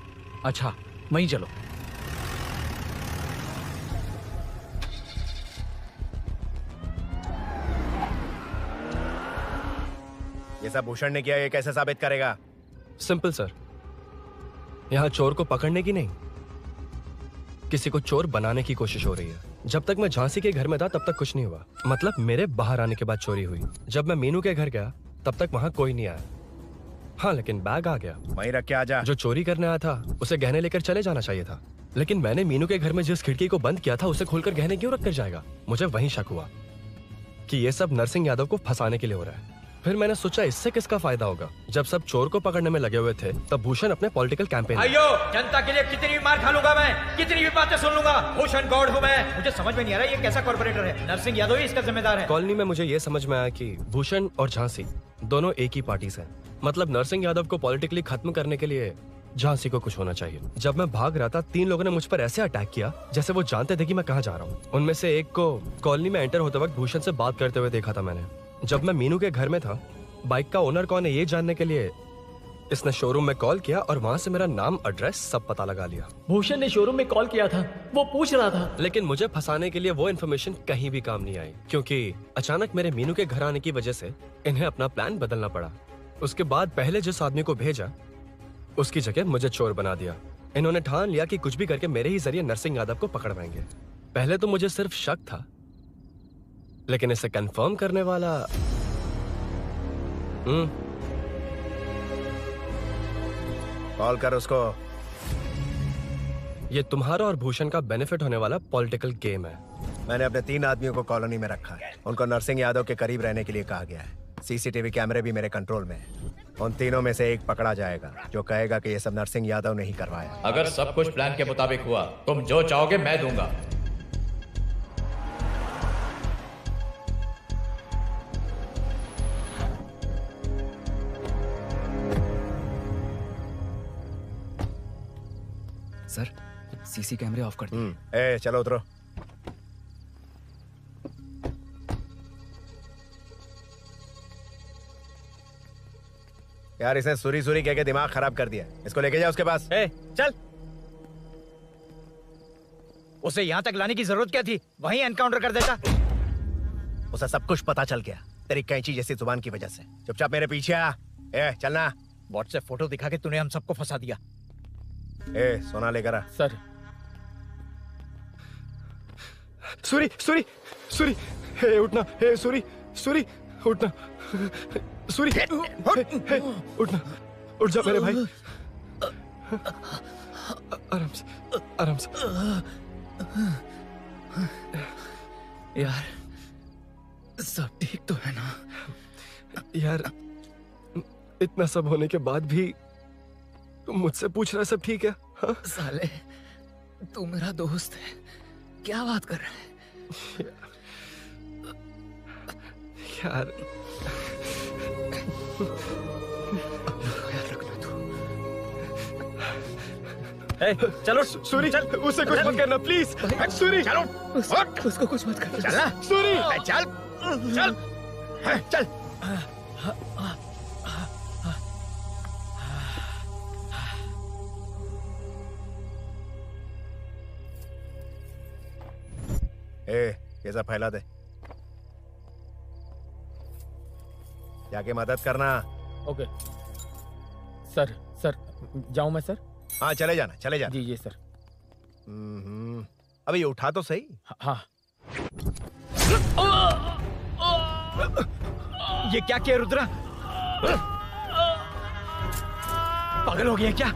अच्छा, वहीं चलो। ये सब भूषण ने किया, ये कैसे साबित करेगा? सिंपल सर, यहाँ चोर को पकड़ने की नहीं, किसी को चोर बनाने की कोशिश हो रही है। जब तक मैं झांसी के घर में था तब तक कुछ नहीं हुआ, मतलब मेरे बाहर आने के बाद चोरी हुई। जब मैं मीनू के घर गया तब तक वहां कोई नहीं आया। हाँ, लेकिन बैग आ गया। वहीं रख के आ जा। जो चोरी करने आया था उसे गहने लेकर चले जाना चाहिए था, लेकिन मैंने मीनू के घर में जिस खिड़की को बंद किया था उसे खोलकर गहने क्यों रख कर जाएगा? मुझे वहीं शक हुआ कि ये सब नरसिंह यादव को फंसाने के लिए हो रहा है। फिर मैंने सोचा इससे किसका फायदा होगा। जब सब चोर को पकड़ने में लगे हुए थे तब भूषण अपने पॉलिटिकल कैंपेन। अयो, जनता के लिए कितनी भी मार खा लूंगा मैं, कितनी भी बातें सुन लूंगा। भूषण गौड़ हूँ मैं। मुझे समझ में नहीं आ रहा ये कैसा कॉर्पोरेटर है। नरसिंह यादव ही इसका जिम्मेदार है। कॉलोनी में मुझे ये समझ में आया कि भूषण और झांसी दोनों एक ही पार्टी से, मतलब नरसिंह यादव को पॉलिटिकली खत्म करने के लिए झांसी को कुछ होना चाहिए। जब मैं भाग रहा था 3 लोगों ने मुझ पर ऐसे अटैक किया जैसे वो जानते थे कि मैं कहाँ जा रहा हूँ। उनमें से एक को कॉलोनी में एंटर होते वक्त भूषण से बात करते हुए देखा था मैंने। जब मैं मीनू के घर में था, बाइक का ओनर कौन है ये जानने के लिए इसने शोरूम में कॉल किया और वहां से मेरा नाम, एड्रेस सब पता लगा लिया। भूषण ने शोरूम में कॉल किया था, वो पूछ रहा था। लेकिन मुझे फंसाने के लिए वो इन्फॉर्मेशन कहीं भी काम नहीं आई, क्योंकि अचानक मेरे मीनू के घर आने की वजह से इन्हें अपना प्लान बदलना पड़ा। उसके बाद पहले जिस आदमी को भेजा उसकी जगह मुझे चोर बना दिया। इन्होंने ठान लिया कि कुछ भी करके मेरे ही जरिए नरसिंह यादव को पकड़वाएंगे। पहले तो मुझे सिर्फ शक था, लेकिन इसे कंफर्म करने वाला कॉल कर उसको। ये तुम्हारा और भूषण का बेनिफिट होने वाला पॉलिटिकल गेम है। मैंने अपने 3 आदमियों को कॉलोनी में रखा है। उनको नरसिंह यादव के करीब रहने के लिए कहा गया है। सीसीटीवी कैमरे भी मेरे कंट्रोल में है। उन तीनों में से एक पकड़ा जाएगा जो कहेगा कि ये सब नरसिंह यादव ने ही करवाया। अगर सब कुछ प्लान के मुताबिक हुआ, तुम जो चाहोगे मैं दूंगा। सर, सीसी कैमरे ऑफ कर दिए। चलो उतरो। यार इसने सुरी सुरी कह के दिमाग खराब कर दिया। इसको लेके जाओ उसके पास। चल। उसे यहाँ तक लाने की जरूरत क्या थी? वहीं एनकाउंटर कर देता। उसे सब कुछ पता चल गया तेरी कैंची जैसी जुबान की वजह से। चुपचाप मेरे पीछे आ। चलना। व्हाट्सएप फोटो दिखा के तूने हम सबको फंसा दिया। सोना लेकर आ। सर। सूरी सूरी सूरी, हे उठना। हे सूरी सूरी उठना। सूरी हे उठना। उठ जा मेरे भाई। आराम से आराम से। यार सब ठीक तो है ना? यार इतना सब होने के बाद भी तुम मुझसे पूछ रहा सब ठीक है? हाँ? साले तू मेरा दोस्त है, क्या बात कर रहे हैं यार? चलो सूरी, चल उसे कुछ मत करना प्लीज। सूरी चलो उसको कुछ मत कर। चल ना सूरी, चल चल चल। ये सब फैला दे, जाके मदद करना। Okay sir. सर जाऊं मैं सर? हाँ चले जाना, चले जाना। जी सर। अबे ये उठा तो सही। हाँ। ये क्या किया रुद्रा? पागल हो गया क्या?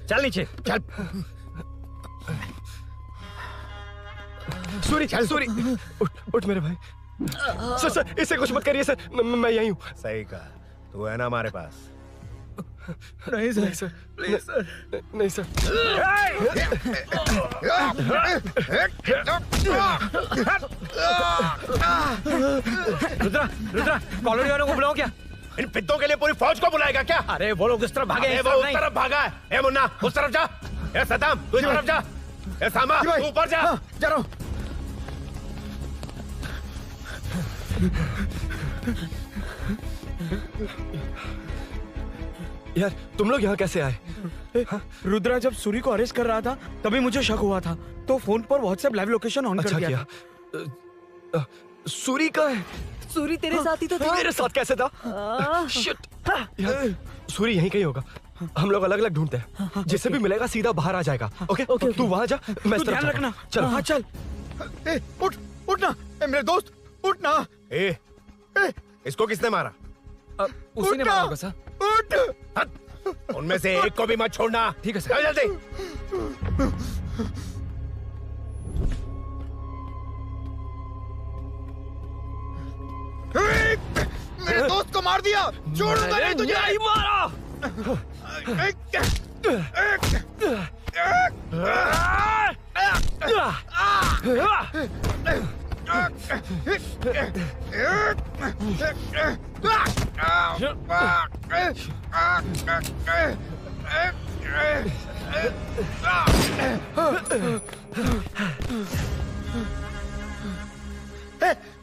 चल नीचे चल। सूरी, चल सूरी, उठ मेरे भाई। सर इसे कुछ मत करिए सर, मैं यहीं हूँ। सही कहा, तू है ना हमारे पास? नहीं सर, प्लीज सर, नहीं सर। रुद्रा, कॉलोनी वालों को बुलाओ क्या? इन पिद्दों के लिए पूरी फौज को बुलाएगा क्या? अरे वो लोग उस तरफ भागे हैं। वो उस तरफ भागा है। ए मुन्ना उस तरफ जा। ए सदाम तू इस तरफ जा। ए सामा तू ऊपर जा। जा रहा हूं। यार तुम लोग यहाँ कैसे आए? रुद्रा जब सूरी को अरेस्ट कर रहा था तभी मुझे शक हुआ था, तो फोन पर व्हाट्सएप लाइव लोकेशन ऑन कर दिया। सूरी का है? सूरी तेरे साथ ही तो था। मेरे साथ कैसे था? शिट। यार सूरी यहीं कहीं होगा, हम लोग अलग अलग ढूंढते हैं। जिसे भी मिलेगा सीधा बाहर आ जाएगा। ओके तू वहां जा, मैं तू ध्यान रखना। चल। हाँ चल। उठ ना मेरे दोस्त, उठ ना। इसको किसने मारा? उसी ने मारा होगा सर। उठ। उनमें से एक को भी मत छोड़ना। ठीक है सर। जल्दी। मेरे दोस्त को मार दिया, छोड़ूंगा नहीं तुझे। नहीं मारा।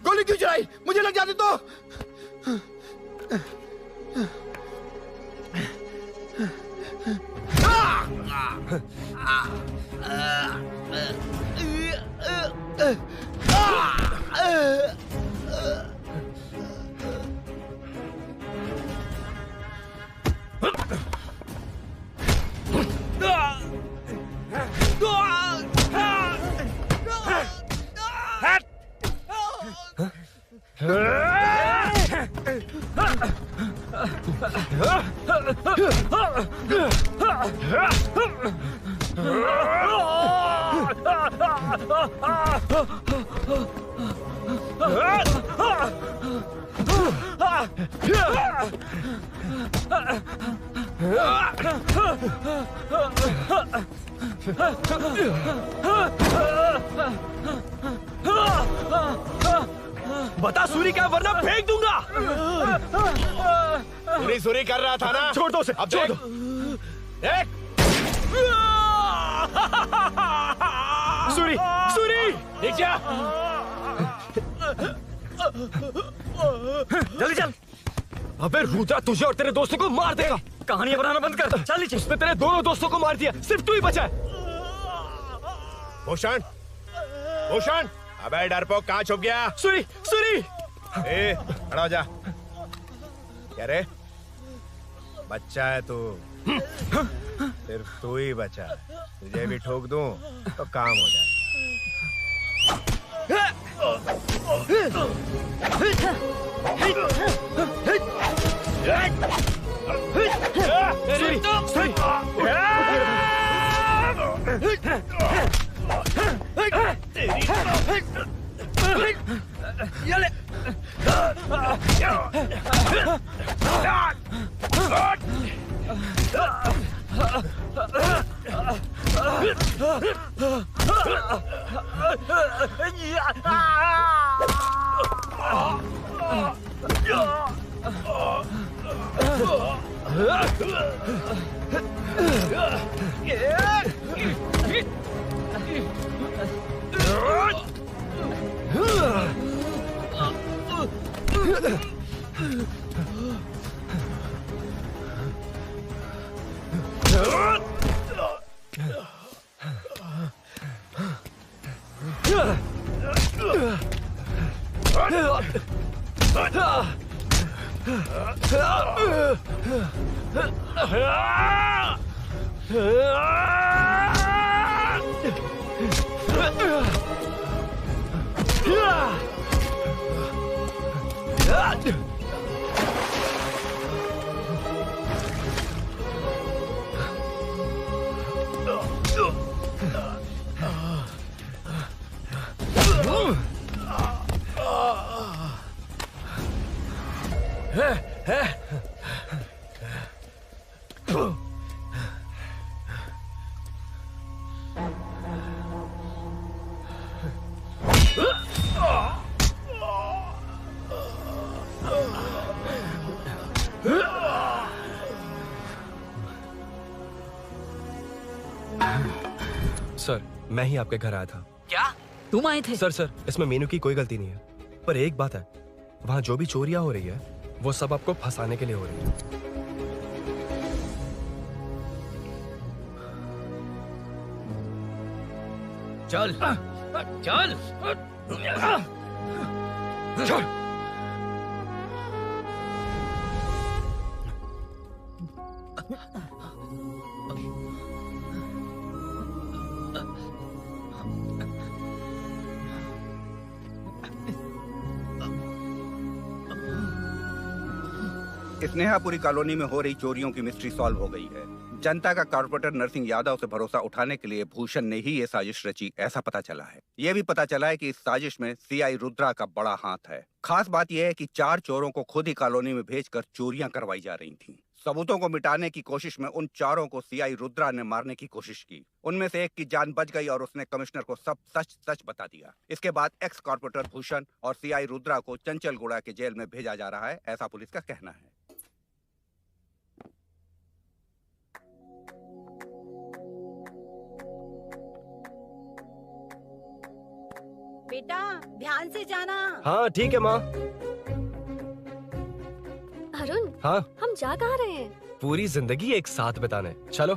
गोली क्यों चलाई? मुझे लग जाती तो। बता सूरी क्या, वरना फेंक दूंगा। सूरी कर रहा था ना? छोड़ दो उसे, अब छोड़ दो। सूरी देख जा। जल्दी चल। अबे रुद्रा तुझे और तेरे दोस्तों को मार देगा। कहानियां बनाना बंद कर। चल नीचे। उसने तेरे दोनों दोस्तों को मार दिया, सिर्फ तू ही बचा है। भूषण, भूषण, अबे डरपोक कहाँ छुप गया? सूरी, खड़ा हो जा। क्या रे? बच्चा है तू, सिर्फ तू ही बचा है। तुझे भी ठोक दूं तो काम हो जाए। सर, मैं ही आपके घर आया था। क्या तुम आए थे? सर, इसमें मीनू की कोई गलती नहीं है, पर एक बात है, वहाँ जो भी चोरियां हो रही है वो सब आपको फंसाने के लिए हो रही है। चल चल चल। स्नेहापुरी कॉलोनी में हो रही चोरियों की मिस्ट्री सॉल्व हो गई है। जनता का कॉर्पोरेटर नरसिंह यादव से भरोसा उठाने के लिए भूषण ने ही ये साजिश रची, ऐसा पता चला है। ये भी पता चला है कि इस साजिश में सीआई रुद्रा का बड़ा हाथ है। खास बात यह है कि 4 चोरों को खुद ही कॉलोनी में भेजकर चोरियां करवाई जा रही थीं। सबूतों को मिटाने की कोशिश में उन 4 को सीआई रुद्रा ने मारने की कोशिश की। उनमें से एक की जान बच गई और उसने कमिश्नर को सब सच सच बता दिया। इसके बाद एक्स कॉर्पोरेटर भूषण और सीआई रुद्रा को चंचलगुड़ा के जेल में भेजा जा रहा है, ऐसा पुलिस का कहना है। बेटा ध्यान से जाना। हाँ ठीक है माँ। अरुण, हाँ हम जा कहाँ रहे हैं? पूरी जिंदगी एक साथ बिताने, चलो।